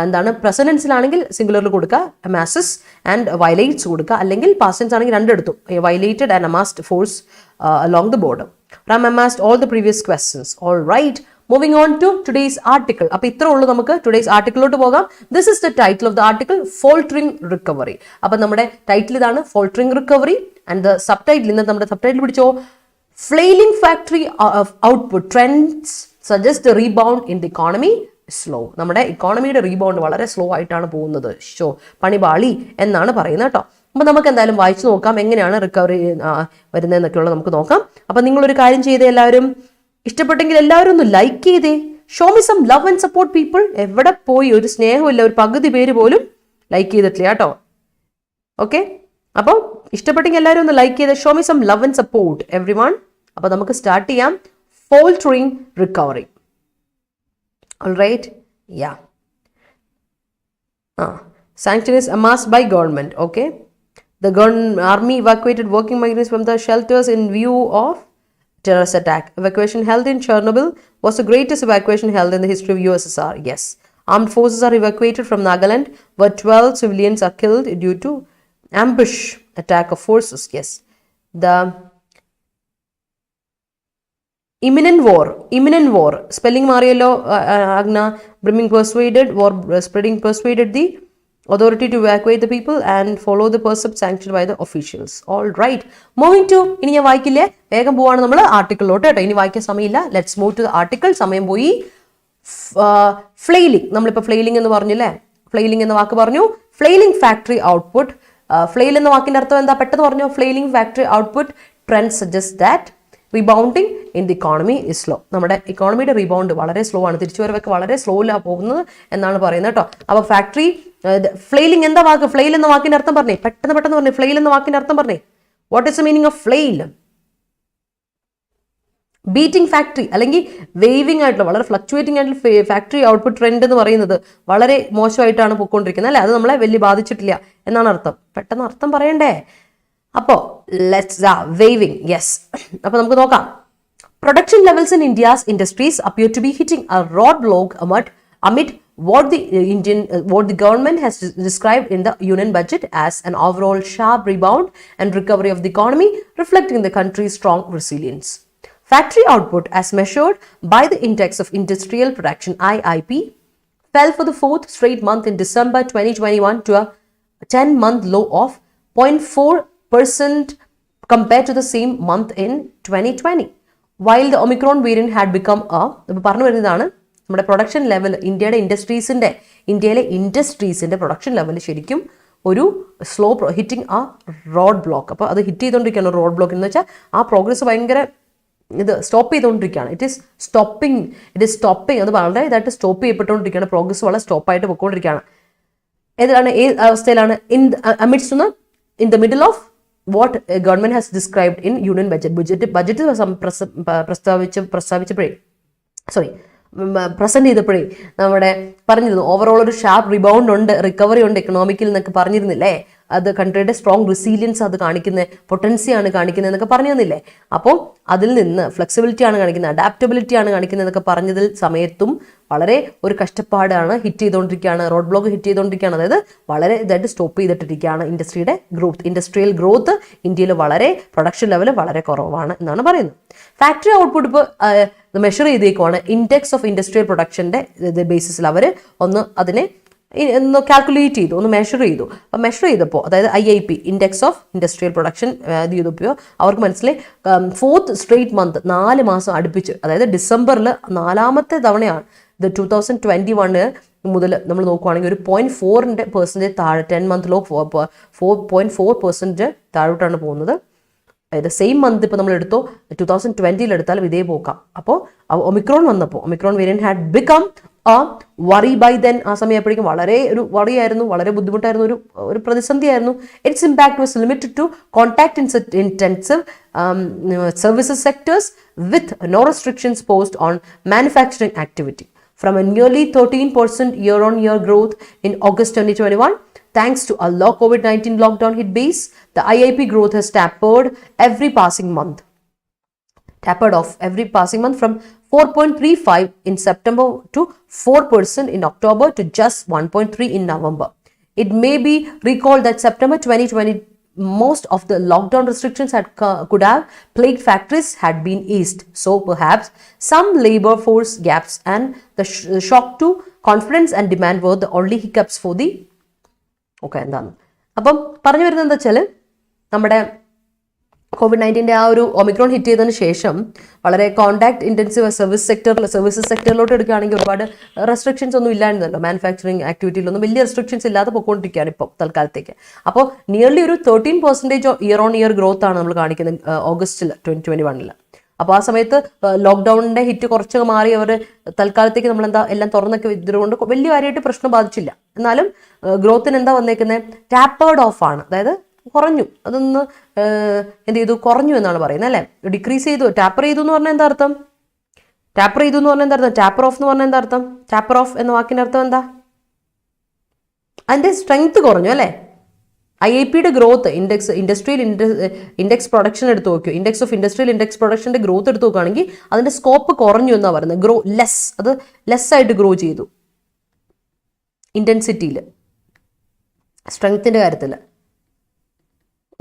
എന്താണ്, പ്രസന്റൻസിലാണെങ്കിൽ സിംഗുലറിൽ കൊടുക്കുക അമാസസ് ആൻഡ് വയലേറ്റ്സ് കൊടുക്കുക, അല്ലെങ്കിൽ പാസ്റ്റൻസ് ആണെങ്കിൽ രണ്ടെടുത്തും violated and amassed force along the border. Ram amassed all the previous questions. All right. Moving on to today's article. അപ്പോൾ ഇത്ര ഉള്ളൂ നമുക്ക് today's articleലോട്ട് പോകാം. This is the title of the article, Faltering Recovery. അപ്പോൾ നമ്മുടെ title ഇതാണ്, Faltering Recovery. And the subtitle, ഇന്ന് നമ്മുടെ സബ്ടൈറ്റിൽ പിടിച്ചോ, Flailing Factory Output Trends Suggest the Rebound in the Economy Slow. നമ്മുടെ ഇക്കോണമിയുടെ റീബൗണ്ട് വളരെ സ്ലോ ആയിട്ടാണ് പോകുന്നത്. പണിപാളി എന്നാണ് പറയുന്നത് കേട്ടോ. അപ്പോൾ നമുക്ക് എന്തായാലും വായിച്ചു നോക്കാം എങ്ങനെയാണ് റിക്കവറി വരുന്നതെന്നൊക്കെയുള്ളത് നമുക്ക് നോക്കാം. അപ്പം നിങ്ങളൊരു കാര്യം ചെയ്തേ, എല്ലാവരും ഇഷ്ടപ്പെട്ടെങ്കിൽ എല്ലാവരും ഒന്ന് ലൈക്ക് ചെയ്തേ. Show me some love and support people. എവിടെ പോയി, ഒരു സ്നേഹമില്ല, ഒരു പകുതി പേര് പോലും ലൈക്ക് ചെയ്തിട്ടില്ല കേട്ടോ. ഓക്കെ, അപ്പോൾ ഇഷ്ടപ്പെട്ടെങ്കിൽ എല്ലാവരും ഒന്ന് ലൈക്ക് ചെയ്തേ. Show me some love and support everyone. അപ്പോൾ നമുക്ക് സ്റ്റാർട്ട് ചെയ്യാം. Faltering recovery. All right, yeah. Sanction is amassed by government. Okay. The army evacuated working migrants from the shelters in view of terrorist attack. Evacuation held in Chernobyl was the greatest evacuation held in the history of USSR. Yes. Armed forces are evacuated from Nagaland, where 12 civilians are killed due to ambush attack of forces. Yes. The imminent war. Spelling Mariello Agna brimming persuaded, war spreading persuaded the authority to evacuate the people and follow the percept sanctioned by the officials. All right. Moving to, ഇനി ഞാൻ വായിക്കില്ലേ, വേഗം പോവാണ് നമ്മൾ ആർട്ടിക്കിളിലോട്ട് കേട്ടോ. ഇനി വായിക്കാൻ സമയമില്ല. Let's move to the article. സമയം പോയി. ഫ്ലെയിലിംഗ്, നമ്മളിപ്പോൾ ഫ്ലെയിലിംഗ് എന്ന് പറഞ്ഞില്ലേ, ഫ്ലെയിലിംഗ് എന്ന വാക്ക് പറഞ്ഞു. ഫ്ലെയിലിംഗ് ഫാക്ടറി ഔട്ട്പുട്ട്, ഫ്ലെയിൽ എന്ന വാക്കിന്റെ അർത്ഥം എന്താ? പെട്ടെന്ന് പറഞ്ഞു. Flailing factory output trend suggest that rebounding in the economy is slow. നമ്മുടെ ഇക്കോണമിയുടെ റീബൗണ്ട് വളരെ സ്ലോ ആണ്, തിരിച്ചുവരവൊക്കെ വളരെ സ്ലോയിലാണ് പോകുന്നത് എന്നാണ് പറയുന്നത് കേട്ടോ. അപ്പോൾ ഫാക്ടറി ഫ്ലെയിലിംഗ് എന്താ വാക്ക്? ഫ്ലെയിൽ എന്ന വാക്കിന്റെ അർത്ഥം പറഞ്ഞേ, പെട്ടെന്ന് പറഞ്ഞു. ഫ്ലെയിൽ എന്ന വാക്കിന്റെ അർത്ഥം പറഞ്ഞേ. What is the meaning of flail? Beating factory അല്ലെങ്കിൽ വേവിംഗ് ആയിട്ടുള്ള വളരെ ഫ്ലക്ച്വേറ്റിംഗ് ആയിട്ടുള്ള ഫാക്ടറി ഔട്ട്പുട്ട് ട്രെൻഡ് എന്ന് പറയുന്നത് വളരെ മോശമായിട്ടാണ് പോയിക്കൊണ്ടിരിക്കുന്നത് അല്ലേ. അത് നമ്മളെ വലിയ ബാധിച്ചിട്ടില്ല എന്നാണ് അർത്ഥം. പെട്ടെന്ന് അർത്ഥം പറയണ്ടേ. അപ്പോൾ വേവിംഗ്, യെസ്. അപ്പോൾ നമുക്ക് നോക്കാം. Production levels in India's industries appear to be hitting a road block amid what the government has described in the union budget as an overall sharp rebound and recovery of the economy, reflecting the country's strong resilience. Factory output, as measured by the Index of Industrial Production (IIP), fell for the fourth straight month in December 2021 to a 10-month low of 0.4% compared to the same month in 2020. While the Omicron variant had become പറഞ്ഞു വരുന്നതാണ് നമ്മുടെ production level, ഇന്ത്യയിലെ ഇൻഡസ്ട്രീസിന്റെ production level ശരിക്കും ഒരു slow hitting ആ road block. അപ്പോൾ അത് hit ചെയ്തുകൊണ്ടിരിക്കുകയാണ്. റോഡ് ബ്ലോക്ക് എന്ന് വെച്ചാൽ ആ പ്രോഗ്രസ് ഭയങ്കര സ്റ്റോപ്പ് ചെയ്തുകൊണ്ടിരിക്കുകയാണ്. It is stopping. അത് വളരെ ഇതായിട്ട് സ്റ്റോപ്പ് ചെയ്യപ്പെട്ടുകൊണ്ടിരിക്കുകയാണ്. പ്രോഗ്രസ് വളരെ സ്റ്റോപ്പായിട്ട് പോയിക്കൊണ്ടിരിക്കുകയാണ്. ഏതാണ്? ഏത് അവസ്ഥയിലാണ്? In the middle of what government has described in union budget present ചെയ്തപ്പോഴേ നമ്മുടെ പറഞ്ഞിരുന്നു ഓവറോൾ ഒരു ഷാർപ്പ് റിബൗണ്ട് ഉണ്ട്, റിക്കവറി ഉണ്ട് എക്കണോമിക്കിൽ എന്നൊക്കെ പറഞ്ഞിരുന്നില്ലേ. അത് കൺട്രിയുടെ സ്ട്രോങ് റെസീലിയൻസ് അത് കാണിക്കുന്നത്, പൊട്ടൻസിയാണ് കാണിക്കുന്നത് എന്നൊക്കെ പറഞ്ഞു തന്നില്ലേ. അപ്പോൾ അതിൽ നിന്ന് ഫ്ലെക്സിബിലിറ്റി ആണ് കാണിക്കുന്നത്, അഡാപ്റ്റബിലിറ്റി ആണ് കാണിക്കുന്നത് എന്നൊക്കെ പറഞ്ഞതിൽ സമയത്തും വളരെ ഒരു ഹിറ്റ് ചെയ്തുകൊണ്ടിരിക്കുകയാണ്, റോഡ് ബ്ലോക്ക് ഹിറ്റ് ചെയ്തുകൊണ്ടിരിക്കുകയാണ്. അതായത് വളരെ ഇതായിട്ട് സ്റ്റോപ്പ് ചെയ്തിട്ടിരിക്കുകയാണ് ഇൻഡസ്ട്രിയൽ ഗ്രോത്ത് ഇന്ത്യയിൽ വളരെ പ്രൊഡക്ഷൻ ലെവൽ വളരെ കുറവാണ് എന്നാണ് പറയുന്നത്. ഫാക്ടറി ഔട്ട്പുട്ട് ഇപ്പോൾ മെഷർ ചെയ്തേക്കുവാണ്. ഇൻഡെക്സ് ഓഫ് ഇൻഡസ്ട്രിയൽ പ്രൊഡക്ഷൻ്റെ ബേസിസിൽ അവർ അതിനെ കാൽക്കുലേറ്റ് ചെയ്തു, മെഷർ ചെയ്തു. അപ്പം മെഷർ ചെയ്തപ്പോൾ അതായത് IIP index of industrial production ഇത് ചെയ്തപ്പോൾ അവർക്ക് മനസ്സിലായി ഫോർത്ത് സ്ട്രേറ്റ് മന്ത് 4 മാസം അടുപ്പിച്ച്, അതായത് ഡിസംബറിൽ 4ാമത്തെ തവണയാണ് ഇത് 2021 മുതൽ നമ്മൾ നോക്കുവാണെങ്കിൽ ഒരു 0.4% താഴെ 10 month ലോ 4.4% താഴോട്ടാണ് പോകുന്നത്. അതായത് സെയിം മന്ത് ഇപ്പോൾ നമ്മൾ എടുത്തോ 2020 എടുത്താലും ഇതേ പോക്കാം. അപ്പോൾ ഒമിക്രോൺ വന്നപ്പോൾ Omicron variant had become worry by then. ആ സമയപ്പോഴേക്കും വളരെ ഒരു വറിയായിരുന്നു, വളരെ ബുദ്ധിമുട്ടായിരുന്നു, ഒരു പ്രതിസന്ധിയായിരുന്നു. Its impact was limited to contact intensive services sectors with no restrictions posed on manufacturing activity. From a nearly 13% year-on-year growth in August 2021, thanks to a low COVID-19 lockdown hit base, the IIP growth has tapered off every passing month from 4.35 in September to 4% in October to just 1.3 in November. It may be recalled that September 2020, most of the lockdown restrictions could have plagued factories had been eased. So perhaps some labor force gaps and the shock to confidence and demand were the only hiccups for the എന്താണ്. അപ്പം പറഞ്ഞു വരുന്നത് എന്താ വെച്ചാൽ നമ്മുടെ COVID-19 ആ ഒരു Omicron hit ചെയ്തതിന് ശേഷം വളരെ കോൺടാക്ട് ഇൻറ്റൻസീവ് സർവീസസ് സെക്ടറിലോട്ട് എടുക്കുകയാണെങ്കിൽ ഒരുപാട് റെസ്ട്രിക്ഷൻസ് ഒന്നും ഇല്ലായിരുന്നല്ലോ. മാനുഫാക്ചറിങ് ആക്ടിവിറ്റിയിലൊന്നും വലിയ റെസ്ട്രിക്ഷൻസ് ഇല്ലാതെ പോയിക്കൊണ്ടിരിക്കുകയാണ് ഇപ്പോൾ തൽക്കാലത്തേക്ക്. അപ്പോൾ നിയർലി ഒരു 13% ഇയർ-on-year ഗ്രോത്ത് ആണ് നമ്മൾ കാണിക്കുന്നത് ഓഗസ്റ്റിൽ 2021. അപ്പോൾ ആ സമയത്ത് ലോക്ക്ഡൗണിൻ്റെ ഹിറ്റ് കുറച്ച് മാറി അവർ തൽക്കാലത്തേക്ക് നമ്മൾ എല്ലാം തുറന്നൊക്കെ ഇതുകൊണ്ട് വലിയ കാര്യമായിട്ട് പ്രശ്നം ബാധിച്ചില്ല. എന്നാലും ഗ്രോത്തിന് എന്താ വന്നേക്കുന്നത്? ടാപ്പേർഡ് ഓഫ് ആണ്, അതായത് കുറഞ്ഞു. അതൊന്ന് എന്ത് ചെയ്തു? കുറഞ്ഞു എന്നാണ് പറയുന്നത് അല്ലേ. ഡിക്രീസ് ചെയ്തു. ടാപ്പർ ചെയ്തു എന്ന് പറഞ്ഞാൽ എന്താ അർത്ഥം? ടാപ്പർ ഓഫ് എന്ന് പറഞ്ഞാൽ എന്താ അർത്ഥം? ടാപ്പർ ഓഫ് എന്ന വാക്കിൻ്റെ അർത്ഥം എന്താ? അതിൻ്റെ സ്ട്രെങ്ത് കുറഞ്ഞു അല്ലേ. IIPയുടെ ഗ്രോത്ത് ഇൻഡെക്സ് പ്രൊഡക്ഷൻ എടുത്ത് നോക്കിയോ, ഇൻഡെക്സ് ഓഫ് ഇൻഡസ്ട്രിയൽ ഇൻഡെക്സ് പ്രൊഡക്ഷൻ്റെ ഗ്രോത്ത് എടുത്ത് നോക്കുകയാണെങ്കിൽ അതിൻ്റെ സ്കോപ്പ് കുറഞ്ഞു എന്നാണ് പറയുന്നത്. അത് ലെസ്സായിട്ട് ഗ്രോ ചെയ്തു ഇൻറ്റൻസിറ്റിയിൽ, സ്ട്രെങ്ത്തിൻ്റെ കാര്യത്തിൽ.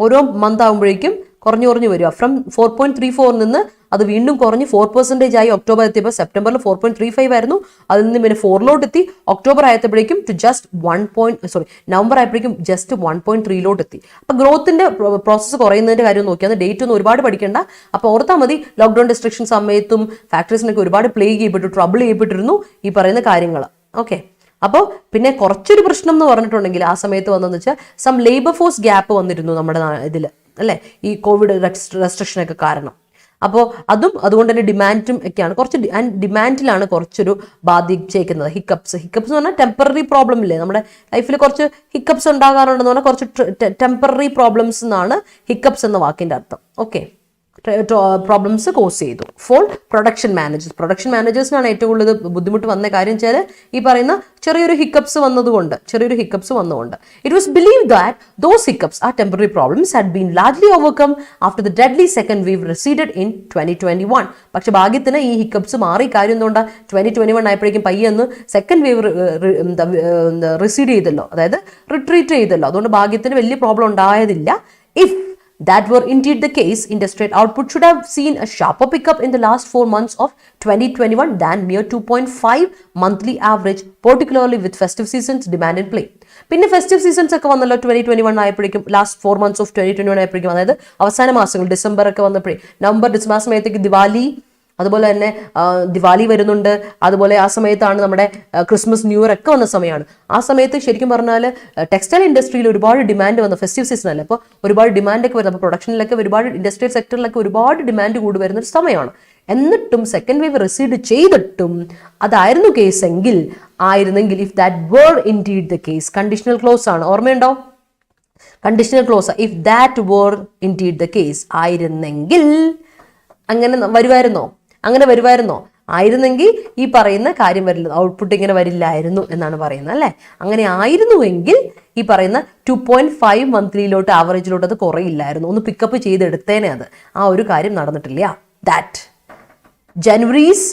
ഓരോ മന്ത് ആകുമ്പോഴേക്കും കുറഞ്ഞു വരിക. ഫ്രം 4.34 നിന്ന് അത് വീണ്ടും കുറഞ്ഞ് 4% ആയി. ഒക്ടോബർ എത്തിയപ്പോൾ സെപ്റ്റംബറിൽ 4.35 ആയിരുന്നു. അതിൽ നിന്ന് പിന്നെ 4 എത്തി. ഒക്ടോബർ ആയപ്പോഴേക്കും നവംബർ ആയപ്പോഴേക്കും ജസ്റ്റ് 1.3 എത്തി. അപ്പോൾ ഗ്രോത്തിന്റെ പ്രോസസ്സ് കുറയുന്നതിന്റെ കാര്യം നോക്കിയാൽ ഡേറ്റ് ഒന്നും ഒരുപാട് പഠിക്കേണ്ട. അപ്പോൾ ഓർത്താൽ മതി, ലോക്ക്ഡൌൺ റെസ്ട്രിക്ഷൻ സമയത്തും ഫാക്ടറീസിനൊക്കെ ഒരുപാട് ട്രബിൾ ചെയ്യപ്പെട്ടിരുന്നു ഈ പറയുന്ന കാര്യങ്ങൾ. ഓക്കെ, അപ്പോൾ പിന്നെ കുറച്ചൊരു പ്രശ്നം എന്ന് പറഞ്ഞിട്ടുണ്ടെങ്കിൽ ആ സമയത്ത് വന്നതെന്ന് വെച്ചാൽ സം ലേബർ ഫോഴ്സ് ഗ്യാപ്പ് വന്നിരുന്നു നമ്മുടെ ഇതിൽ, അല്ലേ, ഈ കോവിഡ് റെസ്ട്രിക്ഷനൊക്കെ കാരണം. അപ്പോൾ അതുകൊണ്ട് തന്നെ ഡിമാൻഡും ഒക്കെയാണ് കുറച്ച് ഡിമാൻഡിലാണ് കുറച്ചൊരു ബാധിച്ചേക്കുന്നത്. ഹിക്കപ്സ് എന്ന് പറഞ്ഞാൽ ടെമ്പററി പ്രോബ്ലം ഇല്ലേ, നമ്മുടെ ലൈഫിൽ കുറച്ച് ഹിക്കപ്സ് ഉണ്ടാകാറുണ്ടെന്ന് പറഞ്ഞാൽ കുറച്ച് ടെമ്പററി പ്രോബ്ലംസ് എന്നാണ് ഹിക്കപ്സ് എന്ന വാക്കിൻ്റെ അർത്ഥം. ഓക്കെ, പ്രോബ്ലംസ് കോസ് ചെയ്തു ഫോർ പ്രൊഡക്ഷൻ മാനേജേഴ്സിനാണ് ഏറ്റവും കൂടുതൽ ബുദ്ധിമുട്ട് വന്ന കാര്യം വെച്ചാൽ ഈ പറയുന്ന ചെറിയൊരു ഹിക്കപ്സ് വന്നതുകൊണ്ട്. It was believe that those hiccups are temporary problems had been largely overcome after the deadly second wave receded in 2021. പക്ഷെ ഭാഗ്യത്തിന് ഈ ഹിക്കപ്സ് മാറി. കാര്യം എന്തുകൊണ്ടാണ്, 2021 ആയപ്പോഴേക്കും പയ്യൊന്ന് സെക്കൻഡ് വേവ് റിസീഡ് ചെയ്തല്ലോ, അതായത് റിട്രീറ്റ് ചെയ്തല്ലോ. അതുകൊണ്ട് ഭാഗ്യത്തിന് വലിയ പ്രോബ്ലം ഉണ്ടായതില്ല. If that were indeed the case, industrial output should have seen a sharper pickup in the last 4 months of 2021 than mere 2.5 monthly average, particularly with festive seasons demand in play. പിന്നെ festive seasons ഒക്കെ വന്നല്ലോ 2021 ആയപ്പോഴേക്കും, last 4 months of 2021 ആയപ്പോഴേക്കും, അതായത് അവസാന മാസങ്ങൾ December ഒക്കെ വന്നപ്പോഴേ, നവംബർ ഡിസംബർ സമയത്തേക്ക് ദിവാലി, അതുപോലെ തന്നെ ദിവാലി വരുന്നുണ്ട്. അതുപോലെ ആ സമയത്താണ് നമ്മുടെ ക്രിസ്മസ് ന്യൂ ഇയർ ഒക്കെ വന്ന സമയമാണ്. ആ സമയത്ത് ശരിക്കും പറഞ്ഞാൽ ടെക്സ്റ്റൈൽ ഇൻഡസ്ട്രിയിൽ ഒരുപാട് ഡിമാൻഡ് വന്ന ഫെസ്റ്റീവ് സീസൺ അല്ലേ, അപ്പോൾ ഒരുപാട് ഡിമാൻഡൊക്കെ വരുന്നത്. അപ്പോൾ പ്രൊഡക്ഷനിലൊക്കെ ഒരുപാട് ഇൻഡസ്ട്രിയൽ സെക്ടറിലൊക്കെ ഒരുപാട് ഡിമാൻഡ് കൂടി വരുന്നൊരു സമയമാണ്. എന്നിട്ടും സെക്കൻഡ് വേവ് റിസീഡ് ചെയ്തിട്ടും അതായിരുന്നു കേസെങ്കിൽ if that were indeed the case, conditional clause ആണ്, ഓർമ്മയുണ്ടോ? Conditional clause, if that were indeed the case ആയിരുന്നെങ്കിൽ അങ്ങനെ വരുമായിരുന്നോ? ആയിരുന്നെങ്കിൽ ഈ പറയുന്ന കാര്യം വരില്ല, ഔട്ട്പുട്ട് ഇങ്ങനെ വരില്ലായിരുന്നു എന്നാണ് പറയുന്നത്, അല്ലേ? അങ്ങനെ ആയിരുന്നുവെങ്കിൽ ഈ പറയുന്ന 2.5 മന്ത്ലിയിലോട്ട് ആവറേജിലോട്ട് അത് കുറയില്ലായിരുന്നു, ഒന്ന് പിക്കപ്പ് ചെയ്തെടുത്തേനെ. അത് ആ ഒരു കാര്യം നടന്നിട്ടില്ല. That January's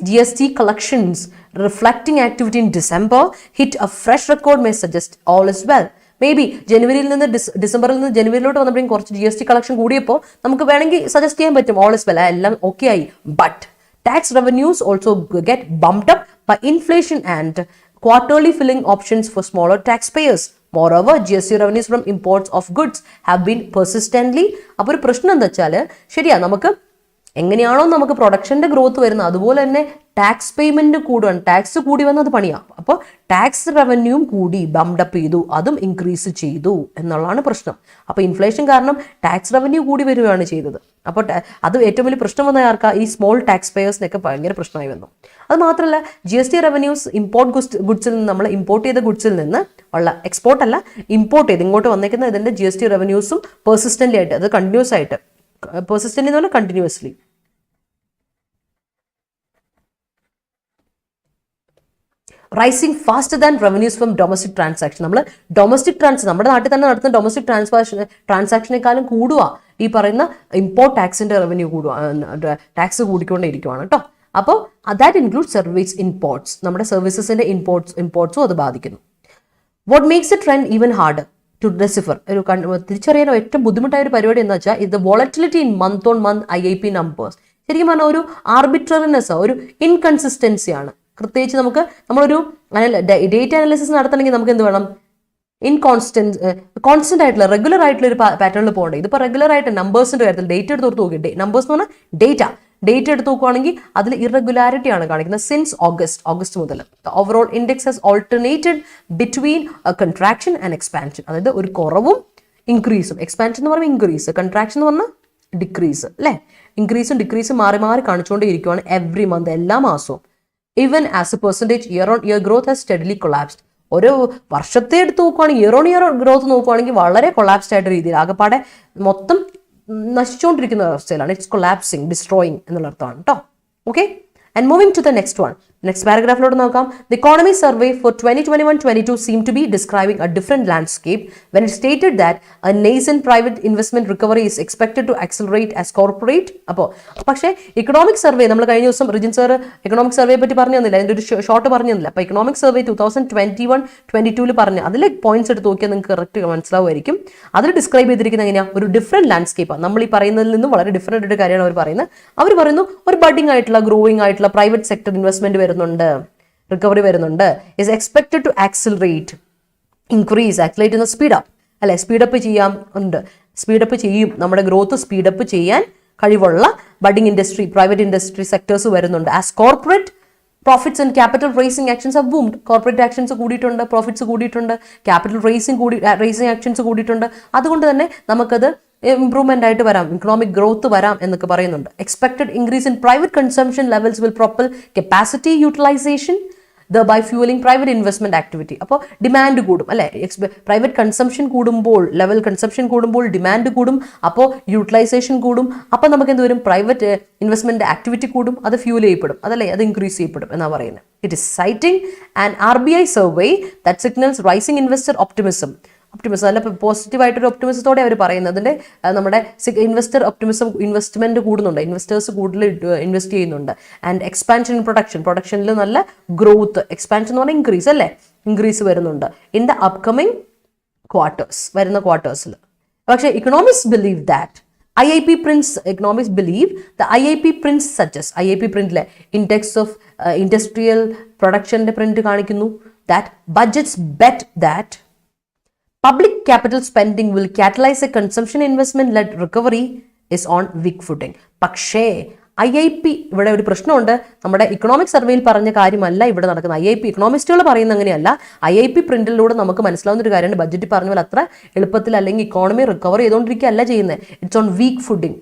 GST collections reflecting activity in December hit a fresh record may suggest all is well. May be ജനുവരിയിൽ നിന്ന് ഡിസംബറിൽ നിന്ന് ജനുവരിയിലോട്ട് വന്നപ്പോഴും കുറച്ച് GST കളക്ഷൻ കൂടിയപ്പോൾ നമുക്ക് വേണമെങ്കിൽ സജസ്റ്റ് ചെയ്യാൻ പറ്റും ഓൾ ഇസ് വെൽ, എല്ലാം ഓക്കെ ആയി. But tax revenues also get bumped up by inflation and quarterly filling options for smaller taxpayers. Moreover, GST revenues from imports of goods have been persistently. അപ്പോൾ ഒരു പ്രശ്നം എന്താ വെച്ചാൽ, ശരിയാ, നമുക്ക് എങ്ങനെയാണോ നമുക്ക് പ്രൊഡക്ഷൻ്റെ ഗ്രോത്ത് വരുന്നത് അതുപോലെ തന്നെ ടാക്സ് പേയ്മെന്റ് കൂടുകയാണ്. ടാക്സ് കൂടി വന്നത് പണിയാണ്. അപ്പോൾ ടാക്സ് റവന്യൂവും കൂടി ബംപ്ഡപ്പ് ചെയ്തു, അതും ഇൻക്രീസ് ചെയ്തു എന്നുള്ളതാണ് പ്രശ്നം. അപ്പോൾ ഇൻഫ്ലേഷൻ കാരണം ടാക്സ് റവന്യൂ കൂടി വരികയാണ് ചെയ്തത്. അപ്പോൾ അത് ഏറ്റവും വലിയ പ്രശ്നം വന്ന ആർക്കാ? ഈ സ്മോൾ ടാക്സ് പേയേഴ്സിനൊക്കെ ഭയങ്കര പ്രശ്നമായി വന്നു. അത് മാത്രമല്ല GST റവന്യൂസ് ഇമ്പോർട്ട് ഗുഡ്സിൽ നിന്ന്, നമ്മൾ ഇമ്പോർട്ട് ചെയ്ത ഗുഡ്സിൽ നിന്ന് ഉള്ള എക്സ്പോർട്ട് അല്ല, ഇമ്പോർട്ട് ചെയ്ത് ഇങ്ങോട്ട് വന്നേക്കുന്ന ഇതിൻ്റെ GST റവന്യൂസും പെർസിസ്റ്റൻ്റ് ആയിട്ട്, അത് കണ്ടിന്യൂസ് ആയിട്ട്, പെർസിസ്റ്റൻ്റ് എന്ന് പറഞ്ഞാൽ continuously rising faster than revenues from domestic transaction. നമ്മുടെ നാട്ടിൽ തന്നെ നടത്തുന്ന ഡൊമസ്റ്റിക് ട്രാൻസാക്ഷനേക്കാളും കൂടുക ഈ പറയുന്ന ഇമ്പോർട്ട് ടാക്സിന്റെ റവന്യൂ കൂടുക, ടാക്സ് കൂടിക്കൊണ്ടേയിരിക്കുവാണ് കേട്ടോ. അപ്പോൾ ദാറ്റ് ഇൻക്ലൂഡ് സർവീസ് ഇമ്പോർട്ട്സ്, നമ്മുടെ സർവീസസിന്റെ ഇമ്പോർട്ട്സും അത് ബാധിക്കുന്നു. What makes a trend even harder to decipher, തിരിച്ചറിയാൻ ഏറ്റവും ബുദ്ധിമുട്ടായ ഒരു പരിപാടി എന്ന് വെച്ചാൽ ഇത് volatility in month on month IIP numbers. ശരിക്കും പറഞ്ഞാൽ ഒരു ആർബിട്രറിനെസ്, ഒരു ഇൻകൺസിസ്റ്റൻസിയാണ്. പ്രത്യേകിച്ച് നമ്മളൊരു ഡേറ്റ അനാലിസിസ് നടത്തണമെങ്കിൽ നമുക്ക് എന്ത് വേണം? കോൺസ്റ്റന്റ് ആയിട്ടുള്ള റെഗുലർ ആയിട്ടുള്ള ഒരു പാറ്റേണിൽ പോകണ്ടേ. ഇതിപ്പോൾ റെഗുലർ ആയിട്ട് നമ്പേഴ്സിന്റെ കാര്യത്തിൽ ഡേറ്റ എടുത്ത് നോക്കി, നമ്പേഴ്സ് എന്ന് പറഞ്ഞാൽ ഡേറ്റ എടുത്ത് നോക്കുകയാണെങ്കിൽ അതിൽ ഇറഗുലാരിറ്റി ആണ് കാണിക്കുന്നത്. സിൻസ് ഓഗസ്റ്റ് മുതൽ overall index has alternated between contraction and expansion. അതായത് ഒരു കുറവും ഇൻക്രീസും. എക്സ്പാൻഷൻ എന്ന് പറയുമ്പോൾ ഇൻക്രീസ്, കൺട്രാക്ഷൻ എന്ന് പറഞ്ഞാൽ ഡിക്രീസ്, അല്ലേ? ഇൻക്രീസും ഡിക്രീസും മാറി മാറി കാണിച്ചുകൊണ്ടേ ഇരിക്കുവാണ് എവറി മന്ത്, എല്ലാ മാസവും. Even as a percentage, year-on-year growth has steadily collapsed. ഒരു വർഷത്തെ എടുത്ത് നോക്കുവാണെങ്കിൽ, year-on-year ഗ്രോത്ത് നോക്കുവാണെങ്കിൽ വളരെ കൊളാപ്സ്ഡ് ആയിട്ട് രീതിയിൽ ആകെപ്പാടെ മൊത്തം നശിച്ചുകൊണ്ടിരിക്കുന്ന അവസ്ഥയിലാണ്. ഇറ്റ്സ് കൊളാപ്സിങ്, ഡിസ്ട്രോയിങ് എന്നുള്ള അർത്ഥമാണ് കേട്ടോ. Okay, and moving to the next one. Next പാരഗ്രാഫിലോട്ട് നോക്കാം. The economy survey for 2021-22 seem to be describing a different landscape when it stated that a nascent private investment recovery is expected to accelerate as corporate. അപ്പോൾ പക്ഷേ economic survey നമ്മൾ കഴിഞ്ഞ ദിവസം Rijin sir economic സർവേയെ പറ്റി പറഞ്ഞു തന്നില്ല, അതിൻ്റെ ഒരു ഷോർട്ട് പറഞ്ഞു തന്നില്ല. അപ്പോൾ ഇക്കണോമിക് സർവേ 2021-22 പറഞ്ഞ് അതിലെ പോയിന്റ്സ് എടുത്ത് നോക്കിയാൽ നിങ്ങൾക്ക് കറക്റ്റ് മനസ്സിലാവുമായിരിക്കും. അതിൽ ഡിസ്ക്രൈബ് ചെയ്തിരിക്കുന്നത് എങ്ങനെയാണ്? ഒരു ഡിഫറെന്റ് ലാൻഡ്സ്കേപ്പാണ്. നമ്മൾ ഈ പറയുന്നതിൽ നിന്നും വളരെ ഡിഫറെന്റ് ആയിട്ട് കാര്യമാണ് അവർ പറയുന്നത്. അവർ പറയുന്നു ഒരു ബഡിങ് ആയിട്ടുള്ള, ഗ്രോയിങ് ആയിട്ടുള്ള പ്രൈവറ്റ് സെക്ടർ ഇൻവെസ്റ്റ്മെന്റ് റിക്കവറി വരുന്നുണ്ട്. Is expected to accelerate, increase, accelerate എന്ന സ്പീഡപ്പ്, അല്ലെ? സ്പീഡപ്പ് ചെയ്യും. നമ്മുടെ ഗ്രോത്ത് സ്പീഡപ്പ് ചെയ്യാൻ കഴിവുള്ള budding industry, private industry sectors വരുന്നുണ്ട്. As corporate Profits and capital raising actions have boomed. Corporate actions കൂടിയിട്ടുണ്ട്, പ്രോഫിറ്റ്സ് കൂടിയിട്ടുണ്ട്, ക്യാപിറ്റൽ റേസിംഗ് ആക്ഷൻസ് കൂടിയിട്ടുണ്ട്. അതുകൊണ്ട് തന്നെ നമുക്കത് ഇംപ്രൂവ്മെന്റ് ആയിട്ട് വരാം, ഇക്കണോമിക് ഗ്രോത്ത് വരാം എന്നൊക്കെ പറയുന്നുണ്ട്. Expected increase in private consumption levels will propel capacity utilisation thereby fueling private investment activity. അപ്പോൾ ഡിമാൻഡ് കൂടും അല്ലേ, പ്രൈവറ്റ് കൺസംഷൻ കൂടുമ്പോൾ, ലെവൽ കൺസംഷൻ കൂടുമ്പോൾ ഡിമാൻഡ് കൂടും, അപ്പോൾ യൂട്ടിലൈസേഷൻ കൂടും, അപ്പോൾ നമുക്ക് എന്ത് വരും, പ്രൈവറ്റ് ഇൻവെസ്റ്റ്മെന്റ് ആക്ടിവിറ്റി കൂടും, അത് ഫ്യൂൽ ചെയ്യപ്പെടും, അതല്ലേ, അത് ഇൻക്രീസ് ചെയ്യപ്പെടും എന്നാണ് പറയുന്നത്. It is citing an RBI survey that signals rising investor optimism. നല്ല പോസിറ്റീവായിട്ടൊരു ഒപ്റ്റിമിസത്തോടെ അവർ പറയുന്നത്. അതിൻ്റെ നമ്മുടെ ഇൻവെസ്റ്റർ ഒപ്റ്റിമിസം, ഇൻവെസ്റ്റ്മെന്റ് കൂടുന്നുണ്ട്, ഇൻവെസ്റ്റേഴ്സ് കൂടുതൽ ഇൻവെസ്റ്റ് ചെയ്യുന്നുണ്ട്. ആൻഡ് എക്സ്പാൻഷൻ ഇൻ പ്രൊഡക്ഷനിൽ നല്ല ഗ്രോത്ത്, എക്സ്പാൻഷൻ എന്ന് പറഞ്ഞാൽ ഇൻക്രീസ് അല്ലേ, ഇൻക്രീസ് വരുന്നുണ്ട് ഇൻ ദ അപ്കമിങ് ക്വാർട്ടേഴ്സ്, വരുന്ന ക്വാർട്ടേഴ്സിൽ. പക്ഷേ economics believe that economics believe the IIP prints such as IIP printലെ index of industrial production print കാണിക്കുന്നു that budgets bet that public capital spending will catalyze a consumption investment led recovery is on weak footing. പക്ഷേ IIP ഇവിടെ ഒരു പ്രശ്നമുണ്ട്. നമ്മുടെ economic സർവേയിൽ പറഞ്ഞ കാര്യമല്ല ഇവിടെ നടക്കുന്നത്. IIP ഇക്കണോമിസ്റ്റുകൾ പറയുന്ന അങ്ങനെയല്ല. IIP പ്രിന്റിലൂടെ നമുക്ക് മനസ്സിലാവുന്ന ഒരു കാര്യമാണ്, ബഡ്ജറ്റ് പറഞ്ഞ പോലെ അത്ര എളുപ്പത്തിൽ അല്ലെങ്കിൽ ഇക്കോണമി റിക്കവർ ചെയ്തുകൊണ്ടിരിക്കുകയല്ല ചെയ്യുന്നത്. It's on weak footing.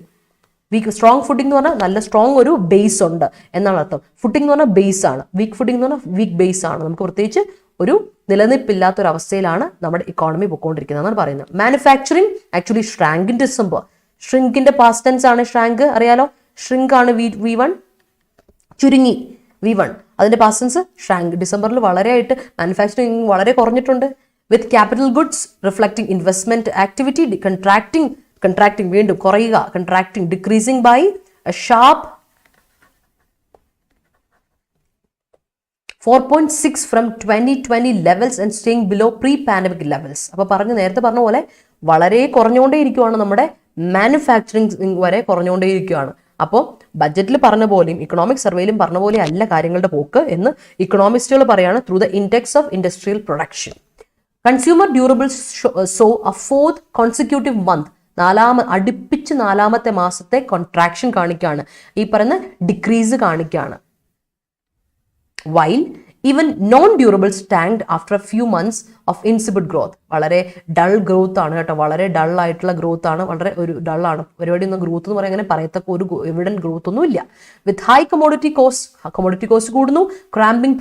Strong footing എന്ന് പറഞ്ഞാൽ നല്ല സ്ട്രോങ് ഒരു ബേസ് ഉണ്ട് എന്നാണ് അർത്ഥം. ഫുഡിംഗ് എന്ന് പറഞ്ഞാൽ ബേസ് ആണ്, വീക്ക് ഫുഡിംഗ് എന്ന് പറഞ്ഞാൽ വീക്ക് ബേസ് ആണ്. നമുക്ക് പ്രത്യേകിച്ച് ഒരു നിലനിൽപ്പില്ലാത്തൊരവസ്ഥയിലാണ് നമ്മുടെ ഇക്കോണമി പോയിക്കൊണ്ടിരിക്കുന്നത് എന്നാണ് പറയുന്നത്. Manufacturing actually shrank in December. ഷ്രിങ്കിന്റെ പാസ്റ്റ് ടെൻസ് ആണ് ഷ്രാങ്ക്, അറിയാലോ. ഷ്രിങ്ക് ആണ് V1, ചുരുങ്ങി V1, അതിന്റെ പാസ്റ്റ് ടെൻസ് ഷ്രാങ്ക്. ഡിസംബറിൽ വളരെയായിട്ട് മാനുഫാക്ചറിങ് വളരെ കുറഞ്ഞിട്ടുണ്ട്. With capital goods reflecting investment activity contracting വീണ്ടും കുറയുക, contracting decreasing by a sharp 4.6 from 2020 levels and staying below pre-pandemic levels. അപ്പോൾ നേരത്തെ പറഞ്ഞ പോലെ വളരെ കുറഞ്ഞുകൊണ്ടേയിരിക്കുകയാണ്, നമ്മുടെ മാനുഫാക്ചറിങ് വരെ കുറഞ്ഞുകൊണ്ടേയിരിക്കുകയാണ്. അപ്പോൾ ബഡ്ജറ്റിൽ പറഞ്ഞ പോലെയും ഇക്കണോമിക് സർവേയിലും പറഞ്ഞ പോലെ അല്ല കാര്യങ്ങളുടെ പോക്ക് എന്ന് ഇക്കണോമിസ്റ്റുകൾ പറയാണ്. Through the index of industrial production, consumer durables so A fourth consecutive month, അടുപ്പിച്ച് നാലാമത്തെ മാസത്തെ കോൺട്രാക്ഷൻ കാണിക്കുകയാണ്, ഈ പറയുന്ന ഡിക്രീസ് കാണിക്കുകയാണ്. While even non-durables tanked after a few months of insipid growth. വളരെ ഡൾ ഗ്രോത്ത് ആണ് കേട്ടോ, വളരെ ഡൾ ആയിട്ടുള്ള ഗ്രോത്ത് ആണ്, വളരെ ഒരു ഡൾ ആണ് പരിപാടി. ഒന്നും ഗ്രോത്ത് എന്ന് പറയാൻ അങ്ങനെ പറയത്തക്ക ഒരു എവിഡന്റ് ഗ്രോത്ത് ഒന്നും ഇല്ല. വിത്ത് ഹൈ കമോഡിറ്റി കോസ്റ്റ് കൂടുന്നു, cramping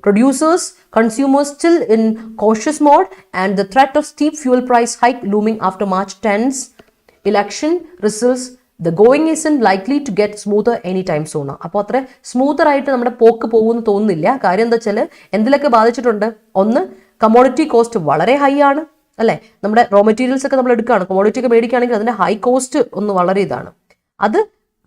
producers, consumers still in cautious mode and the threat of steep fuel price hike looming after March 10th election results. The going isn't likely to get smoother anytime soon. അപ്പോൾ അത്ര smoother ആയിട്ട് നമ്മുടെ പോക്ക് പോകുമെന്ന് തോന്നുന്നില്ല. കാര്യം എന്താ വെച്ചാൽ എന്തിലൊക്കെ ബാധിച്ചിട്ടുണ്ട്, ഒന്ന് കമോഡിറ്റി കോസ്റ്റ് വളരെ ഹൈ ആണ് അല്ലേ. നമ്മുടെ റോ മെറ്റീരിയൽസ് ഒക്കെ നമ്മൾ എടുക്കുകയാണ്, കമോഡിറ്റി ഒക്കെ മേടിക്കുകയാണെങ്കിൽ അതിന്റെ ഹൈ കോസ്റ്റ് ഒന്ന് വളരെ ഇതാണ്. അത്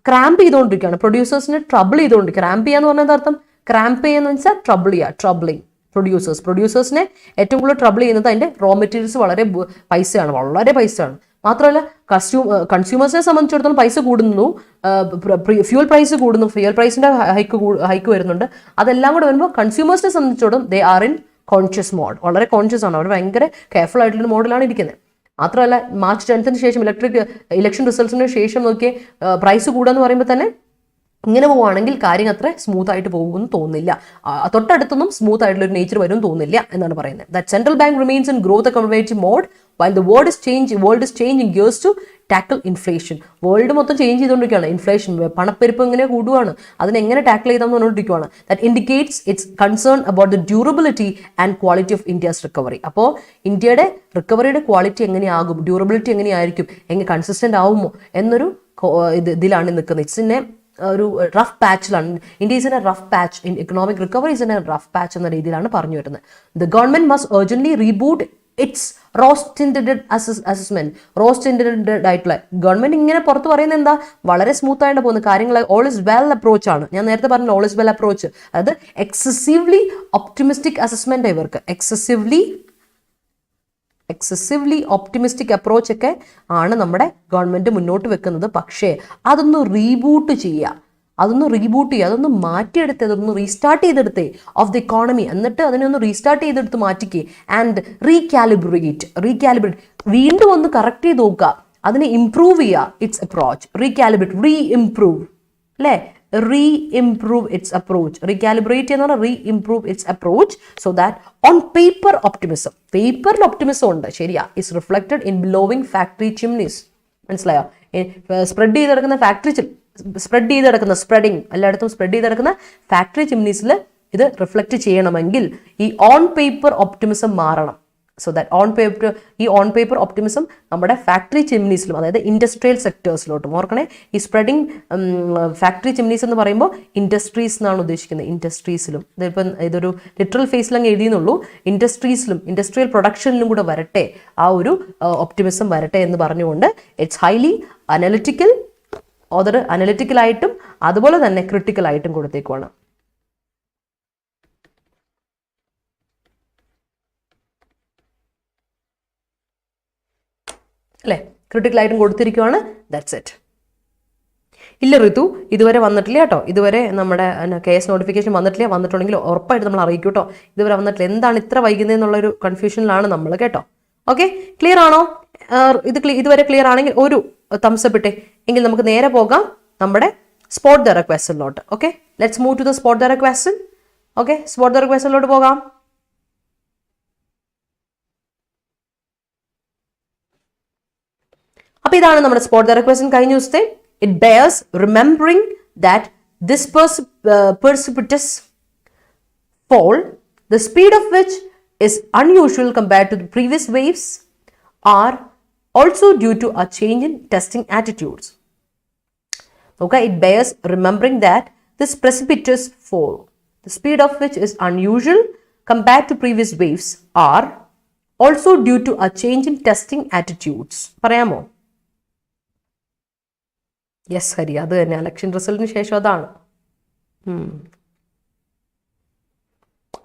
ക്രാമ്പ് ചെയ്തുകൊണ്ടിരിക്കുകയാണ്, പ്രൊഡ്യൂസേഴ്സിന് ട്രബിൾ ചെയ്തുകൊണ്ടിരിക്കുക. ക്രാമ്പ് ചെയ്യാന്ന് പറഞ്ഞാൽ അർത്ഥം, ക്രാമ്പ് ചെയ്യാന്ന് വെച്ചാൽ ട്രബിൾ ചെയ്യുക, ട്രബിളിങ് പ്രൊഡ്യൂസേഴ്സിനെ ഏറ്റവും കൂടുതൽ ട്രബിൾ ചെയ്യുന്നത് അതിന്റെ റോ മെറ്റീരിയൽസ് വളരെ പൈസയാണ്, വളരെ പൈസയാണ്. മാത്രമല്ല കൺസ്യൂമേഴ്സിനെ സംബന്ധിച്ചിടത്തോളം പൈസ കൂടുന്നു, ഫ്യൂൽ പ്രൈസ് കൂടുന്നു, ഫ്യൂൽ പ്രൈസിന്റെ ഹൈക്ക് വരുന്നുണ്ട്. അതെല്ലാം കൂടെ വരുമ്പോൾ കൺസ്യൂമേഴ്സിനെ സംബന്ധിച്ചിടത്തോളം they are in conscious mode, വളരെ കോൺഷ്യസ് ആണ്, അവർ ഭയങ്കര കെയർഫുൾ ആയിട്ടുള്ള മോഡിലാണ് ഇരിക്കുന്നത്. മാത്രമല്ല മാർച്ച് 10th ശേഷം ഇലക്ഷൻ റിസൾട്ട്സിന് ശേഷം നോക്കിയേ പ്രൈസ് കൂടാന്ന് പറയുമ്പോൾ തന്നെ ഇങ്ങനെ പോവുകയാണെങ്കിൽ കാര്യം അത്ര സ്മൂത്ത് ആയിട്ട് പോകുമെന്ന് തോന്നുന്നില്ല. തൊട്ടടുത്തൊന്നും സ്മൂത്ത് ആയിട്ടുള്ള ഒരു നേച്ചർ വരും തോന്നുന്നില്ല എന്നാണ് പറയുന്നത്. That central bank remains in growth accommodative mode while the world is changing gears to tackle inflation. World മൊത്തം ചേഞ്ച് ചെയ്തുകൊണ്ടിരിക്കുകയാണ്. ഇൻഫ്ലേഷൻ, പണപ്പെരുപ്പ് ഇങ്ങനെ കൂടുകയാണ്, അതിനെങ്ങനെ ടാക്കിൾ ചെയ്താന്ന് പറഞ്ഞുകൊണ്ടിരിക്കുകയാണ്. That indicates it's concern about the durability and quality of India's recovery. അപ്പോൾ ഇന്ത്യയുടെ റിക്കവറിയുടെ quality എങ്ങനെയാകും, durability എങ്ങനെയായിരിക്കും, consistent ആവുമോ എന്നൊരു ഇതിലാണ് നിൽക്കുന്നത്. ഇറ്റ്സിനെ ഒരു rough പാച്ചിലാണ്. India is in A rough patch, in economic recovery is in A rough patch എന്ന രീതിയിലാണ് പറഞ്ഞു വരുന്നത്. The government must urgently reboot it's roast intended assessment. Roast intended ആയിട്ടുള്ള ഗവൺമെന്റ് ഇങ്ങനെ പുറത്ത് പറയുന്നത് എന്താ, വളരെ സ്മൂത്ത് ആയിട്ട് പോകുന്ന കാര്യങ്ങൾ ഓൾ ഇസ് വെൽ അപ്രോച്ച് ആണ്. ഞാൻ നേരത്തെ പറഞ്ഞ ഓൾ ഇസ് വെൽ അപ്രോച്ച്, അതായത് എക്സസീവ്ലി ഒപ്റ്റിമിസ്റ്റിക് അസസ്മെന്റ് ഇവർക്ക്, എക്സസീവ്ലി ഒപ്റ്റിമിസ്റ്റിക് അപ്രോച്ച് ഒക്കെ ആണ് നമ്മുടെ ഗവൺമെന്റ് മുന്നോട്ട് വെക്കുന്നത്. പക്ഷേ അതൊന്ന് റീബൂട്ട് ചെയ്യുക, അതൊന്ന് മാറ്റിയെടുത്ത്, അതൊന്ന് റീസ്റ്റാർട്ട് ചെയ്തെടുത്തേ ഓഫ് ദി ഇക്കോണമി. എന്നിട്ട് അതിനൊന്ന് റീസ്റ്റാർട്ട് ചെയ്തെടുത്ത് മാറ്റിക്കേ ആൻഡ് റീകാലിബ്രേറ്റ്, വീണ്ടും ഒന്ന് കറക്റ്റ് ചെയ്ത് നോക്കുക, അതിനെ ഇംപ്രൂവ് ചെയ്യുക. ഇറ്റ്സ് അപ്രോച്ച് റീകാലിബ്രേറ്റ്, ഇംപ്രൂവ് അല്ലേ, re-improve its approach. Recalibrate എന്ന് പറഞ്ഞാൽ re-improve its approach so that on paper optimism. പേപ്പറിൽ ഒപ്റ്റിമിസം ഉണ്ട്, ശരിയാ, is reflected in blowing factory chimneys. മനസ്സിലായോ? സ്പ്രെഡ് ചെയ്ത് കിടക്കുന്ന സ്പ്രെഡിങ് എല്ലായിടത്തും സ്പ്രെഡ് ചെയ്ത് കിടക്കുന്ന ഫാക്ടറി ചിമ്നീസിൽ ഇത് റിഫ്ലക്റ്റ് ചെയ്യണമെങ്കിൽ ഈ ഓൺ പേപ്പർ ഒപ്റ്റിമിസം മാറണം. സോ ദാറ്റ് ഈ ഓൺ പേപ്പർ ഒപ്റ്റിമിസം നമ്മുടെ ഫാക്ടറി ചിമ്നീസിലും, അതായത് ഇൻഡസ്ട്രിയൽ സെക്ടേഴ്സിലോട്ടും. ഓർക്കണേ, ഈ സ്പ്രെഡിങ് ഫാക്ടറി ചിമ്നീസ് എന്ന് പറയുമ്പോൾ ഇൻഡസ്ട്രീസ് എന്നാണ് ഉദ്ദേശിക്കുന്നത്. ഇൻഡസ്ട്രീസിലും ഇതിപ്പം ഇതൊരു ലിറ്ററൽ ഫേസിലങ്ങ് എഴുതിയെന്നുള്ളൂ. ഇൻഡസ്ട്രീസിലും ഇൻഡസ്ട്രിയൽ പ്രൊഡക്ഷനിലും കൂടെ വരട്ടെ, ആ ഒരു ഒപ്റ്റിമിസം വരട്ടെ എന്ന് പറഞ്ഞുകൊണ്ട് ഇറ്റ്സ് ഹൈലി അനലിറ്റിക്കൽ, ഓതർ അനലിറ്റിക്കലായിട്ടും അതുപോലെ തന്നെ ക്രിട്ടിക്കലായിട്ടും കൊടുത്തേക്കുവാണ്. അല്ലേ? ക്രിട്ടിക്കലായിട്ടും കൊടുത്തിരിക്കുവാണ്. That's it. ഇല്ല ഋതു, ഇതുവരെ വന്നിട്ടില്ല കേട്ടോ. ഇതുവരെ നമ്മുടെ KS നോട്ടിഫിക്കേഷൻ വന്നിട്ടില്ല. വന്നിട്ടുണ്ടെങ്കിൽ ഉറപ്പായിട്ട് നമ്മൾ അറിയിക്കും കേട്ടോ. ഇതുവരെ വന്നിട്ടില്ല. എന്താണ് ഇത്ര വൈകുന്നതെന്നുള്ളൊരു കൺഫ്യൂഷനിലാണ് നമ്മൾ കേട്ടോ. ഓക്കെ, ക്ലിയർ ആണോ? ഇതുവരെ ക്ലിയർ ആണെങ്കിൽ ഒരു തംസപ്പ് ഇട്ടേ. എങ്കിൽ നമുക്ക് നേരെ പോകാം നമ്മുടെ സ്പോട്ട് ഡയറക്ട് ക്വസ്റ്റ്യനിലോട്ട്. Okay, let's move to the spot direct question. Okay, spot direct ക്വസ്റ്റ്യനിലോട്ട് പോകാം. അപ്പോൾ ഇതാണ് നമ്മുടെ സ്പോട്ട് ഡയറക്ട് ക്വസ്റ്റ്യൻ കഴിഞ്ഞ ദിവസത്തെ. It bears remembering that this precipitous fall, the speed of which is unusual compared to the previous waves, are also due to a change in testing attitudes. Okay, it bears remembering that this precipitous fall, the speed of which is unusual compared to previous waves, are also due to a change in testing attitudes. പറയാമോ? Yes Hari, അത് തന്നെ election റിസൾട്ടിന് ശേഷം അതാണ്.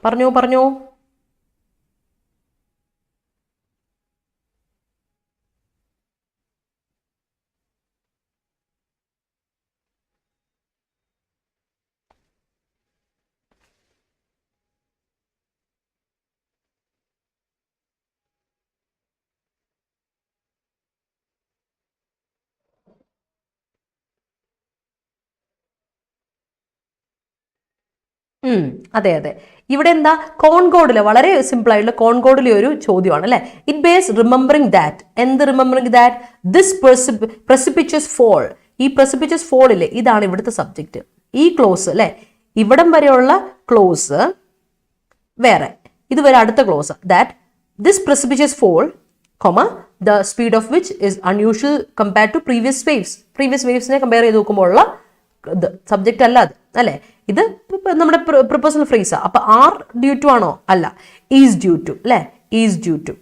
പറഞ്ഞോ. അതെ, ഇവിടെ എന്താ, കോൺകോഡിലെ വളരെ സിമ്പിൾ ആയിട്ടുള്ള കോൺകോഡിലെ ഒരു ചോദ്യമാണ് അല്ലെ. It bears remembering that. എന്ത് remembering that? This precipitation fall. ഈ precipitation fall ഇല്ലേ, ഇതാണ് ഇവിടുത്തെ സബ്ജക്റ്റ്. ഈ ക്ലോസ് അല്ലെ, ഇവിടം വരെയുള്ള ക്ലോസ് വേറെ, ഇതുവരെ അടുത്ത close. That this precipitous fall, the speed of which is unusual compared to previous waves. Previous വേവ്സിനെ കമ്പയർ ചെയ്ത് നോക്കുമ്പോൾ ഉള്ള സബ്ജക്റ്റ് അല്ല അത് അല്ലെ. ഇത് നമ്മുടെ പ്രൊപ്പോസൽ ഫ്രേസാ. അപ്പൊ ആർ ഡ്യൂ ടു ആണോ? അല്ല, ഈസ് ഡ്യൂ ടു അല്ലെ. Is due to.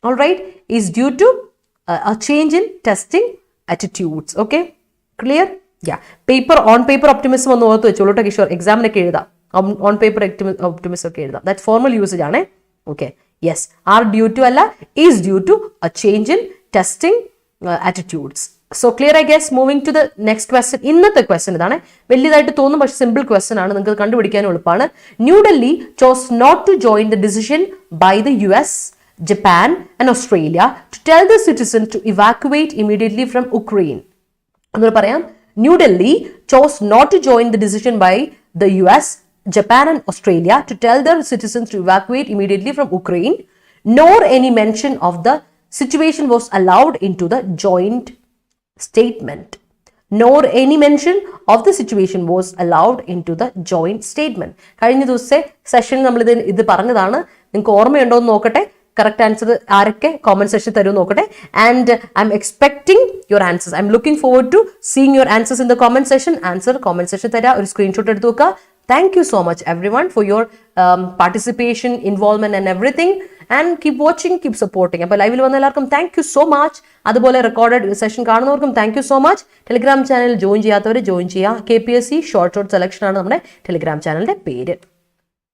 Alright, is due to a change in testing attitudes. Okay, clear? Yeah. On paper optimism ഒന്ന് ഓർത്ത് വെച്ചോളൂ കേട്ടോ കിഷോർ. എക്സാമിനൊക്കെ എഴുതാം, ഓൺ പേപ്പർ ഒപ്റ്റിമിസം ഒക്കെ എഴുതാം. ദാറ്റ് ഫോർമൽ യൂസേജ് ആണ്. Okay, yes, are due to അല്ല, is due to a change in testing attitudes. So clear, I guess. Moving to the next question. ഇന്നത്തെ ക്വസ്റ്റ്യൻ ഇതാണ്. വലിയതായിട്ട് തോന്നും, പക്ഷെ സിമ്പിൾ ക്വസ്റ്റ്യൻ ആണ്, നിങ്ങൾക്ക് കണ്ടുപിടിക്കാനും എളുപ്പമാണ്. New Delhi chose not to join the decision by the US, Japan and Australia to tell the citizens to evacuate immediately from Ukraine. ഒന്നുകൂടെ പറയാം. New Delhi chose not to join the decision by the US, Japan and Australia to tell their citizens to evacuate immediately from Ukraine, nor any mention of the situation was allowed into the joint statement. Nor any mention of the situation was allowed into the joint statement. കഴിഞ്ഞ ദിവസത്തെ session നമ്മൾ ഇത് പറഞ്ഞതാണ്. നിങ്ങൾക്ക് ഓർമ്മയുണ്ടോ എന്ന് നോക്കട്ടെ. Correct answer ആരൊക്കെ കോമന്റ് സെഷൻ തരും നോക്കട്ടെ. And I am expecting your answers. I am looking forward to seeing your answers in the comment session. Answer comment session തരാം, ഒരു സ്ക്രീൻഷോട്ട് എടുത്ത് വെക്കുക. Thank you so much everyone for your participation, involvement and everything, and keep watching, keep supporting. അപ്പോൾ ലൈവിൽ വന്ന എല്ലാവർക്കും thank you so much. അതുപോലെ recorded session കാണുന്നവർക്കും thank you so much. Telegram channel join ചെയ്യാത്തവർ ജോയിൻ ചെയ്യുക. KPSC ഷോർട്ട് സെലക്ഷൻ ആണ് നമ്മുടെ ടെലിഗ്രാം ചാനലിന്റെ പേര്.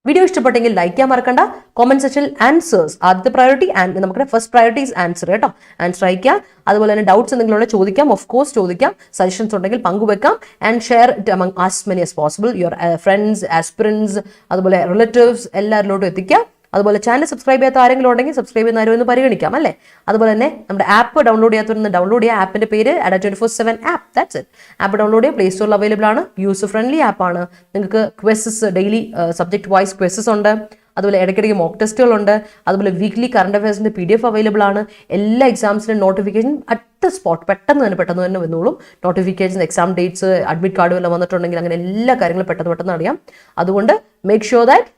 വീഡിയോ ഇഷ്ടപ്പെട്ടെങ്കിൽ ലൈക്ക് ചെയ്യാൻ മറക്കണ്ട. കോമന്റ് സെക്ഷനിൽ ആൻസേഴ്സ് ആദ്യത്തെ പ്രയോറിറ്റി, ആൻഡ് നമ്മുടെ ഫസ്റ്റ് പ്രയോറിറ്റി ഈസ് ആൻസർ കേട്ടോ. ആൻസർ അയക്കുക. അതുപോലെ തന്നെ ഡൗട്ട്സ് എന്തെങ്കിലും ഉണ്ടെങ്കിൽ ചോദിക്കാം, ഓഫ് കോഴ്സ് ചോദിക്കാം. സജഷൻസ് ഉണ്ടെങ്കിൽ പങ്കുവെക്കാം. And share it among as many as possible. Your friends, aspirants, അതുപോലെ റിലേറ്റീവ്സ് എല്ലാവരിലോട്ടും എത്തിക്കുക. അതുപോലെ ചാനൽ സബ്സ്ക്രൈബ് ചെയ്യാത്ത ആരെങ്കിലും ഉണ്ടെങ്കിൽ സബ്സ്ക്രൈബ് ചെയ്യുന്ന എന്ന് പരിഗണിക്കാം അല്ലേ. അതുപോലെ തന്നെ നമ്മുടെ ആപ്പ് ഡൗൺലോഡ് ചെയ്യാത്തവരൊന്ന് ഡൗൺലോഡ് ചെയ്യുക. ആപ്പിന്റെ പേര് Ada24/7 app. That's it. App download ചെയ്യുക. പ്ലേ സ്റ്റോറിൽ അവൈലബിൾ ആണ്. യൂസർ ഫ്രണ്ട്ലി ആപ്പാണ്. നിങ്ങൾക്ക് ക്വസ്റ്റസ് ഡെയിലി സബ്ജക്ട് വൈസ് ക്വസ്റ്റസ് ഉണ്ട്. അതുപോലെ ഇടയ്ക്കിടയ്ക്ക് മോക്ക് ടെസ്റ്റുകളുണ്ട്. അതുപോലെ വീക്ക്ലി കറണ്ട് അഫയേഴ്സിന്റെ PDF അവൈലബിൾ ആണ്. എല്ലാ എക്സാംസിനും നോട്ടിഫിക്കേഷൻ അറ്റ് സ്പോട്ട് പെട്ടെന്ന് തന്നെ വന്നോളും. നോട്ടിഫിക്കേഷൻ, എക്സാം ഡേറ്റ്സ്, അഡ്മിറ്റ് കാർഡും എല്ലാം വന്നിട്ടുണ്ടെങ്കിൽ അങ്ങനെ എല്ലാ കാര്യങ്ങളും പെട്ടെന്ന് അറിയാം. അതുകൊണ്ട് make sure that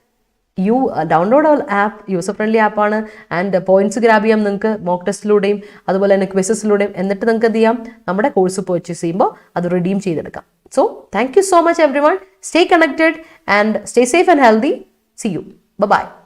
you download our app. User friendly ആപ്പാണ്. ആൻഡ് പോയിന്റ്സ് ഗ്രാബ് ചെയ്യാം നിങ്ങൾക്ക് മോക്ക് ടെസ്റ്റിലൂടെയും അതുപോലെ തന്നെ ക്വിസസിലൂടെയും. എന്നിട്ട് നിങ്ങൾക്ക് എന്ത് ചെയ്യാം, നമ്മുടെ കോഴ്സ് പർച്ചേസ് ചെയ്യുമ്പോൾ അത് റിഡീം ചെയ്തെടുക്കാം. So thank you so much every one. Stay connected and stay safe and healthy. See you. Bye-bye.